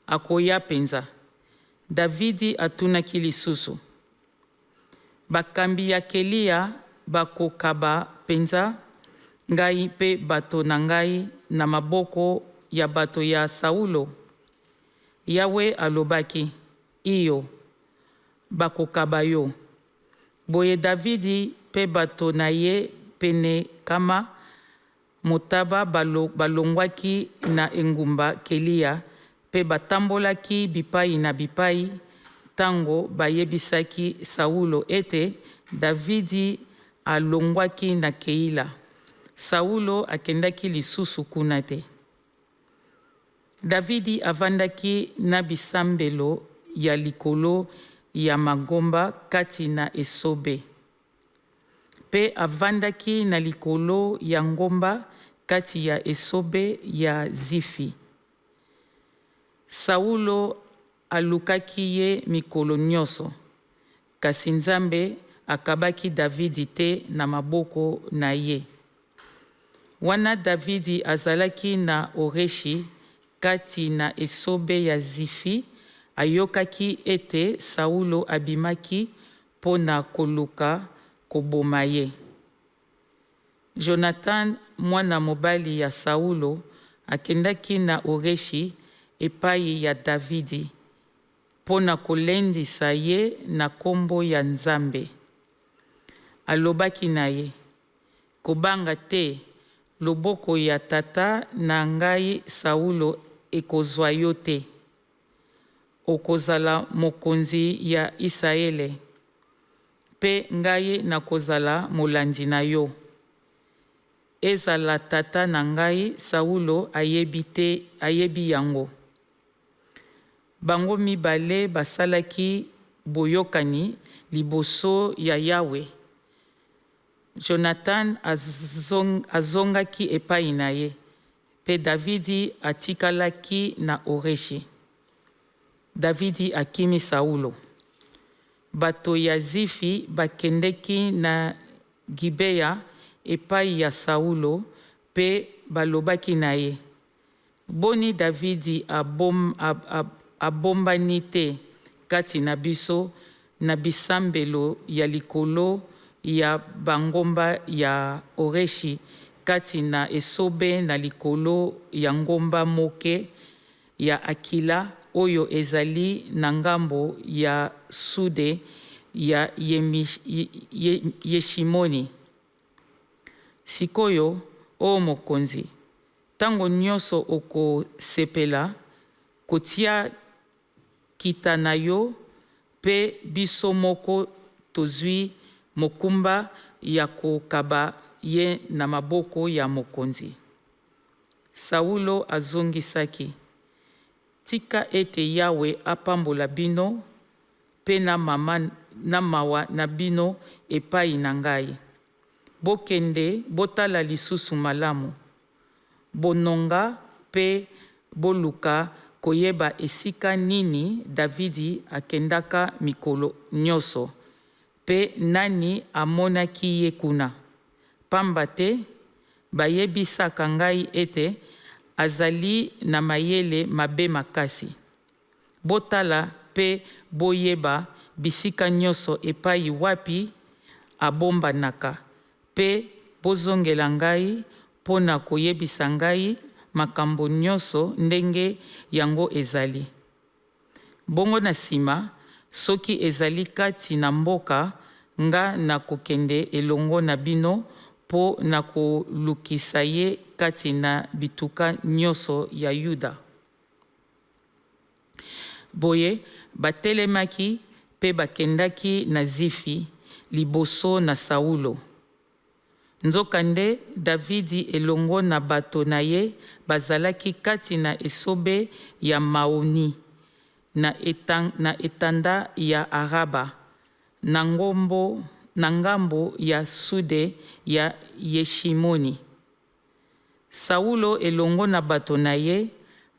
akoya penza. Davidi atunaki lisusu, bakambi ya Kelia bakokaba penza ngai pe bato na ngai na maboko ya bato ya Saulo. Yawe alobaki, iyo bakokaba yo. Boye Davidi pe bato na ye pene kama motaba balongwaki na engumba Kelia pe batambolaki bipai na bipai tango bayebisaki Saulo ete Davidi alongwaki na Keila. Saulo akendaki lisusu kuna te. Davidi avandaki na bisambelo ya likolo ya mangomba kati na esobe. Pe avandaki na likolo ya ngomba kati ya esobe ya Zifi. Saulo alukaki ye mikolo nyonso, kasi Nzambe akabaki Davidi te na maboko na ye. Wana Davidi azalaki na Oreshi kati na esobe ya Zifi, ayokaki ete Saulo abimaki po na koluka koboma ye. Jonathan, mwana mobali ya Saulo, akendaki na Oreshi epai ya Davidi po na kolendisa ye na kombo ya Nzambe. Alobaki na ye, kobanga te, loboko ya tata na ngai Saulo ekozwa yo te. Okozala mokonzi ya Israele, pe ngai nakozala molandi na yo. ezala tata na ngai Saulo ayebi yango. Bango mibale basalaki boyokani liboso ya Yawe. Jonathan azongaki epai na ye, pe Davidi atikalaki na Oreshi. Davidi akimi Saulo. Bato ya Zifi bakendeki na Gibea epai ya Saulo, pe balobaki na ye. Boni Davidi abombani te kati na biso na bisambelo ya likolo ya bangomba ya Oreshi kati na esobe na likolo ya ngomba moke ya Akila oyo ezali na ngambo ya sude ya Yeshimoni. Sikoyo, o mokonzi, tango nyonso okosepela, kotia kita na yo, pe biso moko tozwi mokumba ya kokaba ye na maboko ya mokonzi. Saulo azongisaki, tika ete Yawe apambola bino, pe na mawa na bino epai na ngai. Bokende, botala lisusu malamu. Bononga pe boluka koyeba esika nini Davidi akendaka mikolo nyonso. Pe nani amonaki ye kuna. Pamba te, bayebisaka ngai ete azali na mayele mabe makasi. Botala pe boyeba bisika nyonso epai wapi abombanaka. Pe bozongela ngai pona koyebisa ngai makambo nyonso ndenge yango ezali. Bongo na sima, soki ezali kati na mboka, nga na kokende elongo na bino po na kolukisa ye kati na bituka nyonso ya Yuda. Boye, batelemaki pe bakendaki na Zifi liboso na Saulo. Nzokande Davidi elongo na bato na ye bazalaki kati na esobe ya Maoni, na etanda ya Araba, na ngambo ya sude ya Yeshimoni. Saulo elongo na bato na ye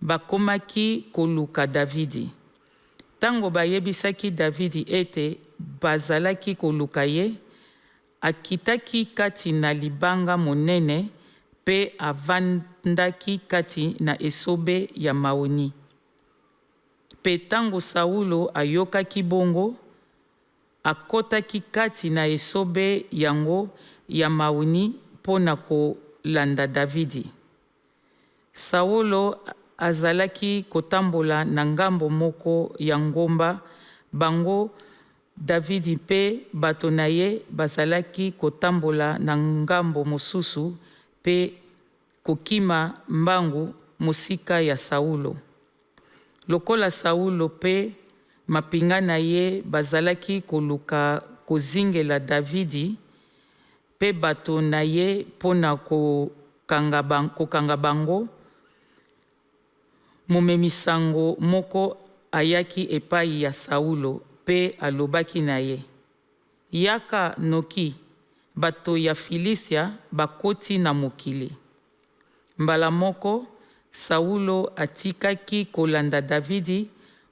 bakomaki koluka Davidi. Tango bayebisaki Davidi ete bazalaki koluka ye, akitaki kati na libanga monene pe avandaki kati na esobe ya Maoni. Pe tango Saulo ayokaki bongo, akotaki kati na esobe yango ya Maoni mpo na kolanda Davidi. Saulo azalaki kotambola na ngambo moko ya ngomba, bango Davidi pe bato na ye bazalaki kotambola na ngambo mosusu pe kokima mbangu mosika ya Saulo. Lokola Saulo pe mapinga na ye bazalaki koluka kozingela Davidi, pe bato na ye pona kokanga bango, momemisango moko ayaki epai ya Saulo pe alobaki na ye, yaka noki, bato ya Filistia bakoti na mokili. Mbala moko, Saulo atikaki kolanda Davidi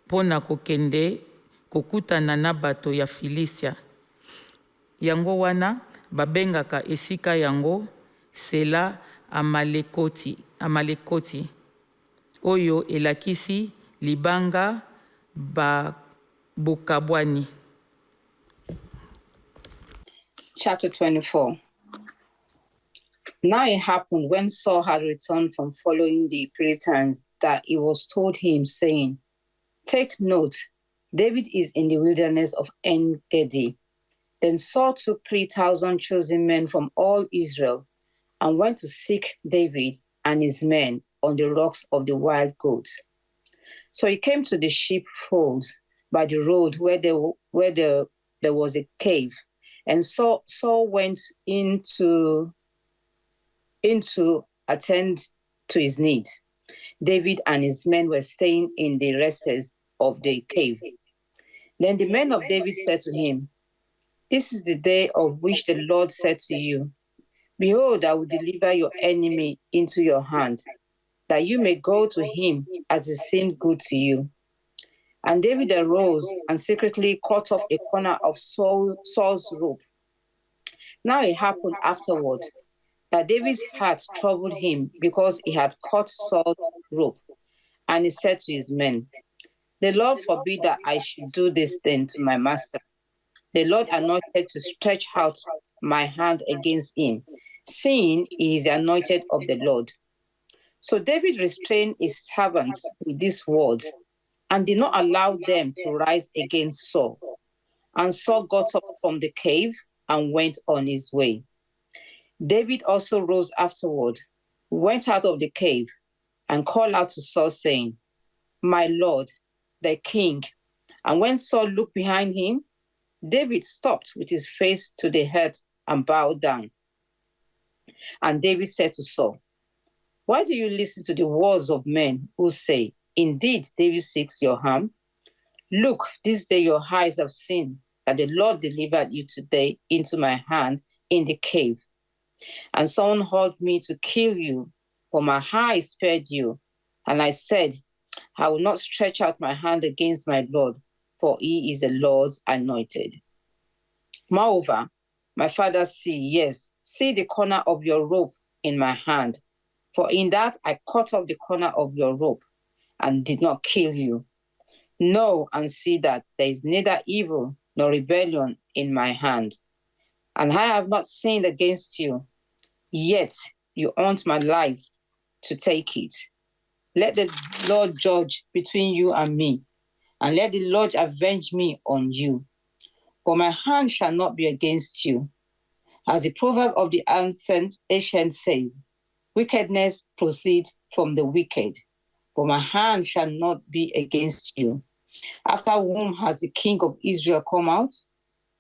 pona kokende kokutana na bato ya Filistia. Yango wana babengaka esika yango Sela Amalekoti, oyo elakisi libanga bokabwani. Chapter 24. Now it happened when Saul had returned from following the Philistines that it was told him, saying, "Take note, David is in the wilderness of En-Gedi." Then Saul took 3,000 chosen men from all Israel and went to seek David and his men on the rocks of the wild goats. So he came to the sheepfolds by the road where there was a cave, and Saul went in to in to attend to his needs. David and his men were staying in the recesses of the cave. Then the men of David said to him, "This is the day of which the Lord said to you, Behold, I will deliver your enemy into your hand, that you may go to him as it seemed good to you." And David arose and secretly cut off a corner of Saul's robe. Now it happened afterward that David's heart troubled him because he had cut Saul's robe. And he said to his men, "The Lord forbid that I should do this thing to my master. The Lord anointed to stretch out my hand against him, seeing he is anointed of the Lord." So David restrained his servants with these words and did not allow them to rise against Saul. And Saul got up from the cave and went on his way. David also rose afterward, went out of the cave, and called out to Saul, saying, "My lord, the king." And when Saul looked behind him, David stopped with his face to the earth and bowed down. And David said to Saul, "Why do you listen to the words of men who say, 'Indeed, David seeks your harm'? Look, this day your eyes have seen that the Lord delivered you today into my hand in the cave. And someone called me to kill you, but my eyes spared you. And I said, I will not stretch out my hand against my Lord, for he is the Lord's anointed. Moreover, my father, see the corner of your robe in my hand, for in that I cut off the corner of your robe and did not kill you. Know and see that there is neither evil nor rebellion in my hand. And I have not sinned against you, yet you want my life to take it. Let the Lord judge between you and me, and let the Lord avenge me on you. For my hand shall not be against you. As the proverb of the ancient says, wickedness proceeds from the wicked, but my hand shall not be against you. After whom has the king of Israel come out?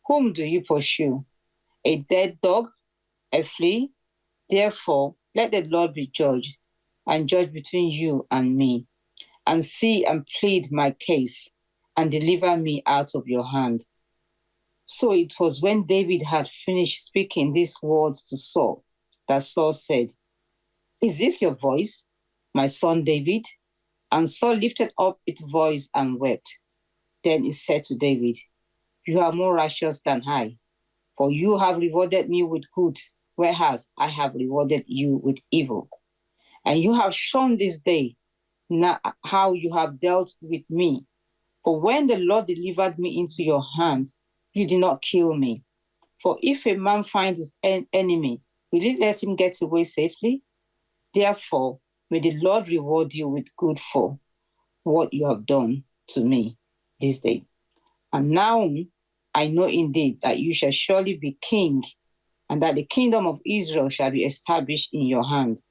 Whom do you pursue? A dead dog, a flea? Therefore, let the Lord be judge, and judge between you and me, and see and plead my case, and deliver me out of your hand." So it was when David had finished speaking these words to Saul, that Saul said, "Is this your voice, my son David?" And Saul lifted up his voice and wept. Then he said to David, "You are more righteous than I, for you have rewarded me with good, whereas I have rewarded you with evil. And you have shown this day now how you have dealt with me. For when the Lord delivered me into your hand, you did not kill me. For if a man finds his enemy, will he let him get away safely? Therefore, may the Lord reward you with good for what you have done to me this day. And now I know indeed that you shall surely be king, and that the kingdom of Israel shall be established in your hand.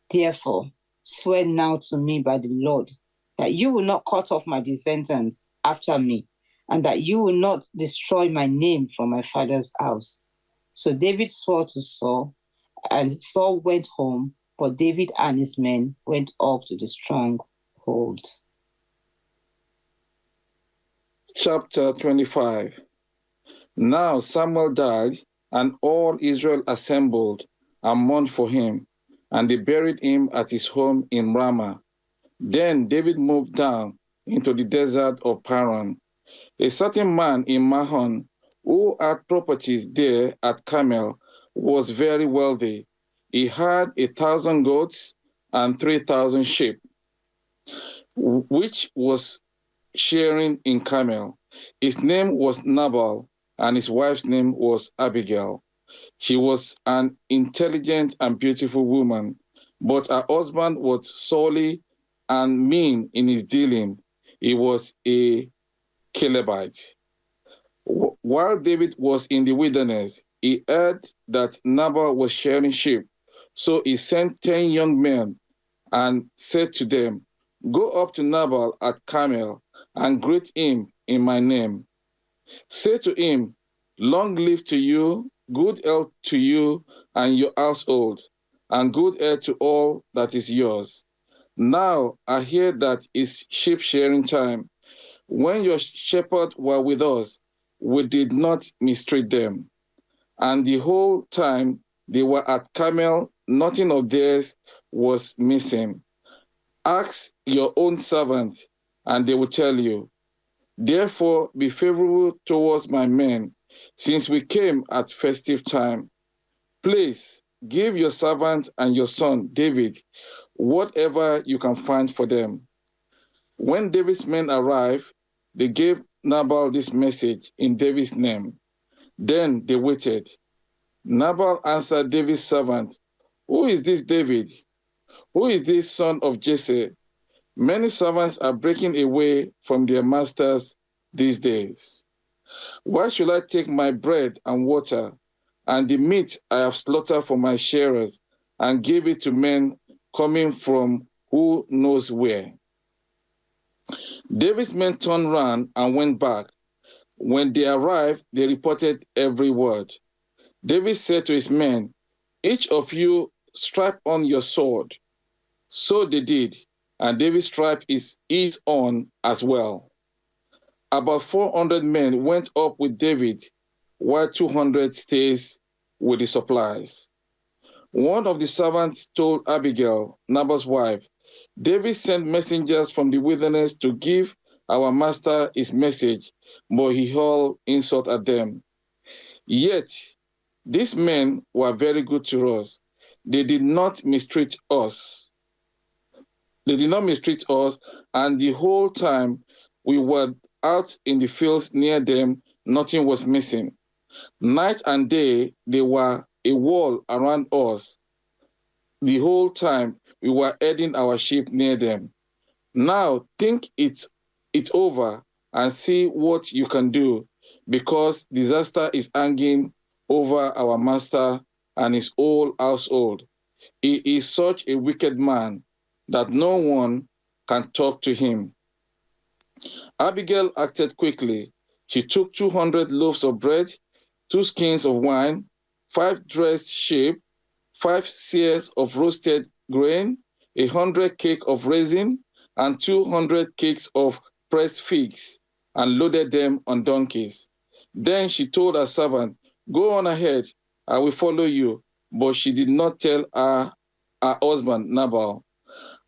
Therefore, swear now to me by the Lord that you will not cut off my descendants after me, and that you will not destroy my name from my father's house." So David swore to Saul, and Saul went home, but David and his men went up to the stronghold. Chapter 25. Now Samuel died, and all Israel assembled and mourned for him, and they buried him at his home in Ramah. Then David moved down into the desert of Paran. A certain man in Mahon, who had properties there at Carmel, was very wealthy. He had 1,000 goats and 3,000 sheep, which was sharing in Carmel. His name was Nabal, and his wife's name was Abigail. She was an intelligent and beautiful woman, but her husband was surly and mean in his dealing. He was a Calebite. While David was in the wilderness, he heard that Nabal was shearing sheep. So he sent 10 young men and said to them, "Go up to Nabal at Carmel and greet him in my name. Say to him, 'Long live to you, good health to you and your household, and good heir to all that is yours. Now I hear that it's sheep shearing time. When your shepherds were with us, we did not mistreat them. And the whole time they were at Carmel, nothing of theirs was missing. Ask your own servants, and they will tell you. Therefore, be favorable towards my men, since we came at festive time. Please give your servant and your son David whatever you can find for them. When David's men arrived, they gave Nabal this message in David's name. Then they waited. Nabal answered David's servant, "Who is this David? Who is this son of Jesse? Many servants are breaking away from their masters these days. Why should I take my bread and water and the meat I have slaughtered for my sharers and give it to men coming from who knows where?" David's men turned round and went back. When they arrived, they reported every word. David said to his men, "Each of you strap on your sword." So they did, and David strapped his on as well. About 400 men went up with David, while 200 stays with the supplies. One of the servants told Abigail, Nabal's wife, "David sent messengers from the wilderness to give our master his message, but he hurled insult at them. Yet these men were very good to us. They did not mistreat us. And the whole time we were out in the fields near them, nothing was missing. Night and day they were a wall around us. The whole time we were herding our sheep near them. Now think it over and see what you can do, because disaster is hanging over our master and his whole household. He is such a wicked man that no one can talk to him." Abigail acted quickly. She took 200 loaves of bread, 2 skins of wine, 5 dressed sheep, 5 seahs of roasted grain, 100 cakes of raisin, and 200 cakes of pressed figs, and loaded them on donkeys. Then she told her servant, "Go on ahead, I will follow you." But she did not tell her husband Nabal.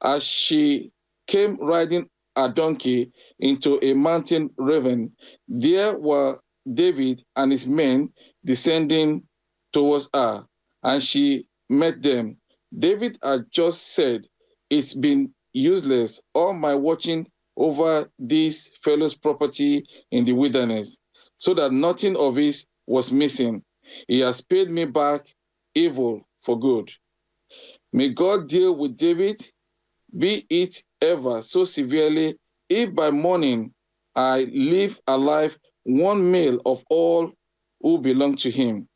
As she came riding a donkey into a mountain ravine, there were David and his men descending towards her, and she met them. David had just said, "It's been useless, all my watching over this fellow's property in the wilderness, so that nothing of it was missing. He has paid me back evil for good. May God deal with David, be it ever so severely, if by morning I leave alive one male of all who belong to him."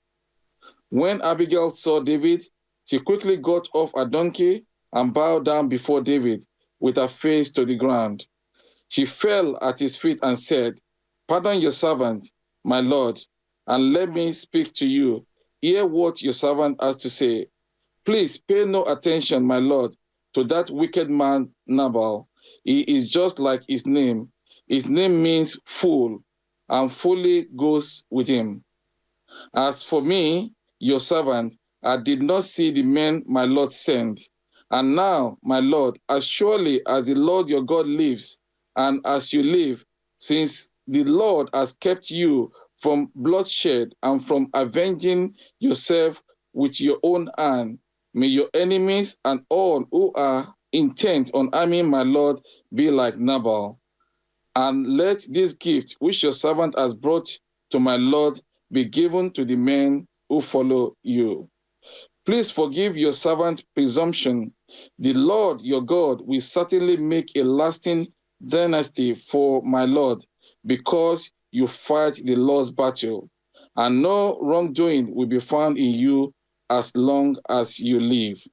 When Abigail saw David, she quickly got off a donkey and bowed down before David with her face to the ground. She fell at his feet and said, "Pardon your servant, my lord, and let me speak to you. Hear what your servant has to say. Please pay no attention, my lord, to that wicked man Nabal. He is just like his name. His name means fool, and fully goes with him. As for me, your servant, I did not see the men my lord sent. And now, my lord, as surely as the Lord your God lives, and as you live, since the Lord has kept you from bloodshed and from avenging yourself with your own hand, may your enemies and all who are intent on harming my lord be like Nabal. And let this gift which your servant has brought to my lord be given to the men who follow you. Please forgive your servant's presumption. The Lord your God will certainly make a lasting dynasty for my lord, because you fight the Lord's battle, and no wrongdoing will be found in you as long as you live.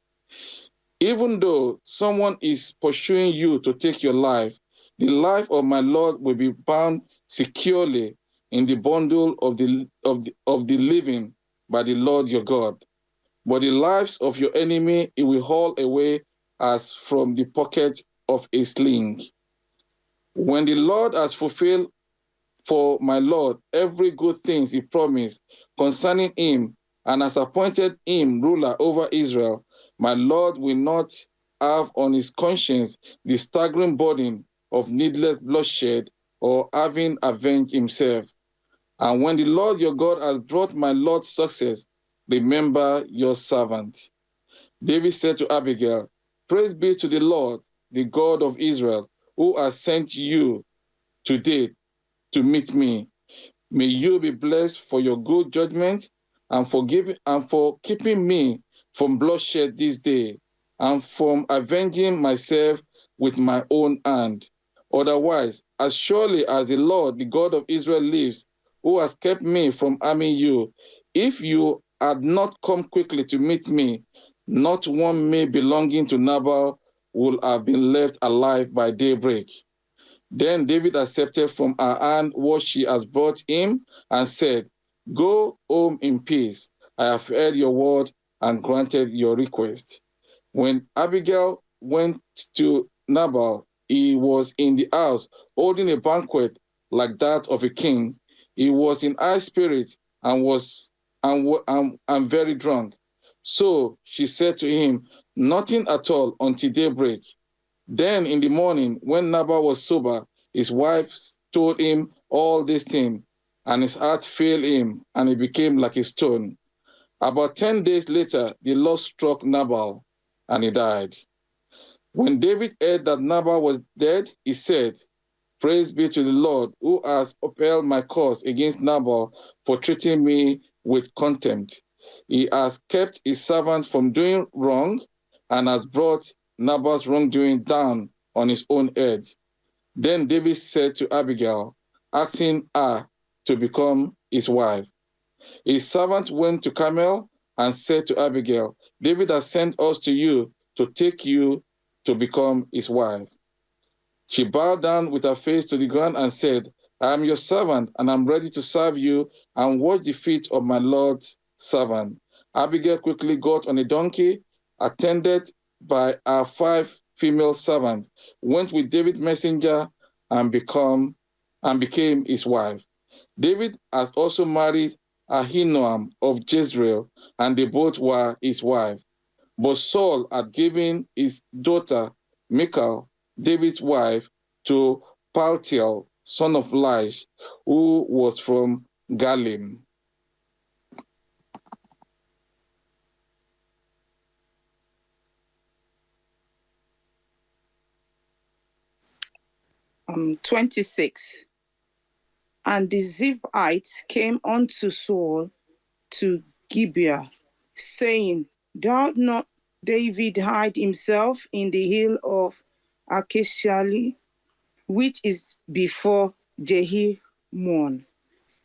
Even though someone is pursuing you to take your life, the life of my Lord will be bound securely in the bundle of the living by the Lord your God. but the lives of your enemy he will haul away as from the pocket of a sling. When the Lord has fulfilled for my Lord every good thing he promised concerning him, and has appointed him ruler over Israel, my Lord will not have on his conscience the staggering burden of needless bloodshed or having avenged himself. And when the Lord your God has brought my Lord success, remember your servant. David said to Abigail, Praise be to the Lord, the God of Israel, who has sent you today to meet me. May you be blessed for your good judgment and for keeping me from bloodshed this day and from avenging myself with my own hand. Otherwise, as surely as the Lord, the God of Israel lives, who has kept me from harming you, if you had not come quickly to meet me, not one male belonging to Nabal would have been left alive by daybreak. Then David accepted from her hand what she has brought him and said, Go home in peace. I have heard your word and granted your request. When Abigail went to Nabal, he was in the house holding a banquet like that of a king. He was in high spirits and very drunk. So she said to him, Nothing at all until daybreak. Then in the morning, when Nabal was sober, his wife told him all these things, and his heart failed him, and he became like a stone. About 10 days later, the Lord struck Nabal, and he died. When David heard that Nabal was dead, he said, Praise be to the Lord, who has upheld my cause against Nabal for treating me with contempt. He has kept his servant from doing wrong, and has brought Nabal's wrongdoing down on his own head. Then David said to Abigail, asking her to become his wife. His servant went to Carmel and said to Abigail, David has sent us to you to take you to become his wife. She bowed down with her face to the ground and said, I am your servant, and I'm ready to serve you and wash the feet of my Lord's servant. Abigail quickly got on a donkey, attended by her 5 female servants, went with David's messenger and became his wife. David has also married Ahinoam of Jezreel, and they both were his wife. But Saul had given his daughter Michal, David's wife, to Paltiel, son of Laish, who was from Galim. Um, 26. And the Zibites came unto Saul to Gibeah, saying, Doth not David hide himself in the hill of Acacia, which is before Jehimon?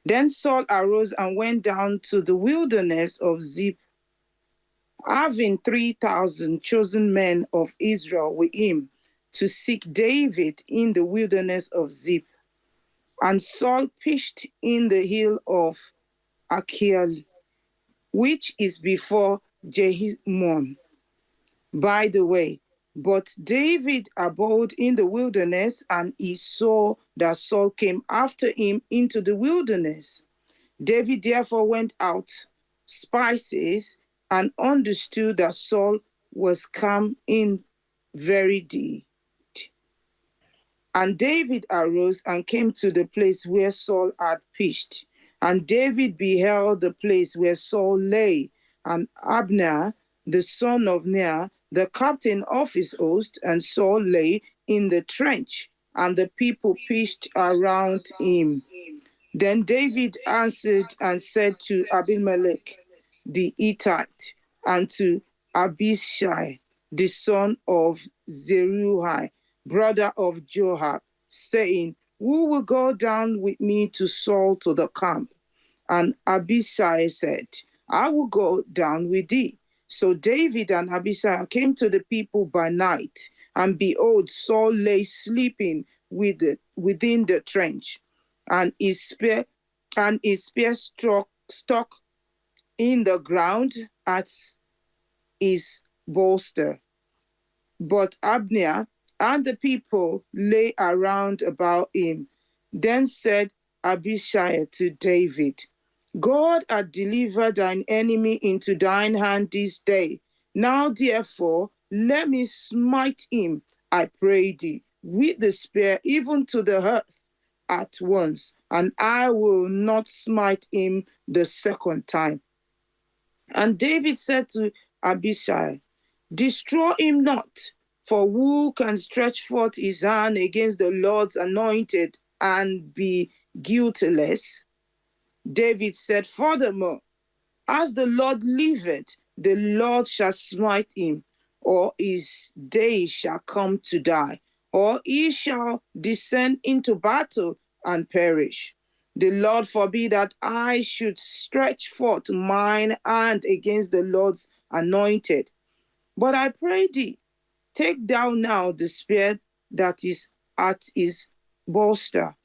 Then Saul arose and went down to the wilderness of Ziph, having 3,000 chosen men of Israel with him, to seek David in the wilderness of Ziph. And Saul pitched in the hill of Achiel, which is before Jehimon, by the way. But David abode in the wilderness, and he saw that Saul came after him into the wilderness. David therefore went out spices and understood that Saul was come in very deed. And David arose and came to the place where Saul had pitched. And David beheld the place where Saul lay, and Abner, the son of Ner, the captain of his host, and Saul lay in the trench, and the people pitched around him. Then David answered and said to Abimelech the Hittite, and to Abishai, the son of Zeruiah, brother of Joab, saying, Who will go down with me to Saul to the camp? And Abishai said, I will go down with thee. So David and Abishai came to the people by night, and behold, Saul lay sleeping within the trench, and his spear stuck in the ground at his bolster. But Abner and the people lay around about him. Then said Abishai to David, God hath delivered thine enemy into thine hand this day. Now therefore let me smite him, I pray thee, with the spear even to the earth at once, and I will not smite him the second time. And David said to Abishai, destroy him not, for who can stretch forth his hand against the Lord's anointed and be guiltless? David said furthermore, as the Lord liveth, the Lord shall smite him, or his days shall come to die, or he shall descend into battle and perish. The Lord forbid that I should stretch forth mine hand against the Lord's anointed. But I pray thee, take thou now the spear that is at his bolster,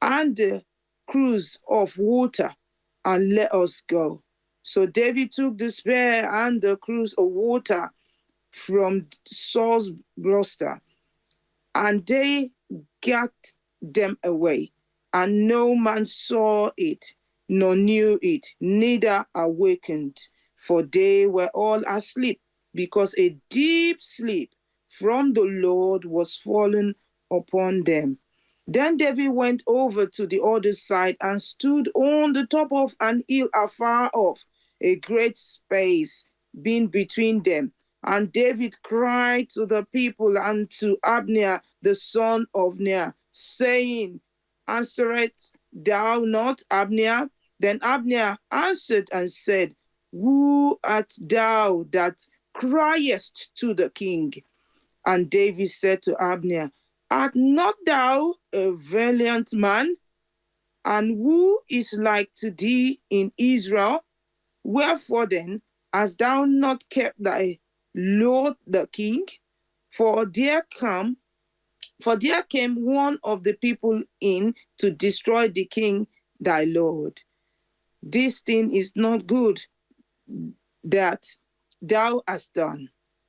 and the cruse of water, and let us go. So David took the spear and the cruse of water from Saul's bolster, and they got them away, and no man saw it, nor knew it, neither awakened, for they were all asleep, because a deep sleep from the Lord was fallen upon them. Then David went over to the other side and stood on the top of an hill afar off, a great space being between them. And David cried to the people and to Abner, the son of Ner, saying, answerest thou not, Abner? Then Abner answered and said, who art thou that criest to the king? And David said to Abner, art not thou a valiant man? And who is like to thee in Israel? Wherefore then hast thou not kept thy lord the king? For there came one of the people in to destroy the king thy lord. This thing is not good that thou hast done.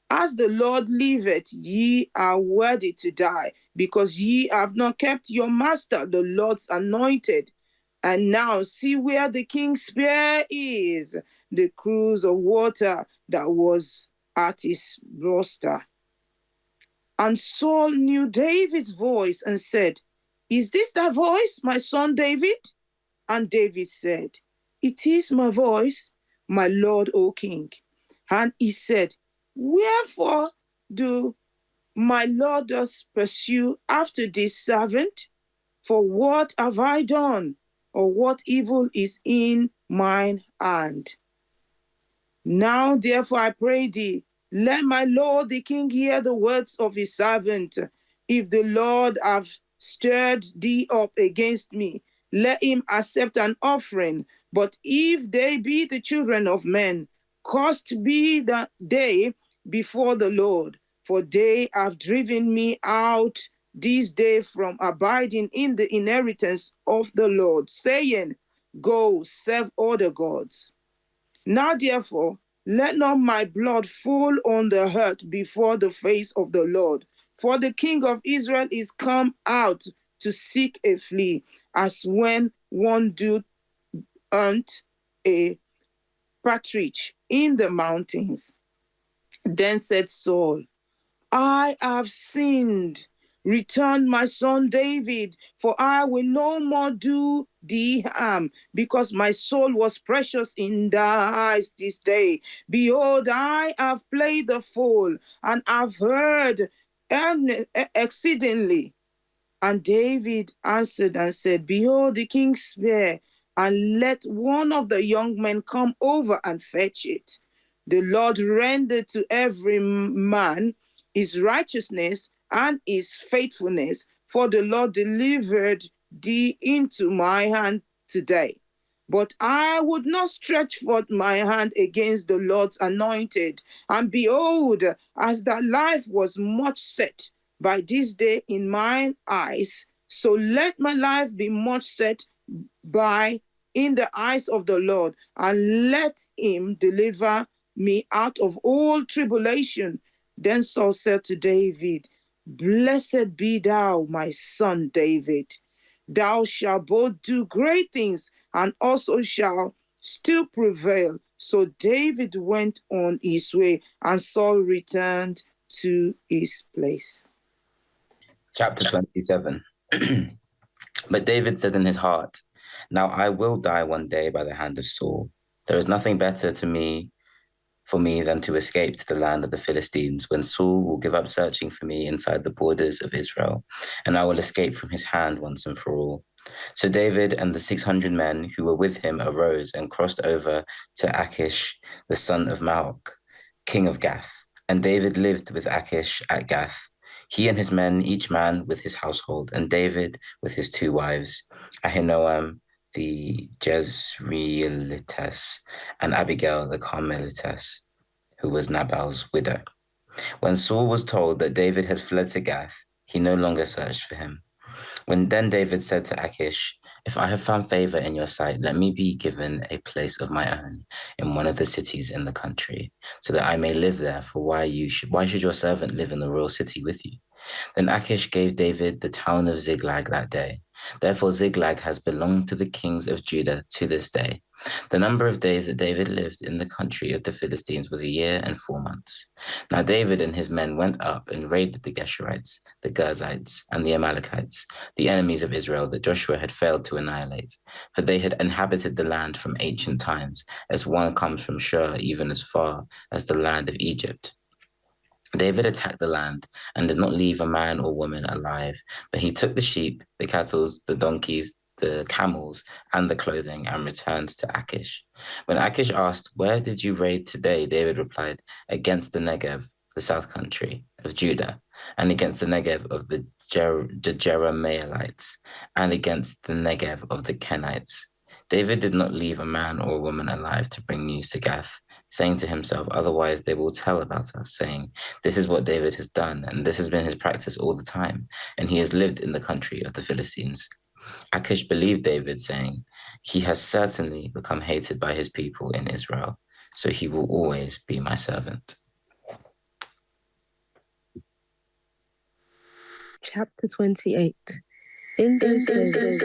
As the Lord liveth, ye are worthy to die, because ye have not kept your master, the Lord's anointed. And now see where the king's spear is, the cruse of water that was at his bolster. And Saul knew David's voice and said, is this thy voice, my son David? And David said, it is my voice, my lord, O king. And he said, wherefore do my lord thus pursue after this servant? For what have I done, or what evil is in mine hand? Now therefore I pray thee, let my lord the king hear the words of his servant. If the Lord have stirred thee up against me, let him accept an offering. But if they be the children of men, cursed be that day before the Lord, for they have driven me out this day from abiding in the inheritance of the Lord, saying, go serve other gods. Now therefore, let not my blood fall on the earth before the face of the Lord, for the king of Israel is come out to seek a flea, as when one doth hunt a partridge in the mountains. Then said Saul, I have sinned. Return, my son David, for I will no more do thee harm, because my soul was precious in thy eyes this day. Behold, I have played the fool, and have heard exceedingly. And David answered and said, behold, the king's spear, and let one of the young men come over and fetch it. The Lord rendered to every man his righteousness and his faithfulness, for the Lord delivered thee into my hand today. But I would not stretch forth my hand against the Lord's anointed. And behold, as thy life was much set by this day in mine eyes, so let my life be much set by in the eyes of the Lord, and let him deliver me out of all tribulation. Then Saul said to David, Blessed be thou, my son David. Thou shalt both do great things and also shalt still prevail. So David went on his way, and Saul returned to his place. Chapter 27. But David said in his heart, Now I will die one day by the hand of Saul. There is nothing better for me than to escape to the land of the Philistines, when Saul will give up searching for me inside the borders of Israel, and I will escape from his hand once and for all. So David and the 600 men who were with him arose and crossed over to Achish, the son of Maok, king of Gath. And David lived with Achish at Gath, he and his men, each man with his household, and David with his 2 wives, Ahinoam the Jezreelitess, and Abigail the Carmelitess, who was Nabal's widow. When Saul was told that David had fled to Gath, he no longer searched for him. Then David said to Achish, If I have found favor in your sight, let me be given a place of my own in one of the cities in the country, so that I may live there, for why should your servant live in the royal city with you? Then Achish gave David the town of Ziklag that day. Therefore Ziklag has belonged to the kings of Judah to this day. The number of days that David lived in the country of the Philistines was 1 year and 4 months. Now David and his men went up and raided the Geshurites, the Girzites, and the Amalekites, the enemies of Israel that Joshua had failed to annihilate, for they had inhabited the land from ancient times, as one comes from Shur even as far as the land of Egypt. David attacked the land and did not leave a man or woman alive, but he took the sheep, the cattle, the donkeys, the camels, and the clothing, and returned to Achish. When Achish asked, Where did you raid today? David replied, Against the Negev, the south country of Judah, and against the Negev of the Jerahmeelites, and against the Negev of the Kenites. David did not leave a man or a woman alive to bring news to Gath, saying to himself, Otherwise they will tell about us, saying, This is what David has done, and this has been his practice all the time, and he has lived in the country of the Philistines. Achish believed David, saying, He has certainly become hated by his people in Israel, so he will always be my servant. Chapter 28. In those days,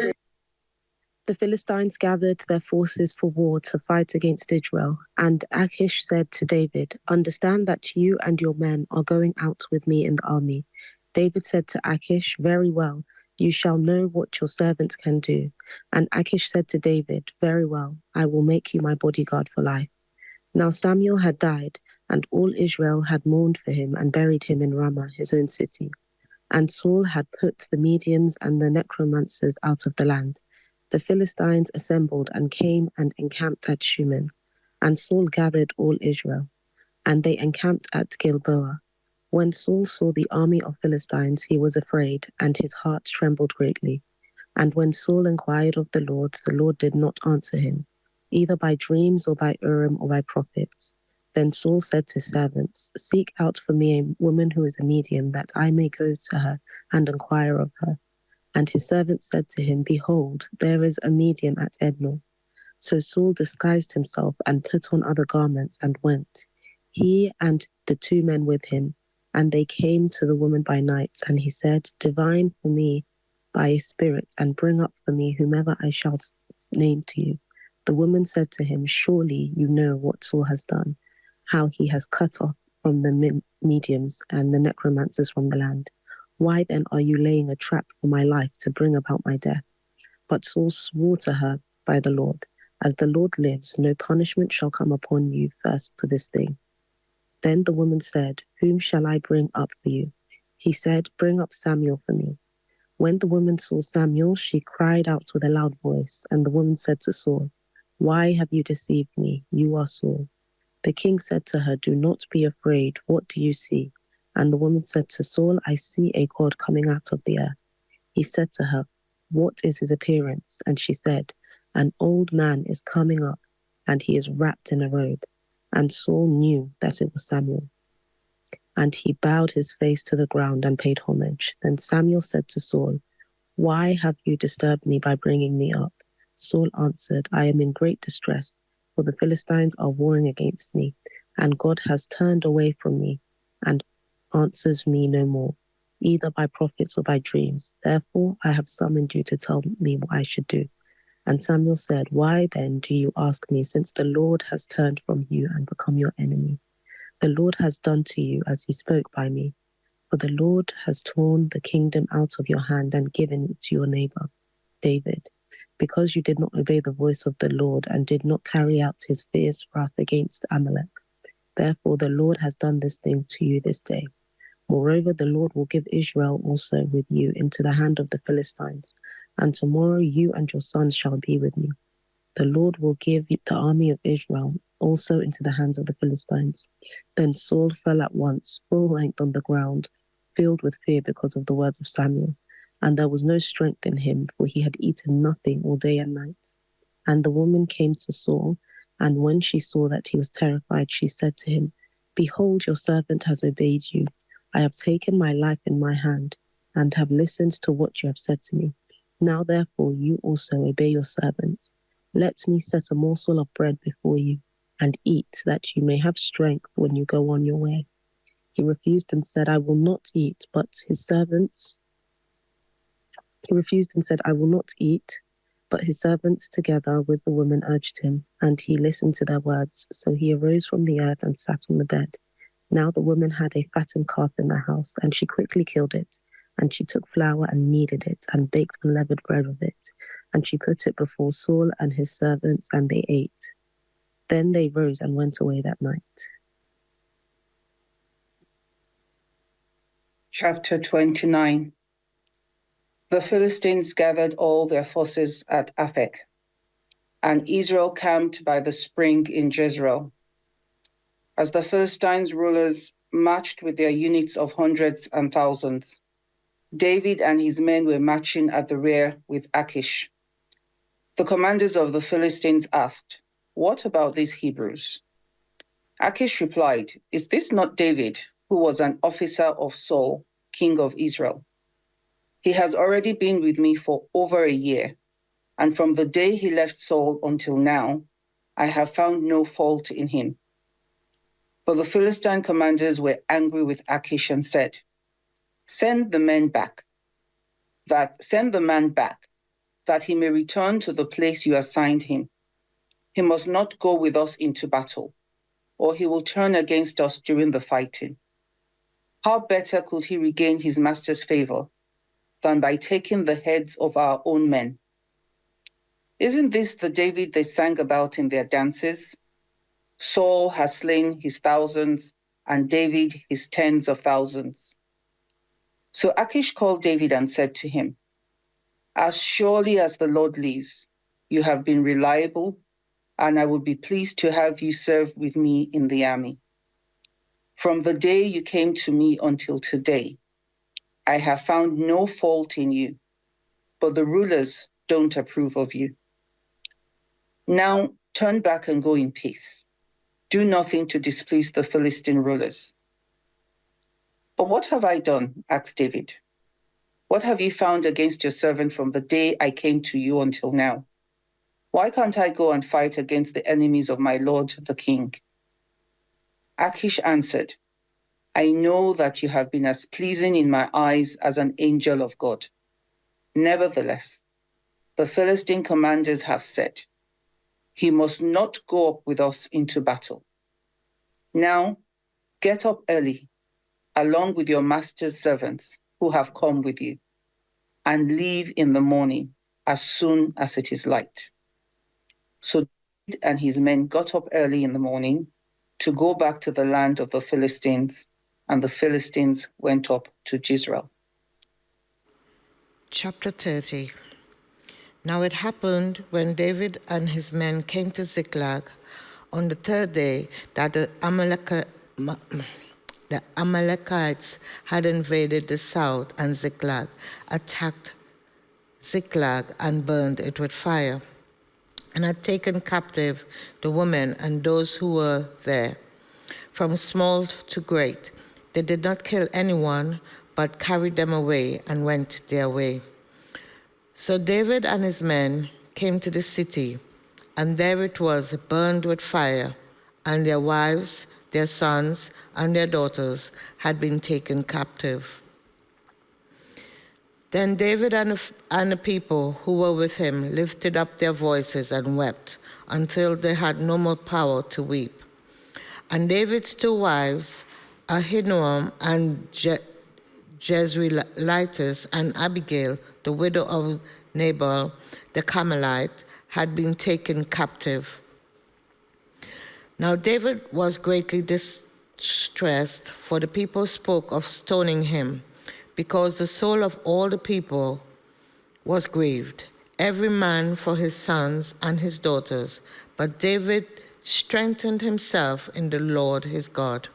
the Philistines gathered their forces for war to fight against Israel, and Achish said to David, Understand that you and your men are going out with me in the army. David said to Achish, Very well, you shall know what your servant can do. And Achish said to David, Very well, I will make you my bodyguard for life. Now Samuel had died, and all Israel had mourned for him and buried him in Ramah, his own city. And Saul had put the mediums and the necromancers out of the land. The Philistines assembled and came and encamped at Shunem. And Saul gathered all Israel, and they encamped at Gilboa. When Saul saw the army of Philistines, he was afraid, and his heart trembled greatly. And when Saul inquired of the Lord did not answer him, either by dreams or by Urim or by prophets. Then Saul said to servants, Seek out for me a woman who is a medium, that I may go to her and inquire of her. And his servants said to him, Behold, there is a medium at Ednor. So Saul disguised himself and put on other garments and went, he and the 2 men with him. And they came to the woman by night, and he said, Divine for me by a spirit, and bring up for me whomever I shall name to you. The woman said to him, Surely you know what Saul has done, how he has cut off from the mediums and the necromancers from the land. Why then are you laying a trap for my life to bring about my death? But Saul swore to her by the Lord, As the Lord lives, no punishment shall come upon you first for this thing. Then the woman said, Whom shall I bring up for you? He said, Bring up Samuel for me. When the woman saw Samuel, she cried out with a loud voice, and the woman said to Saul, Why have you deceived me? You are Saul. The king said to her, Do not be afraid. What do you see? And the woman said to Saul, I see a god coming out of the earth. He said to her, What is his appearance? And she said, An old man is coming up, and he is wrapped in a robe. And Saul knew that it was Samuel. And he bowed his face to the ground and paid homage. Then Samuel said to Saul, Why have you disturbed me by bringing me up? Saul answered, I am in great distress, for the Philistines are warring against me. and God has turned away from me and answers me no more, either by prophets or by dreams. Therefore, I have summoned you to tell me what I should do. And Samuel said, Why then do you ask me, since the Lord has turned from you and become your enemy? The Lord has done to you as he spoke by me. For the Lord has torn the kingdom out of your hand and given it to your neighbor, David, because you did not obey the voice of the Lord and did not carry out his fierce wrath against Amalek. Therefore the Lord has done this thing to you this day. Moreover, the Lord will give Israel also with you into the hand of the Philistines, and tomorrow you and your sons shall be with me. The Lord will give the army of Israel also into the hands of the Philistines. Then Saul fell at once, full length on the ground, filled with fear because of the words of Samuel. And there was no strength in him, for he had eaten nothing all day and night. And the woman came to Saul, and when she saw that he was terrified, she said to him, Behold, your servant has obeyed you. I have taken my life in my hand, and have listened to what you have said to me. Now therefore you also obey your servant. Let me set a morsel of bread before you, and eat, that you may have strength when you go on your way. He refused and said, I will not eat, but his servants... He refused and said, I will not eat, but his servants together with the woman urged him, and he listened to their words. So he arose from the earth and sat on the bed. Now the woman had a fattened calf in the house, and she quickly killed it. And she took flour and kneaded it, and baked unleavened bread with it. And she put it before Saul and his servants, and they ate. Then they rose and went away that night. Chapter 29. The Philistines gathered all their forces at Aphek, and Israel camped by the spring in Jezreel. As the Philistines' rulers marched with their units of hundreds and thousands, David and his men were marching at the rear with Achish. The commanders of the Philistines asked, What about these Hebrews? Achish replied, Is this not David, who was an officer of Saul, king of Israel? He has already been with me for over a year, and from the day he left Saul until now, I have found no fault in him. But the Philistine commanders were angry with Achish and said, Send the man back, that he may return to the place you assigned him. He must not go with us into battle, or he will turn against us during the fighting. How better could he regain his master's favor than by taking the heads of our own men? Isn't this the David they sang about in their dances? Saul has slain his thousands, and David his tens of thousands. So Achish called David and said to him, As surely as the Lord lives, you have been reliable, and I would be pleased to have you serve with me in the army. From the day you came to me until today, I have found no fault in you, but the rulers don't approve of you. Now turn back and go in peace. Do nothing to displease the Philistine rulers. But what have I done? Asked David. What have you found against your servant from the day I came to you until now? Why can't I go and fight against the enemies of my lord the king? Achish answered, I know that you have been as pleasing in my eyes as an angel of God. Nevertheless, the Philistine commanders have said, he must not go up with us into battle. Now, get up early, along with your master's servants who have come with you, and leave in the morning as soon as it is light. So David and his men got up early in the morning to go back to the land of the Philistines, and the Philistines went up to Jezreel. Chapter 30. Now it happened when David and his men came to Ziklag on the third day that the Amalekites had invaded the south, and Ziklag, attacked Ziklag and burned it with fire, and had taken captive the women and those who were there, from small to great. They did not kill anyone, but carried them away and went their way. So David and his men came to the city, and there it was burned with fire, and their wives, their sons, and their daughters had been taken captive. Then David and the people who were with him lifted up their voices and wept until they had no more power to weep. And David's two wives, Ahinoam and Jezreelites, and Abigail, the widow of Nabal the Carmelite, had been taken captive. Now David was greatly distressed, for the people spoke of stoning him, because the soul of all the people was grieved, every man for his sons and his daughters. But David strengthened himself in the Lord his God.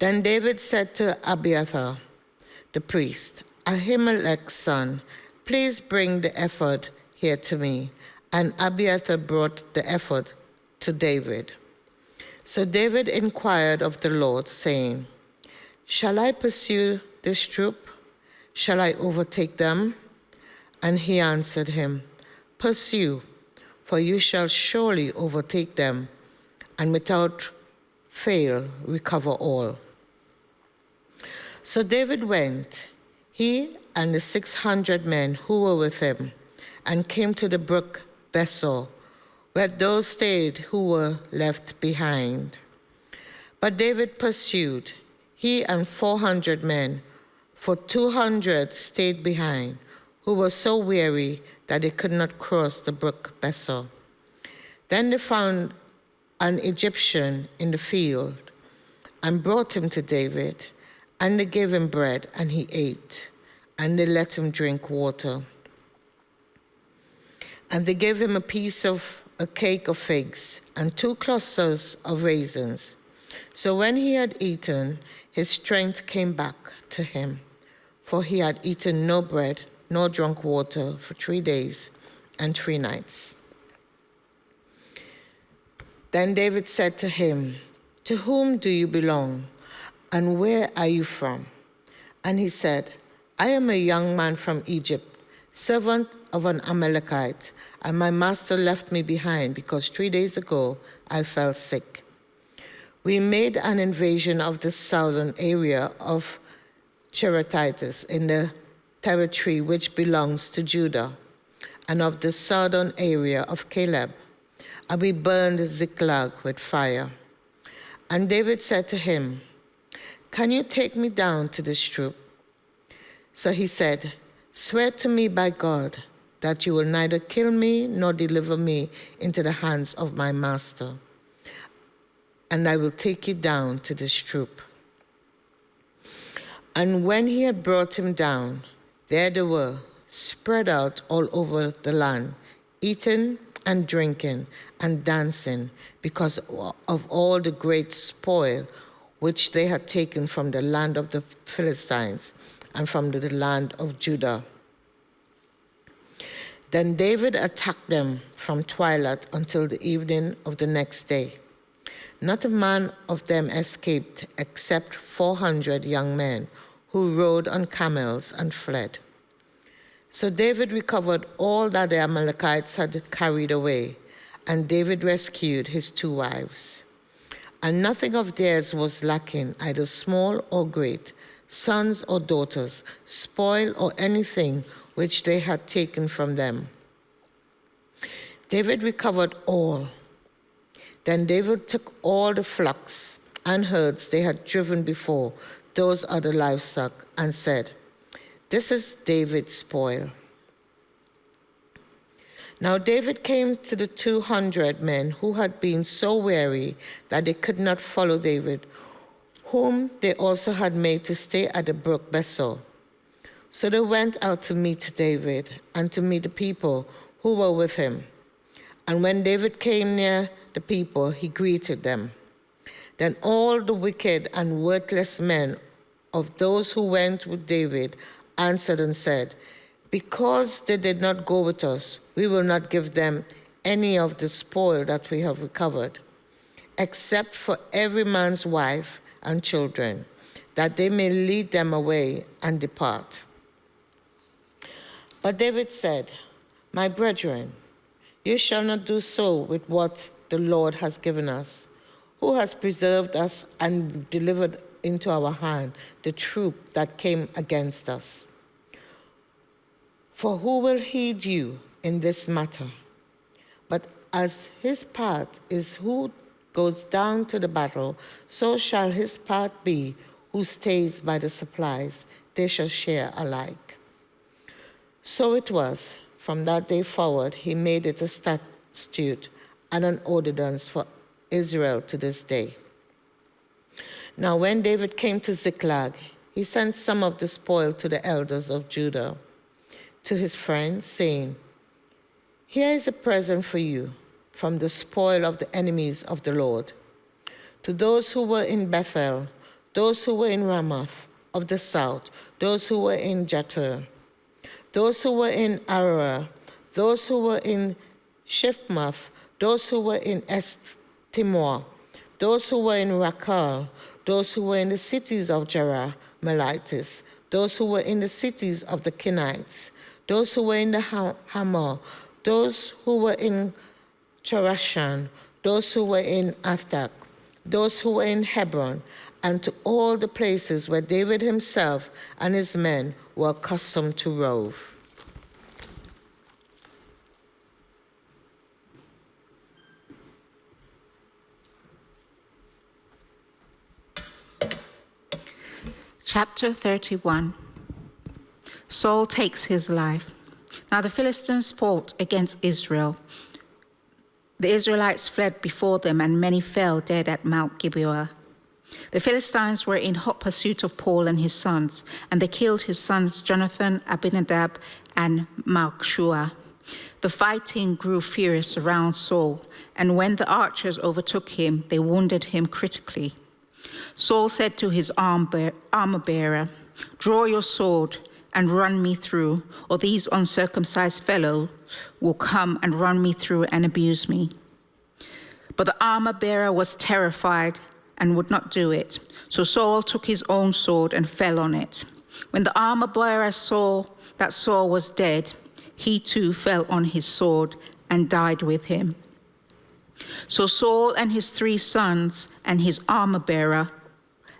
Then David said to Abiathar, the priest, Ahimelech's son, please bring the ephod here to me. And Abiathar brought the ephod to David. So David inquired of the Lord, saying, shall I pursue this troop? Shall I overtake them? And he answered him, pursue, for you shall surely overtake them, and without fail recover all. So David went, he and the 600 men who were with him, and came to the brook Besor, where those stayed who were left behind. But David pursued, he and 400 men, for 200 stayed behind, who were so weary that they could not cross the brook Besor. Then they found an Egyptian in the field and brought him to David, and they gave him bread, and he ate, and they let him drink water. And they gave him a cake of figs and 2 clusters of raisins. So when he had eaten, his strength came back to him, for he had eaten no bread nor drunk water for 3 days and 3 nights. Then David said to him, to whom do you belong, and where are you from? And he said, I am a young man from Egypt, servant of an Amalekite, and my master left me behind because 3 days ago I fell sick. We made an invasion of the southern area of Cherethites in the territory which belongs to Judah, and of the southern area of Caleb, and we burned Ziklag with fire. And David said to him, can you take me down to this troop? So he said, swear to me by God that you will neither kill me nor deliver me into the hands of my master, and I will take you down to this troop. And when he had brought him down, there they were, spread out all over the land, eating and drinking and dancing because of all the great spoil which they had taken from the land of the Philistines and from the land of Judah. Then David attacked them from twilight until the evening of the next day. Not a man of them escaped except 400 young men who rode on camels and fled. So David recovered all that the Amalekites had carried away, and David rescued his 2 wives. And nothing of theirs was lacking, either small or great, sons or daughters, spoil or anything which they had taken from them. David recovered all. Then David took all the flocks and herds they had driven before, those other livestock, and said, this is David's spoil. Now David came to the 200 men who had been so weary that they could not follow David, whom they also had made to stay at the brook Besor. So they went out to meet David and to meet the people who were with him. And when David came near the people, he greeted them. Then all the wicked and worthless men of those who went with David answered and said, because they did not go with us, we will not give them any of the spoil that we have recovered, except for every man's wife and children, that they may lead them away and depart. But David said, my brethren, you shall not do so with what the Lord has given us. who has preserved us and delivered into our hand the troop that came against us. For who will heed you in this matter? But as his part is who goes down to the battle, so shall his part be who stays by the supplies. They shall share alike. So it was, from that day forward, he made it a statute and an ordinance for Israel to this day. Now when David came to Ziklag, he sent some of the spoil to the elders of Judah, to his friends, saying, "Here is a present for you from the spoil of the enemies of the Lord. To those who were in Bethel, those who were in Ramoth of the south, those who were in Jatir, those who were in Arah, those who were in Shifmoth, those who were in Estimoa, those who were in Rakal, those who were in the cities of Jerah, Melitis, those who were in the cities of the Kenites, those who were in the Hamor, those who were in Charashan, those who were in Athak, those who were in Hebron, and to all the places where David himself and his men were accustomed to rove." Chapter 31. Saul takes his life. Now the Philistines fought against Israel. The Israelites fled before them, and many fell dead at Mount Gibeah. The Philistines were in hot pursuit of Paul and his sons, and they killed his sons Jonathan, Abinadab, and Malchishua. The fighting grew furious around Saul, and when the archers overtook him, they wounded him critically. Saul said to his armor bearer, "Draw your sword and run me through, or these uncircumcised fellows will come and run me through and abuse me." But the armor bearer was terrified and would not do it. So Saul took his own sword and fell on it. When the armor bearer saw that Saul was dead, he too fell on his sword and died with him. So Saul and his 3 sons and his armor bearer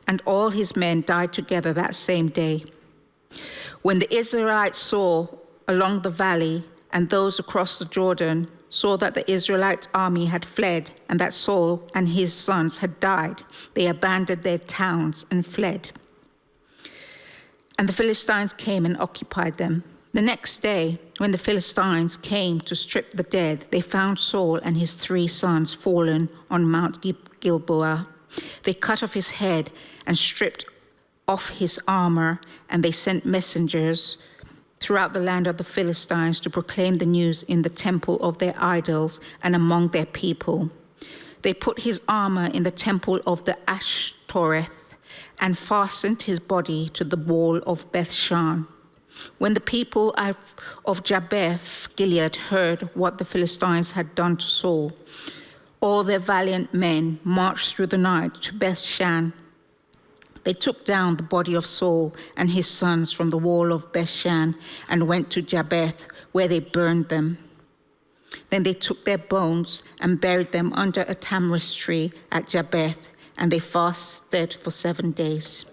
and all his men died together that same day. When the Israelites saw along the valley and those across the Jordan saw that the Israelite army had fled and that Saul and his sons had died, they abandoned their towns and fled. And the Philistines came and occupied them. The next day, when the Philistines came to strip the dead, they found Saul and his 3 sons fallen on Mount Gilboa. They cut off his head and stripped off his armor, and they sent messengers throughout the land of the Philistines to proclaim the news in the temple of their idols and among their people. They put his armor in the temple of the Ashtoreth and fastened his body to the wall of Bethshan. When the people of Jabesh Gilead heard what the Philistines had done to Saul, all their valiant men marched through the night to Bethshan. They took down the body of Saul and his sons from the wall of Bethshan and went to Jabesh, where they burned them. Then they took their bones and buried them under a tamarisk tree at Jabesh, and they fasted for 7 days.